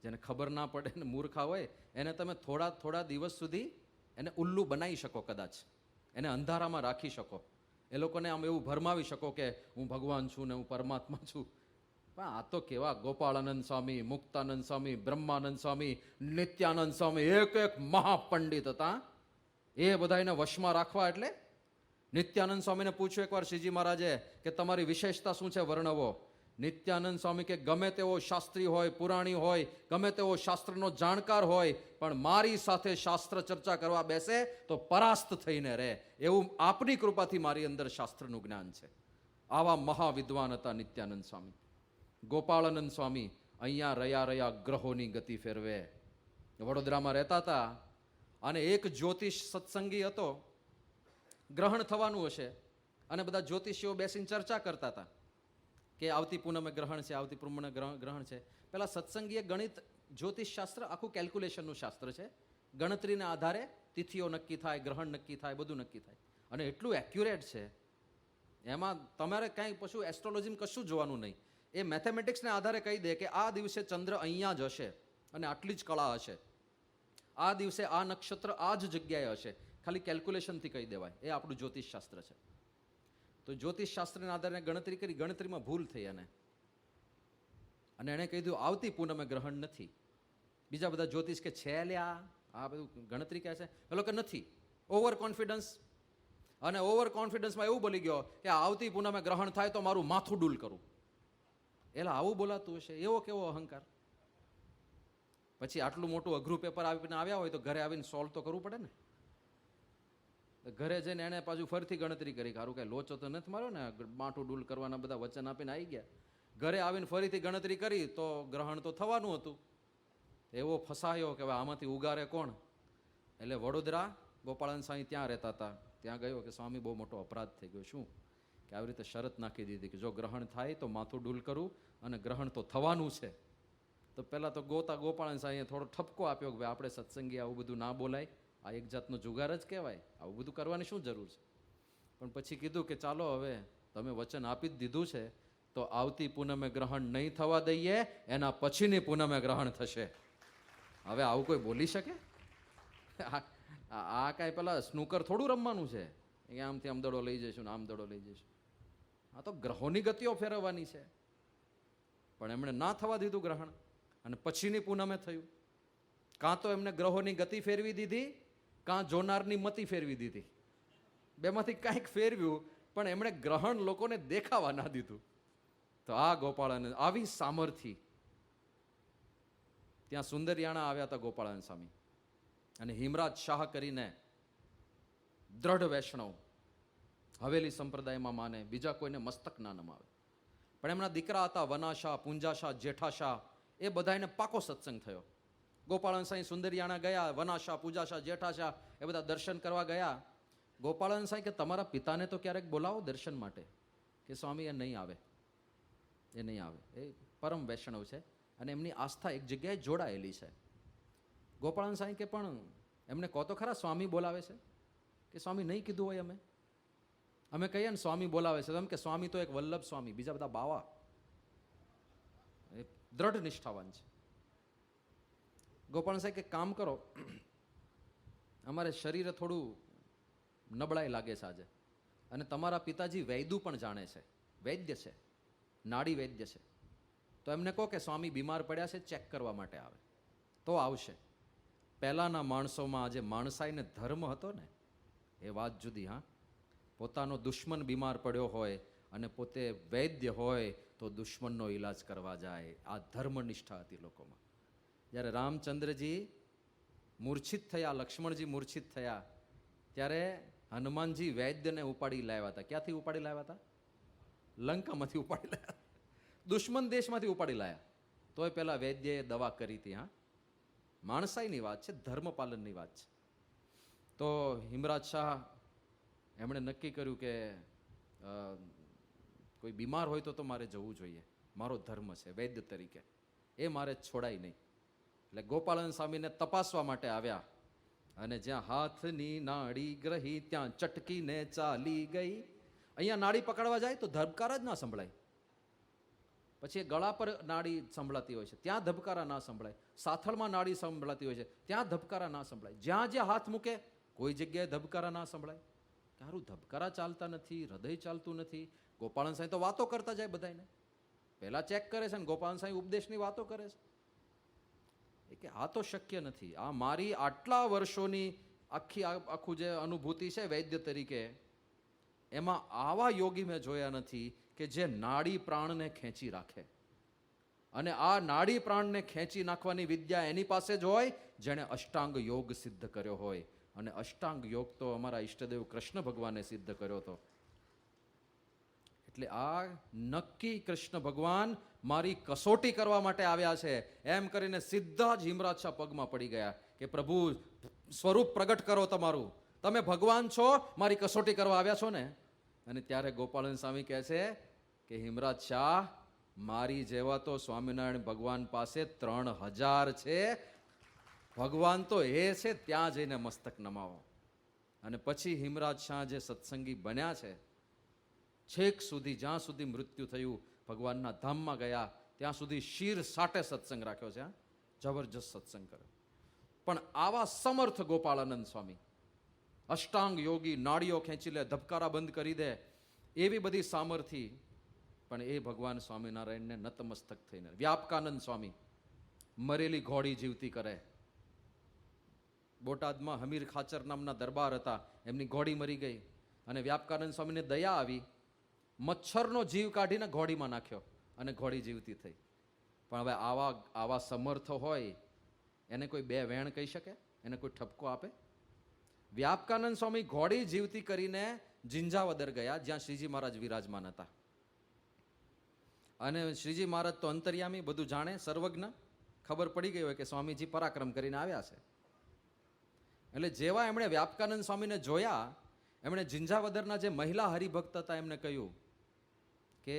Speaker 1: જેને ખબર ના પડે ને મૂર્ખા હોય એને તમે થોડા દિવસ સુધી એને ઉલ્લુ બનાવી શકો, કદાચ એને અંધારામાં રાખી શકો, એ લોકોને આમ એવું ભરમાવી શકો કે હું ભગવાન છું ને હું પરમાત્મા છું. પણ આ તો કેવા ગોપાળાનંદ સ્વામી, મુક્તાનંદ સ્વામી, બ્રહ્માનંદ સ્વામી, નિત્યાનંદ સ્વામી, એક મહાપંડિત હતા. એ બધા એને વશમાં રાખવા એટલે. નિત્યાનંદ સ્વામીને પૂછ્યું એકવાર શ્રીજી મહારાજે કે તમારી વિશેષતા શું છે, વર્ણવો. નિત્યાનંદ સ્વામી કે ગમે તેવો શાસ્ત્રી હોય, પુરાણી હોય, ગમે તેવો શાસ્ત્રનો જાણકાર હોય, પણ મારી સાથે શાસ્ત્ર ચર્ચા કરવા બેસે તો પરાસ્ત થઈને રહે, એવું આપની કૃપાથી મારી અંદર શાસ્ત્રનું જ્ઞાન છે. આવા મહાવિદ્વાન હતા નિત્યાનંદ સ્વામી. ગોપાળાનંદ સ્વામી અહીંયા રહ્યા ગ્રહોની ગતિ ફેરવે. વડોદરામાં રહેતા હતા અને એક જ્યોતિષ સત્સંગી હતો. ગ્રહણ થવાનું હશે અને બધા જ્યોતિષીઓ બેસીને ચર્ચા કરતા હતા કે આવતી પૂનમે ગ્રહણ છે, આવતી પૂનમે ગ્રહણ છે. પેલા સત્સંગીએ ગણિત, જ્યોતિષ શાસ્ત્ર આખું કેલ્ક્યુલેશનનું શાસ્ત્ર છે. ગણતરીના આધારે તિથિઓ નક્કી થાય, ગ્રહણ નક્કી થાય, બધું નક્કી થાય. અને એટલું એક્યુરેટ છે, એમાં તમારે કાંઈ પશુ એસ્ટ્રોલોજીમાં કશું જોવાનું નહીં. એ મેથેમેટિક્સને આધારે કહી દે કે આ દિવસે ચંદ્ર અહીંયા જ હશે અને આટલી જ કળા હશે, આ દિવસે આ નક્ષત્ર આ જ જગ્યાએ હશે. ખાલી કેલ્ક્યુલેશનથી કહી દેવાય. એ આપણું જ્યોતિષ શાસ્ત્ર છે. તો જ્યોતિષ શાસ્ત્રના આધારે ગણતરી કરી, ગણતરીમાં ભૂલ થઈ અને એણે કહી દીધું આવતી પૂનમે ગ્રહણ નથી. બીજા બધા જ્યોતિષ કે છે લ્યા, આ બધું ગણતરી કહે છે, પેલો કે નથી. Over confidence. અને ઓવર કોન્ફિડન્સમાં એવું બોલી ગયો કે આવતી પૂનમે ગ્રહણ થાય તો મારું માથું ડૂલ કરું. એટલે આવું બોલાતું હશે, એવો કેવો અહંકાર. પછી આટલું મોટું અઘરું પેપર આવીને આવ્યા હોય તો ઘરે આવીને સોલ્વ તો કરવું પડે ને. ઘરે જઈને એને પાછું ફરીથી ગણતરી કરી, સારું કઈ લોચો તો નથી માર્યો ને, માથું ડૂલ કરવાના બધા વચન આપીને આવી ગયા. ઘરે આવીને ફરીથી ગણતરી કરી તો ગ્રહણ તો થવાનું હતું. એવો ફસાયો કે હવે આમાંથી ઉગારે કોણ. એટલે વડોદરા ગોપાળાનંદ સ્વામી ત્યાં રહેતા હતા. ત્યાં ગયો કે સ્વામી બહુ મોટો અપરાધ થઈ ગયો. શું? કે આવી રીતે શરત નાખી દીધી કે જો ગ્રહણ થાય તો માથું ડૂલ કરું અને ગ્રહણ તો થવાનું છે. તો પહેલાં તો ગોપાળન સાંઈએ થોડો ઠપકો આપ્યો કે ભાઈ આપણે સત્સંગી આવું બધું ના બોલાય, આ એક જાતનો જુગાર જ કહેવાય, આવું બધું કરવાની શું જરૂર છે. પણ પછી કીધું કે ચાલો હવે તમે વચન આપી જ દીધું છે તો આવતી પૂનમે ગ્રહણ નહીં થવા દઈએ, એના પછીની પૂનમે ગ્રહણ થશે. હવે આવું કોઈ બોલી શકે? આ કાંઈ પેલા સ્નૂકર થોડું રમવાનું છે, આમથી આમ દડો લઈ જઈશું ને આમ દડો લઈ જઈશું. આ તો ગ્રહોની ગતિઓ ફેરવવાની છે. પણ એમણે ના થવા દીધું ગ્રહણ, અને પછીની પૂનમે થયું. કાં તો એમને ગ્રહોની ગતિ ફેરવી દીધી, કાં જોનારની મતિ ફેરવી દીધી. બેમાંથી કાંઈક ફેરવ્યું, પણ એમણે ગ્રહણ લોકોને દેખાવા ના દીધું. તો આ ગોપાળાનંદ આવી સામર્થ્ય. ત્યાં સુંદરિયાણા આવ્યા હતા ગોપાળાનંદ સ્વામી, અને હિમરાજ શાહ કરીને દ્રઢ વૈષ્ણવ, હવેલી સંપ્રદાયમાં માને, બીજા કોઈને મસ્તક ના નમાવે. પણ એમના દીકરા હતા વનાશાહ, પૂંજાશાહ, જેઠાશાહ, એ બધાને પાકો સત્સંગ થયો. ગોપાળાનંદ સાંઈ સુંદરિયાણા ગયા, વનાશાહ, પૂંજાશાહ, જેઠાશાહ એ બધા દર્શન કરવા ગયા. ગોપાળાનંદ સાંઈ કે તમારા પિતાને તો ક્યારેક બોલાવો દર્શન માટે. કે સ્વામી એ નહીં આવે, એ નહીં આવે, એ પરમ વૈષ્ણવ છે અને એમની આસ્થા એક જગ્યાએ જોડાયેલી છે. ગોપાળાનંદ સાંઈ કે પણ એમને કહો તો ખરા સ્વામી બોલાવે છે. કે સ્વામી નહીં કીધું હોય અમે કહીએ ને સ્વામી બોલાવે છે, એમ કે સ્વામી તો એક વલ્લભ સ્વામી, બીજા બધા બાવા. એ દ્રઢ નિષ્ઠાવાન છે. ગોપાલ સાહેબ કે કામ કરો, અમારે શરીરે થોડું નબળાઈ લાગે છે આજે, અને તમારા પિતાજી વૈદું પણ જાણે છે, વૈદ્ય છે, નાડી વૈદ્ય છે, તો એમને કહો કે સ્વામી બીમાર પડ્યા છે, ચેક કરવા માટે આવે તો આવશે. પહેલાના માણસોમાં આજે માણસાઈને ધર્મ હતો ને, એ વાત જુદી. હા, પોતાનો દુશ્મન બીમાર પડ્યો હોય અને પોતે વૈદ્ય હોય તો દુશ્મનનો ઈલાજ કરવા જાય. આ ધર્મનિષ્ઠા હતી લોકોમાં. જ્યારે રામચંદ્રજી મૂર્છિત થયા, લક્ષ્મણજી મૂર્છિત થયા, ત્યારે હનુમાનજી વૈદ્યને ઉપાડી લાવ્યા હતા. ક્યાંથી ઉપાડી લાવ્યા હતા? લંકામાંથી ઉપાડી લાવ્યા, દુશ્મન દેશમાંથી ઉપાડી લાવ્યા. તોય પેલા વૈદ્યએ દવા કરી હતી. હા, માણસાઈની વાત છે, ધર્મ પાલનની વાત છે. તો હિમરાજ શાહ એમણે નક્કી કર્યું કે કોઈ બીમાર હોય તો મારે જવું જોઈએ, મારો ધર્મ છે વૈદ્ય તરીકે, એ મારે છોડાય નહીં. એટલે ગોપાળાનંદ સ્વામીને તપાસવા માટે આવ્યા, અને જ્યાં હાથની નાડી ગ્રહી ત્યાં ચટકીને ચાલી ગઈ. અહીંયા નાડી પકડવા જાય તો ધબકારા જ ના સંભળાય. પછી ગળા પર નાડી સંભળાતી હોય છે, ત્યાં ધબકારા ના સંભળાય. સાથળમાં નાડી સંભળાતી હોય છે, ત્યાં ધબકારા ના સંભળાય. જ્યાં જ્યાં હાથ મૂકે કોઈ જગ્યાએ ધબકારા ના સંભળાય. સારું, ધબકારા ચાલતા નથી, હૃદય ચાલતું નથી. ગોપાળાનંદ સાંઈ તો વાતો કરતા જાય બધાને, પહેલા ચેક કરે છે ને ગોપાળાનંદ સાંઈ ઉપદેશની વાતો કરે છે. એ કે આ તો શક્ય નથી, આ મારી આટલા વર્ષોની આખું જે અનુભૂતિ છે વૈદ્ય તરીકે, એમાં આવા યોગી મેં જોયા નથી કે જે નાડી પ્રાણને ખેંચી રાખે. અને આ નાડી પ્રાણને ખેંચી નાખવાની વિદ્યા એની પાસે જ હોય જેણે અષ્ટાંગ યોગ સિદ્ધ કર્યો હોય. અને અષ્ટાંગ યોગ તો અમારા ઈષ્ટદેવ કૃષ્ણ ભગવાને સિદ્ધ કર્યો હતો. એટલે આ નક્કી કૃષ્ણ ભગવાન મારી કસોટી કરવા માટે આવ્યા છે એમ કરીને સીધા જ હિમરાજ શાહ પગમાં પડી ગયા કે પ્રભુ સ્વરૂપ પ્રગટ કરો તમારું, તમે ભગવાન છો, મારી કસોટી કરવા આવ્યા છો ને. અને ત્યારે ગોપાળાનંદ સ્વામી કહે છે કે હિમરાજ શાહ, મારી જેવા તો સ્વામિનારાયણ ભગવાન પાસે 3000 છે. ભગવાન તો એ છે, ત્યાં જઈને મસ્તક નમાવો. અને પછી હિમરાજ શાહ જે સત્સંગી બન્યા છે, છેક સુધી જ્યાં સુધી મૃત્યુ થયું ભગવાનના ધામમાં ગયા ત્યાં સુધી શીર સાટે સત્સંગ રાખ્યો છે. જબરજસ્ત સત્સંગ કર્યો. પણ આવા સમર્થ ગોપાળાનંદ સ્વામી, અષ્ટાંગ યોગી, નાડીઓ ખેંચી લે, ધબકારા બંધ કરી દે, એવી બધી સામર્થ્ય, પણ એ ભગવાન સ્વામિનારાયણને નતમસ્તક થઈને. વ્યાપકાનંદ સ્વામી મરેલી ઘોડી જીવતી કરે. બોટાદમાં હમીર ખાચર નામના દરબાર હતા, એમની ઘોડી મરી ગઈ અને વ્યાપકાનંદ સ્વામીને દયા આવી, મચ્છરનો જીવ કાઢીને ઘોડીમાં નાખ્યો અને ઘોડી જીવતી થઈ. પણ હવે આવા સમર્થ હોય એને કોઈ બે વેણ કહી શકે? એને કોઈ ઠપકો આપે? વ્યાપકાનંદ સ્વામી ઘોડી જીવતી કરીને જિંજાવદર ગયા, જ્યાં શ્રીજી મહારાજ વિરાજમાન હતા. અને શ્રીજી મહારાજ તો અંતર્યામી, બધું જાણે, સર્વજ્ઞ, ખબર પડી ગઈ હોય કે સ્વામીજી પરાક્રમ કરીને આવ્યા છે. એટલે જેવા એમણે વ્યાપકાનંદ સ્વામીને જોયા, એમણે જિંજાવદરના જે મહિલા હરિભક્ત હતા એમને કહ્યું કે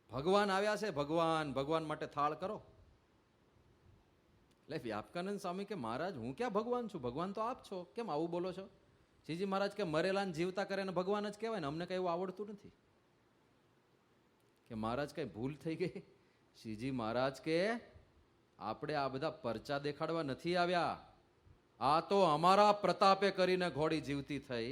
Speaker 1: ભગવાન આવ્યા છે, ભગવાન ભગવાન માટે થાળ કરો. એટલે વ્યાપકાનંદ સ્વામી કે મહારાજ હું ક્યાં ભગવાન છું, ભગવાન તો આપ છો, કેમ આવું બોલો છો? શ્રીજી મહારાજ કે મરેલાને જીવતા કરે ને ભગવાન જ કહેવાય ને, અમને કઈ એવું આવડતું નથી. કે મહારાજ કઈ ભૂલ થઈ ગઈ? શ્રીજી મહારાજ કે આપણે આ બધા પરચા દેખાડવા નથી આવ્યા, આ તો અમારા પ્રતાપે કરીને ઘોડી જીવતી થઈ.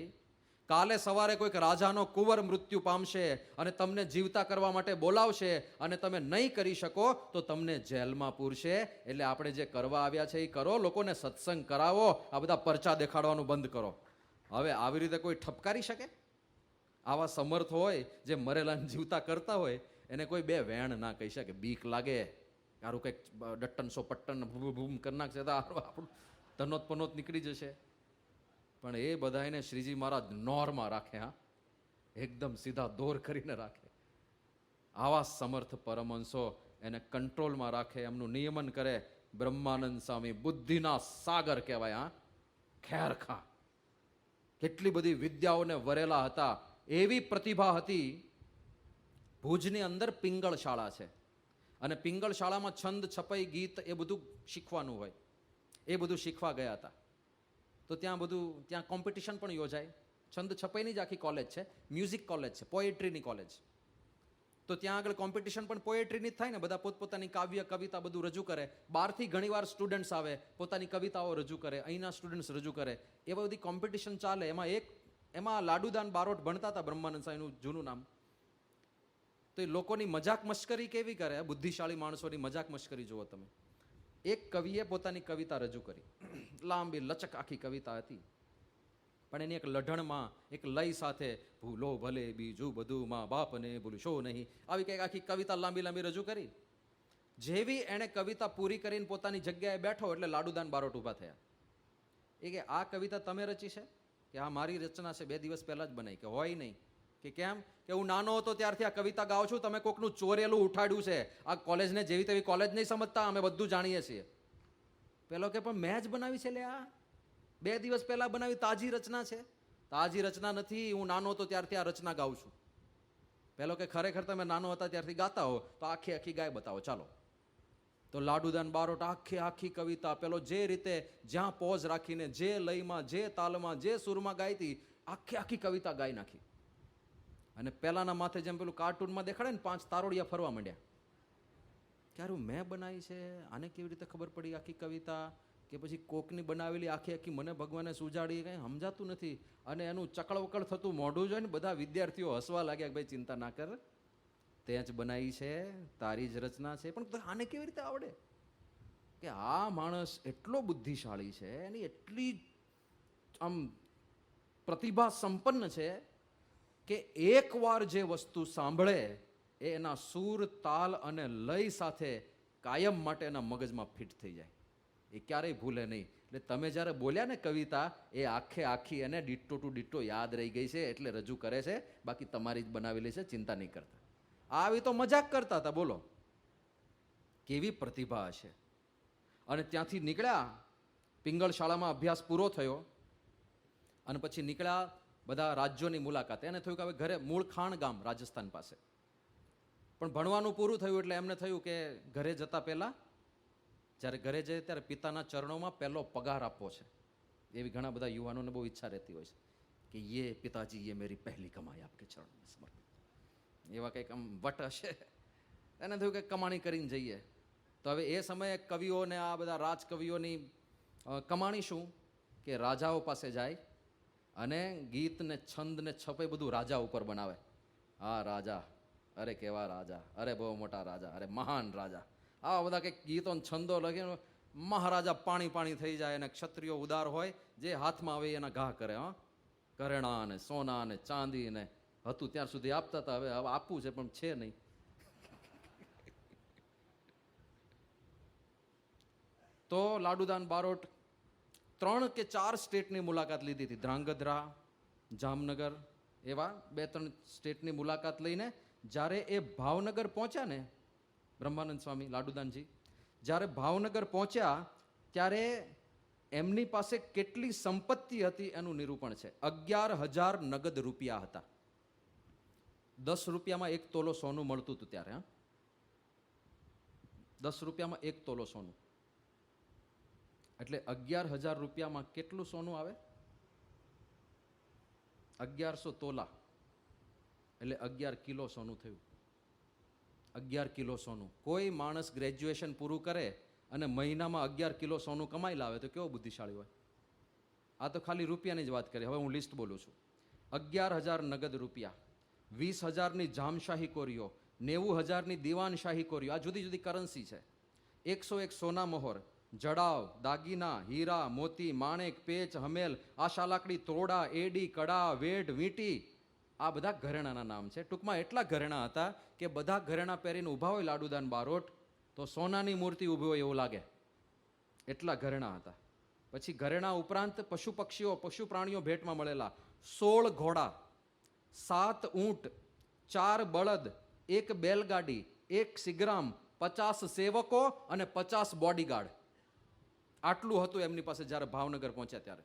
Speaker 1: કાલે સવારે કોઈક રાજાનો કુંવર મૃત્યુ પામશે અને તમને જીવતા કરવા માટે બોલાવશે અને તમે નહીં કરી શકો તો તમને જેલમાં પૂરશે. એટલે આપણે જે કરવા આવ્યા છે એ કરો, લોકોને સત્સંગ કરાવો, આ બધા પરચા દેખાડવાનું બંધ કરો. હવે આવી રીતે કોઈ ઠપકારી શકે? આવા સમર્થ હોય જે મરેલાને જીવતા કરતા હોય એને કોઈ બે વેણ ના કહી શકે. બીક લાગે, તારું કંઈક ડટ્ટન સો પટ્ટન ભૂમ કરી નાખશે તો આપણું તનોત પનોત નીકળી જશે. પણ એ બધાને શ્રીજી મહારાજ નોરમાં રાખે, હા, એકદમ સીધા દોર કરીને રાખે. આવા સમર્થ પરમહંસો એને કંટ્રોલમાં રાખે, એમનું નિયમન કરે. બ્રહ્માનંદ સ્વામી બુદ્ધિના સાગર કહેવાય. હા, ખેરખા કેટલી બધી વિદ્યાઓને વરેલા હતા, એવી પ્રતિભા હતી. ભુજની અંદર પિંગળ શાળા છે અને પિંગળ શાળામાં છંદ, છપાઈ, ગીત એ બધું શીખવાનું હોય. એ બધું શીખવા ગયા હતા તો ત્યાં કોમ્પિટિશન પણ યોજાય. છંદ છપાઈની જ આખી કોલેજ છે, મ્યુઝિક કોલેજ છે, પોએટ્રીની કોલેજ. તો ત્યાં આગળ કોમ્પિટિશન પણ પોએટ્રીની જ થાય ને, બધા પોતપોતાની કાવ્ય કવિતા બધું રજૂ કરે. બહારથી ઘણીવાર સ્ટુડન્ટ્સ આવે, પોતાની કવિતાઓ રજૂ કરે, અહીંના સ્ટુડન્ટ્સ રજૂ કરે, એવા બધી કોમ્પિટિશન ચાલે. એમાં લાડુદાન બારોટ ભણતા હતા, બ્રહ્માનંદ સ્વામીનું જૂનું નામ. તો એ લોકોની મજાક મશ્કરી કેવી કરે, બુદ્ધિશાળી માણસોની મજાક મશ્કરી જુઓ તમે. એક કવિએ પોતાની કવિતા રજૂ કરી, લાંબી લચક આખી કવિતા હતી, પણ એની એક લઢણમાં એક લય સાથે ભૂલો ભલે બીજું બધું મા બાપને ભૂલશો નહીં, આવી કંઈક આખી કવિતા લાંબી લાંબી રજૂ કરી. જેવી એણે કવિતા પૂરી કરીને પોતાની જગ્યાએ બેઠો એટલે લાડુદાન બારોટ ઊભા થયા. એ કે આ કવિતા તમે રચી છે? કે આ મારી રચના છે, 2 દિવસ પહેલા જ બનાવી. કે હોય નહીં. કે કેમ? કે હું નાનો હતો ત્યારથી આ કવિતા ગાઉં છું, તમે કોકનું ચોરેલું ઉઠાડ્યું છે. આ કોલેજને જેવી તેવી કોલેજ નહીં સમજતા, અમે બધું જાણીએ છીએ. પેલો કે પણ મેં જ બનાવી છે, લે આ 2 દિવસ પહેલા બનાવી, તાજી રચના છે. તાજી રચના નથી, હું નાનો હતો ત્યારથી આ રચના ગાઉં છું. પેલો કે ખરેખર તમે નાનો હતા ત્યારથી ગાતા હો તો આખી આખી ગાય બતાવો, ચાલો. તો લાડુદાન બારોટ આખી આખી કવિતા પેલો જે રીતે જ્યાં પોઝ રાખીને, જે લયમાં, જે તાલમાં, જે સુરમાં ગાઈતી, આખી આખી કવિતા ગાઈ નાખી. અને પેલાના માથે જેમ પેલું કાર્ટૂનમાં દેખાડે ને 5 તારોડિયા ફરવા માંડ્યા. ક્યારું મેં બનાવી છે, આને કેવી રીતે ખબર પડી આખી કવિતા? કે પછી કોકની બનાવેલી આખી આખી મને ભગવાને સુજાડી, કંઈ સમજાતું નથી. અને એનું ચકળવકળ થતું મોઢું જોઈને બધા વિદ્યાર્થીઓ હસવા લાગ્યા કે ભાઈ ચિંતા ના કર, તે જ બનાવી છે, તારી જ રચના છે. પણ આને કેવી રીતે આવડે? કે આ માણસ એટલો બુદ્ધિશાળી છે, એની એટલી આમ પ્રતિભા સંપન્ન છે કે એકવાર જે વસ્તુ સાંભળે એ એના સૂર, તાલ અને લય સાથે કાયમ માટે એના મગજમાં ફિટ થઈ જાય, એ ક્યારેય ભૂલે નહીં. એટલે તમે જ્યારે બોલ્યા ને કવિતા, એ આખે આખી એને ડિટ્ટો ટુ ડિટ્ટો યાદ રહી ગઈ છે, એટલે રજૂ કરે છે. બાકી તમારી જ બનાવેલી છે, ચિંતા નહીં કરતા. આવી તો મજાક કરતા હતા, બોલો કેવી પ્રતિભા હશે. અને ત્યાંથી નીકળ્યા, પિંગળ શાળામાં અભ્યાસ પૂરો થયો અને પછી નીકળ્યા બધા રાજ્યોની મુલાકાતે. એને થયું કે હવે ઘરે, મૂળ ખાણ ગામ રાજસ્થાન પાસે. પણ ભણવાનું પૂરું થયું એટલે એમને થયું કે ઘરે જતા પહેલા, જ્યારે ઘરે જાય ત્યારે પિતાના ચરણોમાં પહેલો પગાર આપવો છે. એવી ઘણા બધા યુવાનોને બહુ ઈચ્છા રહેતી હોય છે કે યે પિતાજી યે મેરી પહેલી કમાઈ આપકે ચરણોમાં સમર્પિત. એવા કંઈક આમ વટ હશે. એને થયું કે કમાણી કરીને જઈએ. તો હવે એ સમયે કવિઓને, આ બધા રાજકવિઓની કમાણી શું? કે રાજાઓ પાસે જાય અને ગીત ને છંદ ને છપાઈ બધું રાજા ઉપર બનાવે. આ રાજા, અરે કેવા રાજા, અરે બહુ મોટા રાજા, અરે મહાન રાજા. આવા બધા કંઈક ગીતો છંદો લખીને મહારાજા પાણી પાણી થઈ જાય. અને ક્ષત્રિયો ઉદાર હોય, જે હાથમાં આવે એના ઘા કરે. ઘરેણા ને સોના ને ચાંદી ને હતું ત્યાર સુધી આપતા હતા, હવે આપવું છે પણ છે નહીં. તો લાડુદાન બારોટ 3 કે 4 સ્ટેટની મુલાકાત લીધી હતી. ધ્રાંગધ્રા, જામનગર, એવા 2-3 સ્ટેટની મુલાકાત લઈને જ્યારે એ ભાવનગર પહોંચ્યા ને, બ્રહ્માનંદ સ્વામી, લાડુદાનજી જ્યારે ભાવનગર પહોંચ્યા ત્યારે એમની પાસે કેટલી સંપત્તિ હતી એનું નિરૂપણ છે. 11,000 નગદ રૂપિયા હતા. ₹10 1 તોલો સોનું મળતું હતું ત્યારે. હા, ₹10 1 તોલો સોનું એટલે ₹11,000 કેટલું સોનું આવે? 1100 તોલા એટલે 11 કિલો સોનું થયું. 11 કિલો સોનું. કોઈ માણસ ગ્રેજ્યુએશન પૂરું કરે અને મહિનામાં 11 કિલો સોનું કમાઈ લાવે તો કેવો બુદ્ધિશાળી હોય. આ તો ખાલી રૂપિયાની જ વાત કરી. હવે હું લિસ્ટ બોલું છું. 11,000 નગદ રૂપિયા, 20,000ની જામશાહી કોરીઓ, 90,000ની દિવાનશાહી કોરીઓ. આ જુદી જુદી કરન્સી છે. 101 સોના મોહર, જડાવ, દાગીના, હીરા, મોતી, માણેક, પેચ, હમેલ, આશા લાકડી, તોડા, એડી, કડા, વેઢ, વીંટી, આ બધા ઘરેણાના નામ છે. ટૂંકમાં એટલા ઘરેણા હતા કે બધા ઘરેણા પહેરીને ઊભા હોય લાડુદાન બારોટ તો સોનાની મૂર્તિ ઊભી હોય એવું લાગે, એટલા ઘરેણા હતા. પછી ઘરેણા ઉપરાંત પશુ પક્ષીઓ, પશુ પ્રાણીઓ ભેટમાં મળેલા. 16 ઘોડા, 7 ઊંટ, 4 બળદ, 1 બેલગાડી, 1 સિગ્રામ, 50 સેવકો અને 50 બોડીગાર્ડ. આટલું હતું એમની પાસે જ્યારે ભાવનગર પહોંચ્યા ત્યારે.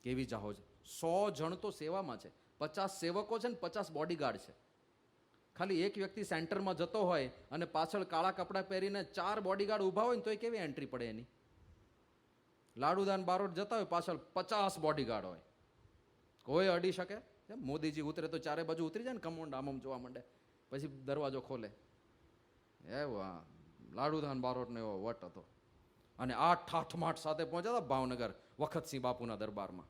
Speaker 1: કેવી જાહોજ! 100 જણ તો સેવામાં છે, 50 સેવકો છે ને 50 બોડીગાર્ડ છે. ખાલી એક વ્યક્તિ સેન્ટરમાં જતો હોય અને પાછળ કાળા કપડાં પહેરીને 4 બોડીગાર્ડ ઊભા હોય ને તો એ કેવી એન્ટ્રી પડે એની. લાડુદાન બારોટ જતા હોય પાછળ 50 બોડીગાર્ડ હોય, કોઈ અડી શકે? મોદીજી ઉતરે તો ચારે બાજુ ઉતરી જાય ને, કમોંડ આમ જોવા માંડે, પછી દરવાજો ખોલે. એવા લાડુદાન બારોટનો એવો વટ હતો. અને આ ઠાઠમાઠ સાથે પહોંચ્યા હતા ભાવનગર વખતસિંહ બાપુના દરબારમાં.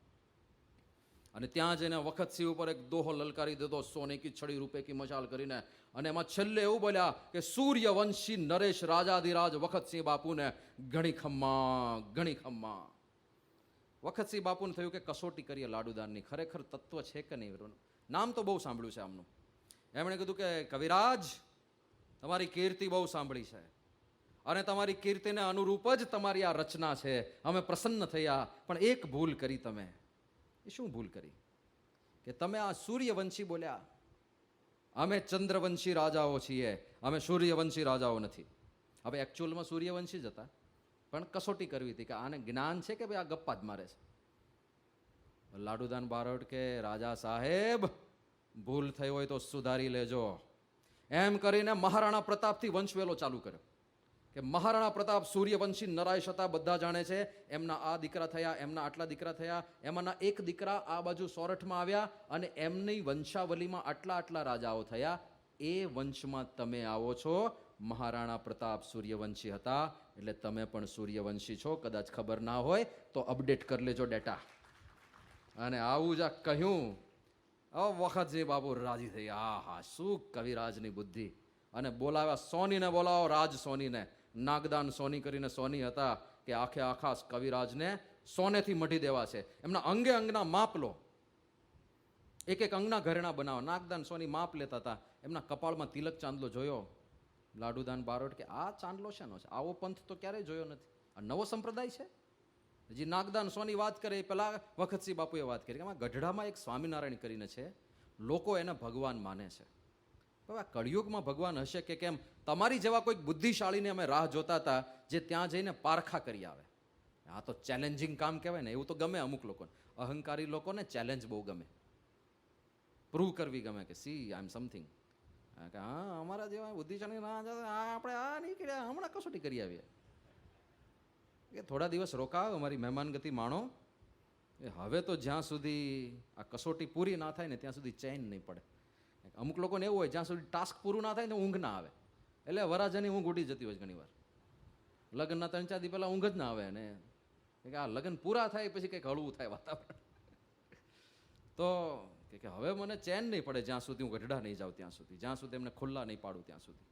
Speaker 1: અને ત્યાં જઈને વખતસિંહ ઉપર એક દોહો લલકારી દીધો, સોને કી છડી રૂપે કી મશાલ કરીને. અને એમાં છેલ્લે એવું બોલ્યા કે સૂર્યવંશી નરેશ રાજાધિરાજ વખતસિંહ બાપુને ઘણી ખમ્મા, ઘણી ખમ્મા. વખતસિંહ બાપુને થયું કે કસોટી કરીએ લાડુદાનની, ખરેખર તત્વ છે કે નહીં. નામ તો બહુ સાંભળ્યું છે આમનું. એમણે કીધું કે કવિરાજ, તમારી કીર્તિ બહુ સાંભળી છે અને તમારી કીર્તિને અનુરૂપ જ તમારી આ રચના છે. અમે પ્રસન્ન થયા, પણ એક ભૂલ કરી તમે. એ શું ભૂલ કરી? કે તમે આ સૂર્યવંશી બોલ્યા. અમે ચંદ્રવંશી રાજાઓ છીએ, અમે સૂર્યવંશી રાજાઓ નથી. હવે એકચ્યુઅલમાં સૂર્યવંશી જ હતા, પણ કસોટી કરવી હતી કે આને જ્ઞાન છે કે ભાઈ આ ગપ્પા જ મારે છે. લાડુદાન બારોટ કે રાજા સાહેબ, ભૂલ થઈ હોય તો સુધારી લેજો. એમ કરીને મહારાણા પ્રતાપથી વંશવેલો ચાલુ કર્યો કે મહારાણા પ્રતાપ સૂર્યવંશી નરાયશ હતા, બધા જાણે છે. એમના આ દીકરા થયા, એમના આટલા દીકરા થયા, એમાંના એક દીકરા આ બાજુ સોરઠમાં આવ્યા અને એમની વંશાવલીમાં આટલા આટલા રાજાઓ થયા. એ વંશમાં તમે આવો છો. મહારાણા પ્રતાપ સૂર્યવંશી હતા, એટલે તમે પણ સૂર્યવંશી છો. કદાચ ખબર ના હોય તો અપડેટ કરી લેજો ડેટા. અને આવું જ કહ્યું, વખતસિંહ બાપુ રાજી થઈ. આ હા, શું કવિરાજની બુદ્ધિ! અને બોલાવ્યા સોનીને, બોલાવો રાજ સોનીને. નાગદાન સોની કરીને સોની હતા કે આખે આખા કવિરાજને સોનેથી મઢી દેવા છે. એમના અંગે અંગના માપ લો, એક એક અંગના ઘરેણા બનાવો. નાગદાન સોની માપ લેતા હતા. એમના કપાળમાં તિલક ચાંદલો જોયો. લાડુદાન બારોટ કે આ ચાંદલો શેનો છે? આવો પંથ તો ક્યારેય જોયો નથી. આ નવો સંપ્રદાય છે. હજી નાગદાન સોની વાત કરે એ પેલા વખતસિંહ બાપુએ વાત કરી કે આમાં ગઢડામાં એક સ્વામિનારાયણ કરીને છે, લોકો એને ભગવાન માને છે. હવે આ કળિયુગમાં ભગવાન હશે કે કેમ? તમારી જેવા કોઈક બુદ્ધિશાળીને અમે રાહ જોતા હતા જે ત્યાં જઈને પારખા કરી આવે. આ તો ચેલેન્જિંગ કામ કહેવાય ને, એવું તો ગમે અમુક લોકોને. અહંકારી લોકોને ચેલેન્જ બહુ ગમે, પ્રૂવ કરવી ગમે કે સી આઈ એમ સમથિંગ. કે હા, અમારા જેવા બુદ્ધિશાળી આપણે આ નહીં કર્યા, હમણાં કસોટી કરી આવીએ. કે થોડા દિવસ રોકાવ, અમારી મહેમાનગતિ માણો. એ હવે તો જ્યાં સુધી આ કસોટી પૂરી ના થાય ને ત્યાં સુધી ચેન નહીં પડે. અમુક લોકોને એવું હોય જ્યાં સુધી ટાસ્ક પૂરું ના થાય ને ઊંઘ ના આવે, એટલે વરાજાની ઊંઘ ઉડી જતી હોય ઘણી વાર. લગ્નના 3-4 દી પહેલા ઊંઘ જ ના આવે ને કે આ લગ્ન પૂરા થાય પછી કંઈક હળવું થાય વાતાવરણ. તો કે હવે મને ચેન નહીં પડે જ્યાં સુધી હું ગઢડા નહીં જાઉં ત્યાં સુધી, જ્યાં સુધી એમને ખુલ્લા નહીં પાડું ત્યાં સુધી.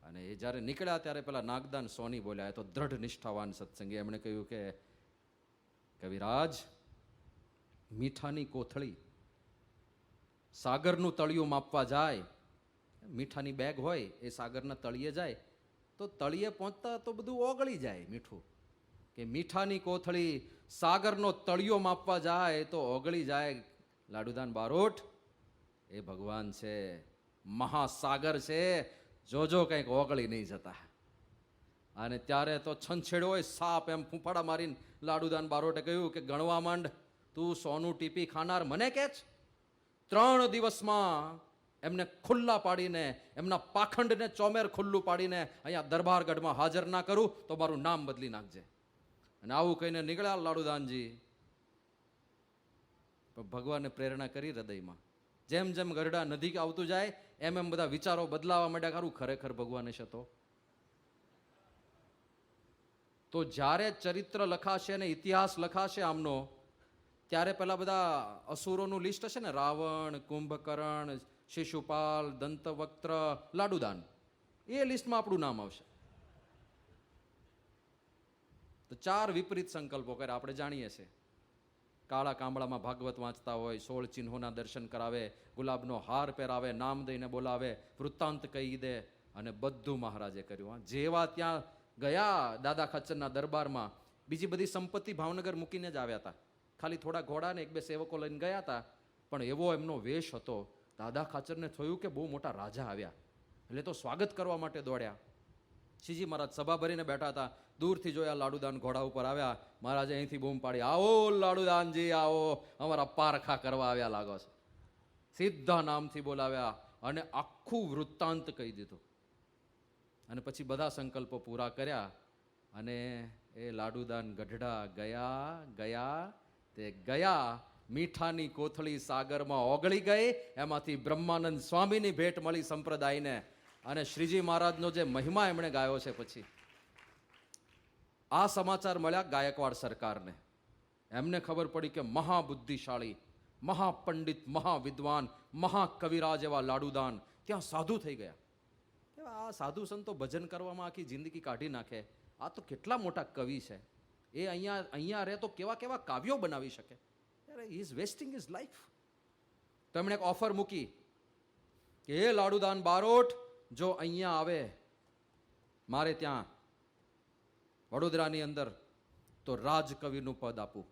Speaker 1: અને એ જ્યારે નીકળ્યા ત્યારે પેલા નાગદાન સોની બોલ્યા, એ તો દ્રઢ નિષ્ઠાવાન સત્સંગી. એમણે કહ્યું કે કવિરાજ, મીઠાની કોથળી સાગરનું તળિયું માપવા જાય, મીઠાની બેગ હોય એ સાગરના તળિયે જાય તો તળિયે પહોંચતા તો બધું ઓગળી જાય મીઠું. કે મીઠાની કોથળી સાગરનો તળિયો માપવા જાય તો ઓગળી જાય. લાડુદાન બારોટ એ ભગવાન છે, મહાસાગર છે, જોજો કંઈક ઓગળી નહીં જતા. અને ત્યારે તો છંછેડો હોય સાપ એમ ફૂંફાડા મારીને લાડુદાન બારોટે કહ્યું કે ગણવા માંડ, તું સોનું ટીપી ખાનાર મને કે 3 દિવસમાં એમને ખુલ્લા પાડીને, એમના પાખંડને ચોમેર ખુલ્લું પાડીને અહીંયા દરબારગઢમાં હાજર ના કરું તો મારું નામ બદલી નાખજે. અને આવું કહીને નીકળ્યા લાડુદાનજી. ભગવાને પ્રેરણા કરી હૃદયમાં. જેમ જેમ ગરડા નદી આવતું જાય એમ એમ બધા વિચારો બદલાવા માંડ્યા. ખરું ખરેખર ભગવાને છે તો જ્યારે ચરિત્ર લખાશે અને ઇતિહાસ લખાશે આમનો, ત્યારે પેલા બધા અસુરોનું લિસ્ટ હશે ને, રાવણ, કુંભકર્ણ, શિશુપાલ, દંતવક્ત્ર, લાડુદાન, એ લિસ્ટમાં આપણું નામ આવશે. તો 4 વિપરીત સંકલ્પો કરે આપણે જાણીએ છીએ. કાળા કામળામાં ભાગવત વાંચતા હોય, 16 ચિહ્નોના દર્શન કરાવે, ગુલાબનો હાર પહેરાવે, નામ દઈને બોલાવે, વૃત્તાંત કહી દે, અને બધું મહારાજે કર્યું. જેવા ત્યાં ગયા દાદા ખાચરના દરબારમાં, બીજી બધી સંપત્તિ ભાવનગર મૂકીને જ આવ્યા હતા. ખાલી થોડા ઘોડા ને 1-2 સેવકો લઈને ગયા હતા. પણ એવો એમનો વેશ હતો, દાદા ખાચરને થયું કે બહુ મોટા રાજા આવ્યા, એટલે તો સ્વાગત કરવા માટે દોડ્યા. શ્રીજી મહારાજ સભા ભરીને બેઠા હતા. દૂરથી જોયા લાડુદાન ઘોડા ઉપર આવ્યા. મહારાજે અહીંથી બૂમ પાડી, આવો લાડુદાનજી આવો, અમારા પારખા કરવા આવ્યા લાગો છે. સીધા નામથી બોલાવ્યા અને આખું વૃત્તાંત કહી દીધું. અને પછી બધા સંકલ્પો પૂરા કર્યા. અને એ લાડુદાન ગઢડા ગયા તે ગયા. મીઠાની કોથળી સાગરમાં ઓગળી ગઈ. એમાંથી બ્રહ્માનંદ સ્વામીની ભેટ મળી સંપ્રદાયને. અને શ્રીજી મહારાજનો જે મહિમા એમણે ગાયો છે. પછી આ સમાચાર મળ્યા ગાયકવાડ સરકારને. એમને ખબર પડી કે મહાબુદ્ધિશાળી, મહાપંડિત, મહાવિદ્વાન, મહાકવિરાજ એવા લાડુદાન ત્યાં સાધુ થઈ ગયા. આ સાધુ સંતો ભજન કરવામાં આખી જિંદગી કાઢી નાખે, આ તો કેટલા મોટા કવિ છે. એ અહીંયા રહે તો કેવા કેવા કાવ્યો બનાવી શકે. He is wasting his life. તો એમણે એક ઓફર મૂકી કે એ લાડુદાન બારોટ જો અહીંયા આવે મારે ત્યાં વડોદરાની અંદર, તો રાજકવિનું પદ આપું,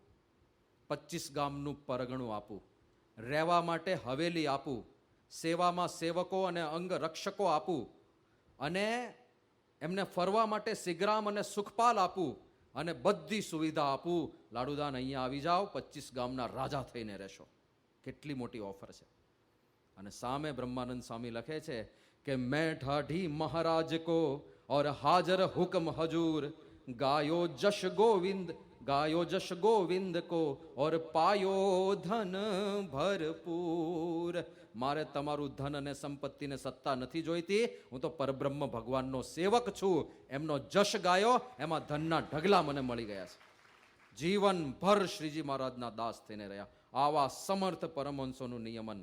Speaker 1: 25 ગામનું પરગણું આપું, રહેવા માટે હવેલી આપું, સેવામાં સેવકો અને અંગ રક્ષકો આપું, અને એમને ફરવા માટે સિગ્રામ અને સુખપાલ આપું, અને બધી સુવિધા આપું. લાડુદાન અહીંયા આવી જાઓ, 25 ગામના રાજા થઈને રહેશો. કેટલી મોટી ઓફર છે. અને સામે બ્રહ્માનંદ સ્વામી લખે છે કે મેં ઢાઢી મહારાજ કો और हाजर हुक्म हजूर, गायो जश गोविंद को और पायो धन भरपूर. મારે તમારું ધન અને સંપત્તિ ને સત્તા નથી જોઈતી. હું તો પરબ્રહ્મ ભગવાનનો સેવક છું. એમનો જશ ગાયો, એમાં ધનના ઢગલા મને મળી ગયા છે. જીવનભર શ્રીજી મહારાજના દાસ થઈને રહ્યા. આવા સમર્થ પરમહંસોનું નિયમન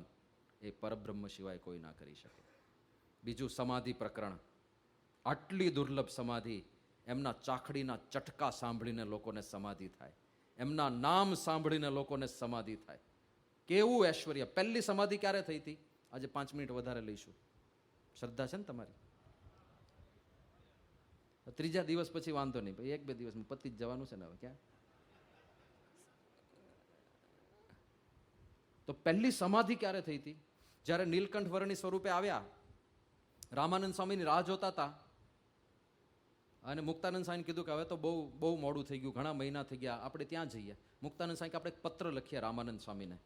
Speaker 1: એ પરબ્રહ્મ સિવાય કોઈ ના કરી શકે. બીજું સમાધિ પ્રકરણ. આટલી દુર્લભ સમાધિ, એમના ચાખડીના ચટકા સાંભળીને લોકોને સમાધિ થાય, એમના નામ સાંભળીને લોકોને સમાધિ થાય. કેવું ઐશ્વર્ય. પહેલી સમાધિ ક્યારે થઈ હતી? આજે 5 મિનિટ વધારે લઈશું. શ્રદ્ધા છે ને તમારી? 3જા દિવસ પછી વાંધો નહીં ભાઈ, 1-2 દિવસમાં પતિ જ જવાનું છે ને હવે ક્યાં. તો પહેલી સમાધિ ક્યારે થઈ હતી? જ્યારે નીલકંઠ વર્ણી સ્વરૂપે આવ્યા, રામાનંદ સ્વામીની રાહ જોતા હતા. અને મુક્તાનંદ સ્વામીને કીધું કે હવે તો બહુ મોડું થઈ ગયું, ઘણા મહિના થઈ ગયા, આપણે ત્યાં જઈએ. મુક્તાનંદ સ્વામી કે આપણે એક પત્ર લખીએ રામાનંદ સ્વામીને.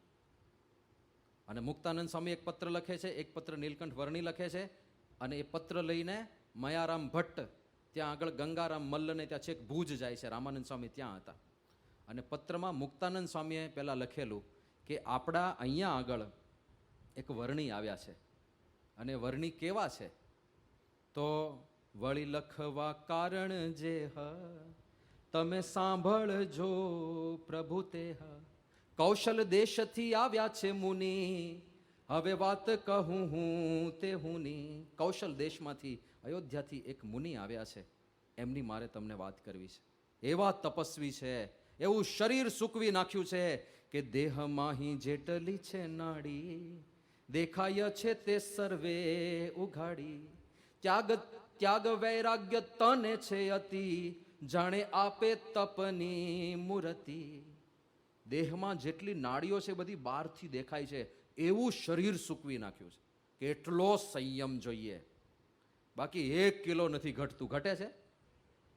Speaker 1: અને મુક્તાનંદ સ્વામી એક પત્ર લખે છે, એક પત્ર નીલકંઠ વર્ણી લખે છે. અને એ પત્ર લઈને મયારામ ભટ્ટ ત્યાં આગળ ગંગારામ મલ્લને ત્યાં છેક ભુજ જાય છે. રામાનંદ સ્વામી ત્યાં હતા. અને પત્રમાં મુક્તાનંદ સ્વામીએ પહેલાં લખેલું કે આપણા અહીંયા આગળ એક વર્ણી આવ્યા છે. અને વર્ણી કેવા છે? તો વળી લખવા કારણ જે હ તમે સાંભળજો પ્રભુ તે હ. કૌશલ દેશથી આવ્યા છે મુનિ, હવે વાત કહું હું તે હુની. કૌશલ દેશમાંથી, અયોધ્યાથી એક મુનિ આવ્યા છે, એમની મારે તમને વાત કરવી છે. એવા તપસ્વી છે, એવું શરીર સૂકવી નાખ્યું છે કે દેહમાં જેટલી છે નાડી, દેખાય છે તે સર્વે ઉઘાડી. ત્યાગ વૈરાગ્ય તને છે અતિ, જાણે આપે તપની મૂર્તિ. દેહમાં જેટલી નાડીઓ છે બધી બહારથી દેખાય છે, એવું શરીર સૂકવી નાખ્યું છે. કેટલો સંયમ જોઈએ. બાકી 1 કિલો નથી ઘટતું. ઘટે છે?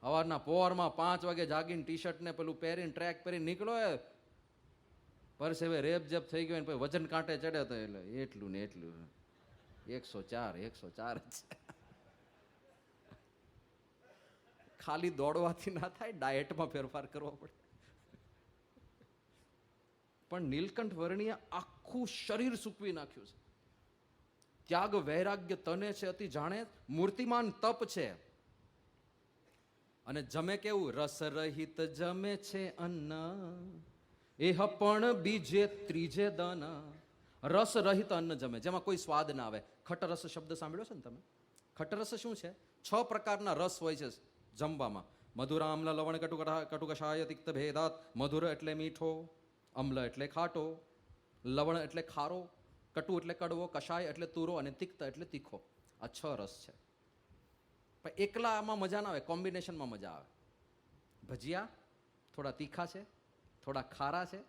Speaker 1: સવારના પોરમાં 5 વાગે જાગીને ટી-શર્ટ ને પેલું પહેરીને ટ્રેક પહેરીને નીકળો, પરસેવે રેપ જેપ થઈ ગયો ને પછી વજન કાંટે ચડે તો એટલે એટલું ને એટલું 104 જ છે. ખાલી દોડવાથી ના થાય, ડાયટમાં ફેરફાર કરવો પડે. પણ નીલકંઠ વર્ણીએ આખું શરીર સૂકવી નાખ્યું છે. ત્યાગ વૈરાગ્ય તને છે અતિ જાણે, મૂર્તિમાન તપ છે. અને જમે કેવું? રસ રહિત જમે છે અન્ન, એહ પણ બીજે ત્રીજે દન. રસ રહિત અન્ન જમે, જેમાં કોઈ સ્વાદ ના આવે. ખટરસ શબ્દ સાંભળ્યો છે ને તમે? ખટરસ શું છે? 6 પ્રકારના રસ હોય છે જમવામાં. મધુર, આમ્લ, લવણ, કટુકષાય, તિક્ત ભેદાત. મધુર એટલે મીઠો, અમ્લ એટલે ખાટો, લવણ એટલે ખારો, કટુ એટલે કડવો, કષાય એટલે તુરો અને તિક્ત એટલે તીખો. આ 6 રસ છે. પણ એકલા આમાં મજા ના આવે, કોમ્બિનેશનમાં મજા આવે. ભજીયા થોડા તીખા છે, થોડા ખારા છે,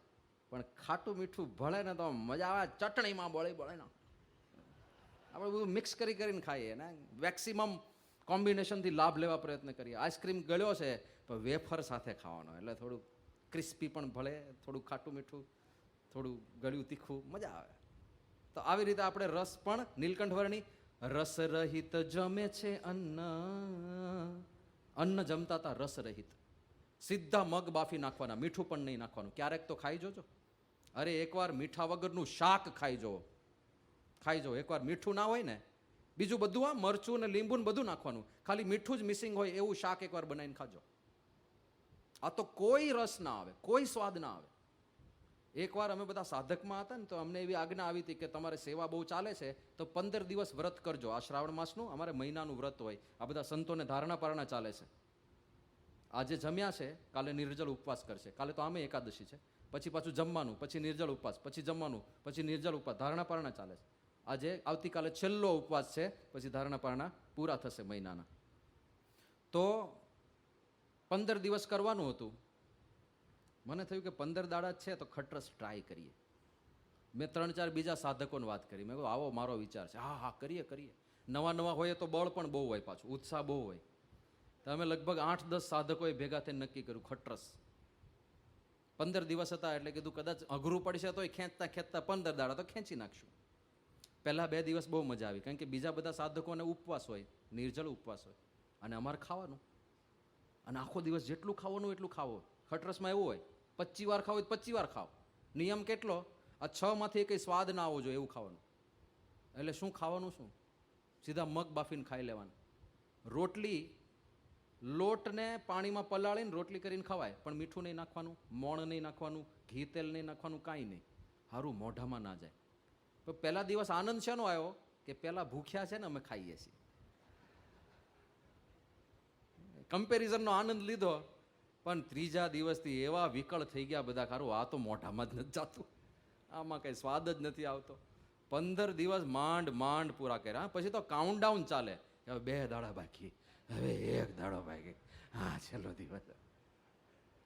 Speaker 1: પણ ખાટું મીઠું ભળે ને તો મજા આવે. ચટણીમાં બળે ને આપણે બધું મિક્સ કરીને ખાઈએ ને, મેક્સિમમ કોમ્બિનેશનથી લાભ લેવા પ્રયત્ન કરીએ. આઈસ્ક્રીમ ગળ્યો છે તો વેફર સાથે ખાવાનો, એટલે થોડું ક્રિસ્પી પણ ભળે, થોડું ખાટું મીઠું, થોડું ગળ્યું તીખું, મજા આવે. તો આવી રીતે આપણે રસ પણ નીલકંઠ વર્ણી રસ રહિત જમે છે અન્ન. અન્ન જમતા હતા રસ રહિત. સીધા મગ બાફી નાખવાના, મીઠું પણ નહીં નાખવાનું. ક્યારેક તો ખાઈ જોજો. અરે એકવાર મીઠા વગરનું શાક ખાઈ જો. એકવાર મીઠું ના હોય ને, બીજું બધું આ મરચું ને લીંબુ ને બધું નાખવાનું, ખાલી મીઠું જ મિસિંગ હોય એવું શાક એકવાર બનાવીને ખાજો. આ તો કોઈ રસ ના આવે, કોઈ સ્વાદ ના આવે. એકવાર અમે બધા સાધકમાં હતા ને તો અમને એવી આજ્ઞા આવી હતી કે તમારે સેવા બહુ ચાલે છે તો 15 દિવસ વ્રત કરજો. આ શ્રાવણ માસનું અમારે મહિનાનું વ્રત હોય. આ બધા સંતોને ધારણા પારણા ચાલે છે. આજે જમ્યા છે, કાલે નિર્જળ ઉપવાસ કરશે. કાલે તો આમે એકાદશી છે. પછી પાછું જમવાનું, પછી નિર્જળ ઉપવાસ, પછી જમવાનું, પછી નિર્જળ ઉપવાસ, ધારણા પારણા ચાલે છે. આજે આવતીકાલે છેલ્લો ઉપવાસ છે, પછી ધારણા પારણા પૂરા થશે મહિનાના. તો 15 દિવસ કરવાનું હતું. મને થયું કે 15 દાડા છે તો ખટરસ ટ્રાય કરીએ. મેં 3-4 બીજા સાધકોને વાત કરી. મેં કહ્યું આવો મારો વિચાર છે. હા કરીએ. નવા હોય તો બળ પણ બહુ હોય, પાછું ઉત્સાહ બહુ હોય. તો અમે લગભગ 8-10 સાધકોએ ભેગા થઈને નક્કી કર્યું ખટરસ. 15 દિવસ હતા એટલે કીધું કદાચ અઘરું પડશે તો ખેંચતા 15 દાડા તો ખેંચી નાખશું. પહેલા 2 દિવસ બહુ મજા આવી, કારણ કે બીજા બધા સાધકોને ઉપવાસ હોય, નિર્જળ ઉપવાસ હોય, અને અમારે ખાવાનું. અને આખો દિવસ જેટલું ખાવાનું એટલું ખાવો. ખટરસમાં એવું હોય 25 વાર ખાવ 25 વાર ખાવ. નિયમ કેટલો? આ 6 માંથી કંઈ સ્વાદ ના આવવો જોઈએ એવું ખાવાનું. એટલે શું ખાવાનું? શું સીધા મગ બાફીને ખાઈ લેવાનું. રોટલી લોટને પાણીમાં પલાળીને રોટલી કરીને ખવાય, પણ મીઠું નહીં નાખવાનું, મોણ નહીં નાખવાનું, ઘી તેલ નહીં નાખવાનું, કાંઈ નહીં. સારું મોઢામાં ના જાય. તો પહેલા દિવસ આનંદ શેનો આવ્યો કે પહેલા ભૂખ્યા છે ને અમે ખાઈએ છીએ, કમ્પેરિઝનનો આનંદ લીધો. પણ ત્રીજા દિવસથી એવા વિકળ થઈ ગયા બધા, ખારું આ તો મોઢામાં જ નથી જતું, આમાં કંઈ સ્વાદ જ નથી આવતો. 15 દિવસ માંડ પૂરા કર્યા. પછી તો કાઉન્ટડાઉન ચાલે. હવે 2 દાડા બાકી, હવે 1 દાડો બાકી, હા છેલ્લો દિવસ.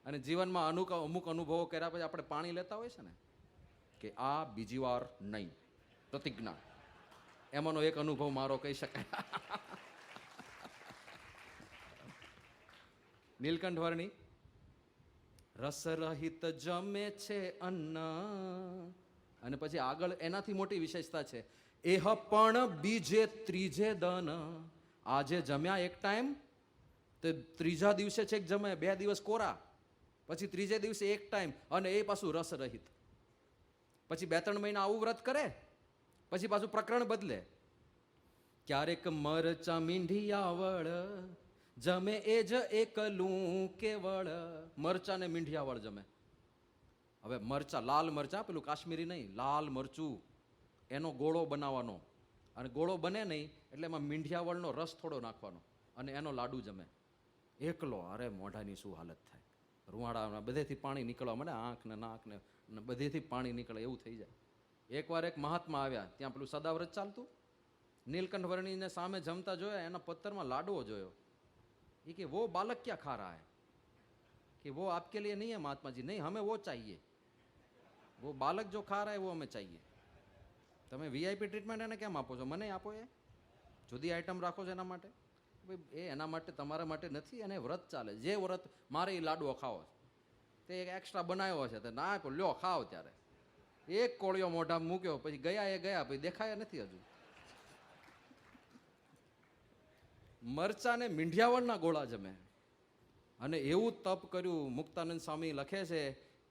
Speaker 1: અને જીવનમાં અમુક અનુભવો કર્યા પછી આપણે પાણી લેતા હોય છે ને કે આ બીજી વાર નહીં, પ્રતિજ્ઞા. એમાંનો એક અનુભવ મારો કહી શકાય. નીલકંઠ વર્ણી રસ રહિત જમે છે અન્ન. અને પછી આગળ એનાથી મોટી વિશેષતા છે, એહ પણ બીજે ત્રીજે દન. આજે જમ્યા એક ટાઈમ તો ત્રીજા દિવસે છેક જમે, 2 દિવસ કોરા, પછી ત્રીજે દિવસે એક ટાઈમ, અને એ પાછું રસ રહિત. પછી 2-3 મહિના આવું વ્રત કરે, પછી પાછું પ્રકરણ બદલે. ક્યારેક મરચા મીંઢિયાવળ જમે એ જ એકલું કેવળ. મરચા ને મીંઢિયાવળ જમે. હવે મરચા, લાલ મરચા, પેલું કાશ્મીરી નહીં, લાલ મરચું, એનો ગોળો બનાવવાનો. અને ગોળો બને નહીં એટલે એમાં મીંઢિયાવળનો રસ થોડો નાખવાનો, અને એનો લાડુ જમે એકલો. અરે મોઢાની શું હાલત થાય, રૂવાડા બધેથી પાણી નીકળવા માંડે, આંખ ને નાક ને બધેથી પાણી નીકળે એવું થઈ જાય. એકવાર એક મહાત્મા આવ્યા, ત્યાં પેલું સદાવ્રત ચાલતું. નીલકંઠ વર્ણીને સામે જમતા જોયા, એના પત્તરમાં લાડવો જોયો. ये कि वो बालक क्या खा रहा है, कि वो आपके लिए नहीं है महात्मा जी, नहीं हमें वो चाहिए, वो बालक जो खा रहा है वो हमें चाहिए. તમે વીઆઈપી ટ્રીટમેન્ટ એને કેમ આપો છો, મને આપો. એ જુદી આઈટમ રાખો છો એના માટે? એ એના માટે, તમારા માટે નથી. એને વ્રત ચાલે, જે વ્રત મારે એ લાડવો ખાવો તે એક એક્સ્ટ્રા બનાવ્યો છે, તો ના આપ્યો, લ્યો ખાઓ ત્યારે. એક કોળિયો મોઢા મૂક્યો, પછી ગયા એ ગયા, પછી દેખાયા નથી હજુ. મરચાને મીંઢિયાવળના ગોળા જમે. અને એવું તપ કર્યું. મુક્તાનંદ સ્વામી લખે છે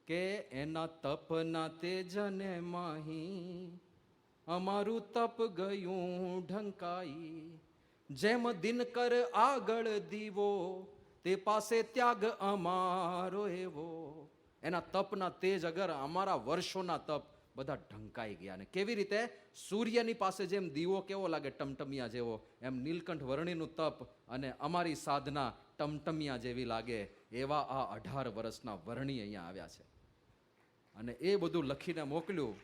Speaker 1: કે એના તપના તેજને માહી અમારું તપ ગયું ઢંકાઈ. જેમ દિનકર આગળ દીવો તે પાસે ત્યાગ અમારો એવો. એના તપના તેજ અગર અમારા વર્ષોના તપ બધા ઢંકાઈ ગયા. અને કેવી રીતે? સૂર્યની પાસે જેમ દીવો કેવો લાગે ટમટમિયા જેવો, એમ નીલકંઠ વર્ણિનું તપ અને અમારી સાધના ટમટમિયા જેવી લાગે. એવા આ 18 વર્ષના વર્ણી અહીંયા આવ્યા છે. અને એ બધું લખીને મોકલ્યું.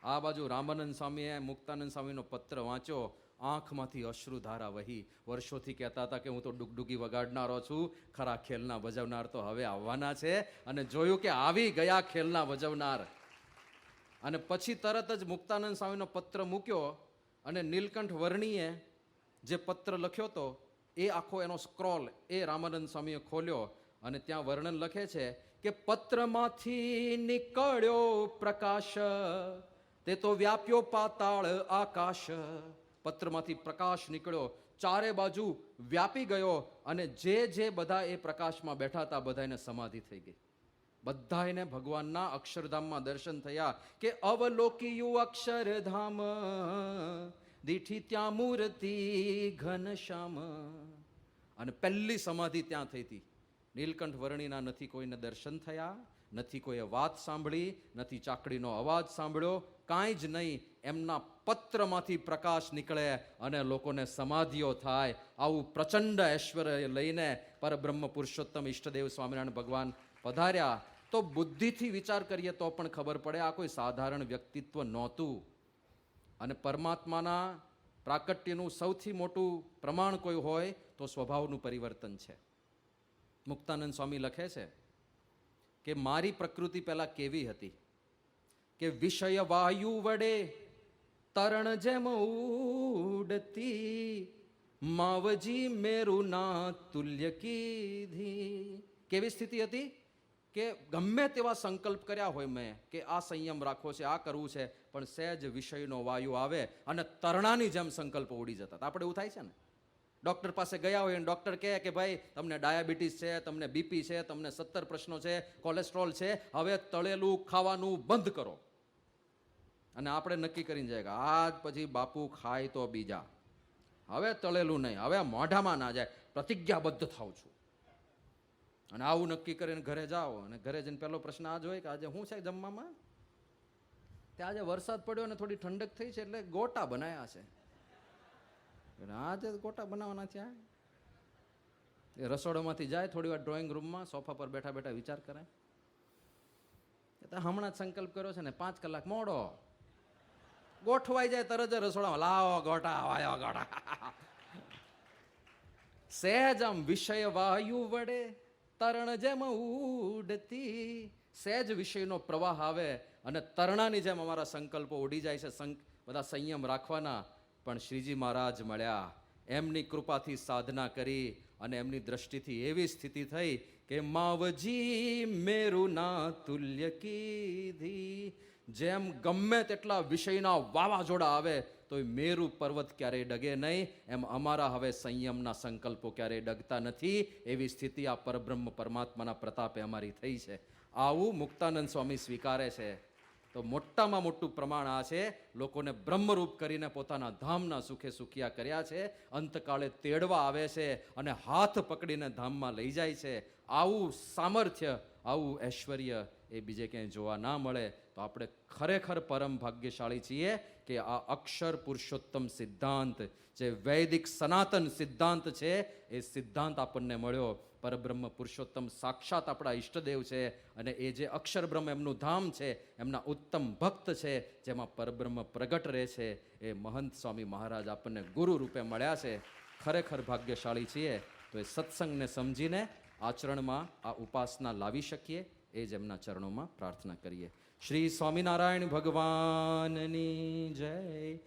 Speaker 1: આ બાજુ રામાનંદ સ્વામીએ મુક્તાનંદ સ્વામીનો પત્ર વાંચ્યો, આંખમાંથી અશ્રુધારા વહી. વર્ષોથી કહેતા હતા કે હું તો ડુગડુગી વગાડનારો છું, ખરા ખેલના ભજવનાર તો હવે આવવાના છે. અને જોયું કે આવી ગયા ખેલના ભજવનાર. અને પછી તરત જ મુક્તાનંદ સ્વામીનો પત્ર મૂક્યો અને નીલકંઠ વર્ણીએ જે પત્ર લખ્યો હતો એ આખો એનો સ્ક્રોલ એ રામાનંદ સ્વામીએ ખોલ્યો. અને ત્યાં વર્ણન લખે છે કે પત્રમાંથી નીકળ્યો પ્રકાશ, તે તો વ્યાપ્યો પાતાળ આકાશ. પત્રમાંથી પ્રકાશ નીકળ્યો, ચારે બાજુ વ્યાપી ગયો. અને જે બધા એ પ્રકાશમાં બેઠા હતા બધાને સમાધિ થઈ ગઈ. બધાને ભગવાનના અક્ષરધામમાં દર્શન થયા કે અવલોકિયું અક્ષરધામ, દીઠી ત્યાં મૂર્તિ ઘનશ્યામ. અને પહેલી સમાધિ ત્યાં થઈ હતી. નીલકંઠ વર્ણીના નથી કોઈને દર્શન થયા, નથી કોઈએ વાત સાંભળી, નથી ચાકડીનો અવાજ સાંભળ્યો, કાંઈ જ નહીં. એમના પત્રમાંથી પ્રકાશ નીકળે અને લોકોને સમાધિઓ થાય. આવું પ્રચંડ ઐશ્વર્ય લઈને પરબ્રહ્મ પુરુષોત્તમ ઈષ્ટદેવ સ્વામિનારાયણ ભગવાન પધાર્યા. તો બુદ્ધિથી વિચાર કરીએ તો પણ ખબર પડે આ કોઈ સાધારણ વ્યક્તિત્વ નહોતું. અને પરમાત્માના પ્રાકટ્યનું સૌથી મોટું પ્રમાણ કોઈ હોય તો સ્વભાવનું પરિવર્તન છે. મુક્તાનંદ સ્વામી લખે છે કે મારી પ્રકૃતિ પહેલા કેવી હતી કે વિષય વાયુ વડે તરણ જેમ ઉડતી, માવજી મેરુના તુલ્ય કીધી. કેવી સ્થિતિ હતી કે ગમે તેવા સંકલ્પ કર્યા હોય મેં કે આ સંયમ રાખવો છે, આ કરવું છે, પણ સહેજ વિષયનો વાયુ આવે અને તરણાની જેમ સંકલ્પ ઉડી જતા. આપણે એવું થાય છે ને, ડૉક્ટર પાસે ગયા હોય અને ડૉક્ટર કહે કે ભાઈ તમને ડાયાબિટીસ છે, તમને બીપી છે, તમને 17 પ્રશ્નો છે, કોલેસ્ટ્રોલ છે, હવે તળેલું ખાવાનું બંધ કરો. અને આપણે નક્કી કરીને જાય કે આજ પછી બાપુ ખાય તો બીજા, હવે તળેલું નહીં, હવે મોઢામાં ના જાય, પ્રતિજ્ઞાબદ્ધ થાઉં છું. અને આવું નક્કી કરીને ઘરે જાઓ અને ઘરે જઈને પહેલો પ્રશ્ન આ જ હોય કે આજે શું છે જમવામાં? તે આજે વરસાદ પડ્યો અને થોડી ઠંડક થઈ છે એટલે ગોટા બનાવ્યા છે. આજે ગોટા બનાવવાના છે. એ રસોડામાંથી જાય, થોડી વાર ડ્રોઈંગ રૂમમાં સોફા પર બેઠા બેઠા વિચાર કરે, હમણાં જ સંકલ્પ કર્યો છે ને 5 કલાક મોડો. ગોઠવાઈ જાય તરત જ રસોડામાં લાવો ગોટા, વાયો ગોટા. સહેજ આમ વિષય વાયુ વડે તરણ જેમ ઉડતી. સહેજ વિષયનો પ્રવાહ આવે અને તરણાની જેમ અમારા સંકલ્પો ઉડી જાય છે. બધા સંયમ રાખવાના. પણ શ્રીજી મહારાજ મળ્યા, એમની કૃપાથી સાધના કરી અને એમની દ્રષ્ટિથી એવી સ્થિતિ થઈ કે માવજી મેરુના તુલ્ય કીધી. જેમ ગમે તેટલા વિષયના વાવાઝોડા આવે તો મેરુ પર્વત ક્યારેય ડગે નહીં, એમ અમારા હવે સંયમના સંકલ્પો ક્યારેય ડગતા નથી. એવી સ્થિતિ આ પરબ્રહ્મ પરમાત્માના પ્રતાપે અમારી થઈ છે. આવું મુક્તાનંદ સ્વામી સ્વીકારે છે. તો મોટામાં મોટું પ્રમાણ આ છે. લોકોને બ્રહ્મરૂપ કરીને પોતાના ધામના સુખે સુખિયા કર્યા છે. અંતકાળે તેડવા આવે છે અને હાથ પકડીને ધામમાં લઈ જાય છે. આવું સામર્થ્ય, આવું ઐશ્વર્ય એ બીજે ક્યાંય જોવા ના મળે. તો આપણે ખરેખર પરમ ભાગ્યશાળી છીએ કે આ અક્ષર પુરુષોત્તમ સિદ્ધાંત, જે વૈદિક સનાતન સિદ્ધાંત છે, એ સિદ્ધાંત આપણને મળ્યો. પરબ્રહ્મ પુરુષોત્તમ સાક્ષાત આપણા ઈષ્ટદેવ છે અને એ જે અક્ષર બ્રહ્મ એમનું ધામ છે, એમના ઉત્તમ ભક્ત છે, જેમાં પરબ્રહ્મ પ્રગટ રહે છે, એ મહંત સ્વામી મહારાજ આપણને ગુરુ રૂપે મળ્યા છે. ખરેખર ભાગ્યશાળી છીએ. તો એ સત્સંગને સમજીને આચરણમાં આ ઉપાસના લાવી શકીએ, એ જ એમના ચરણોમાં પ્રાર્થના કરીએ. શ્રી સ્વામિનારાયણ ભગવાનની જય.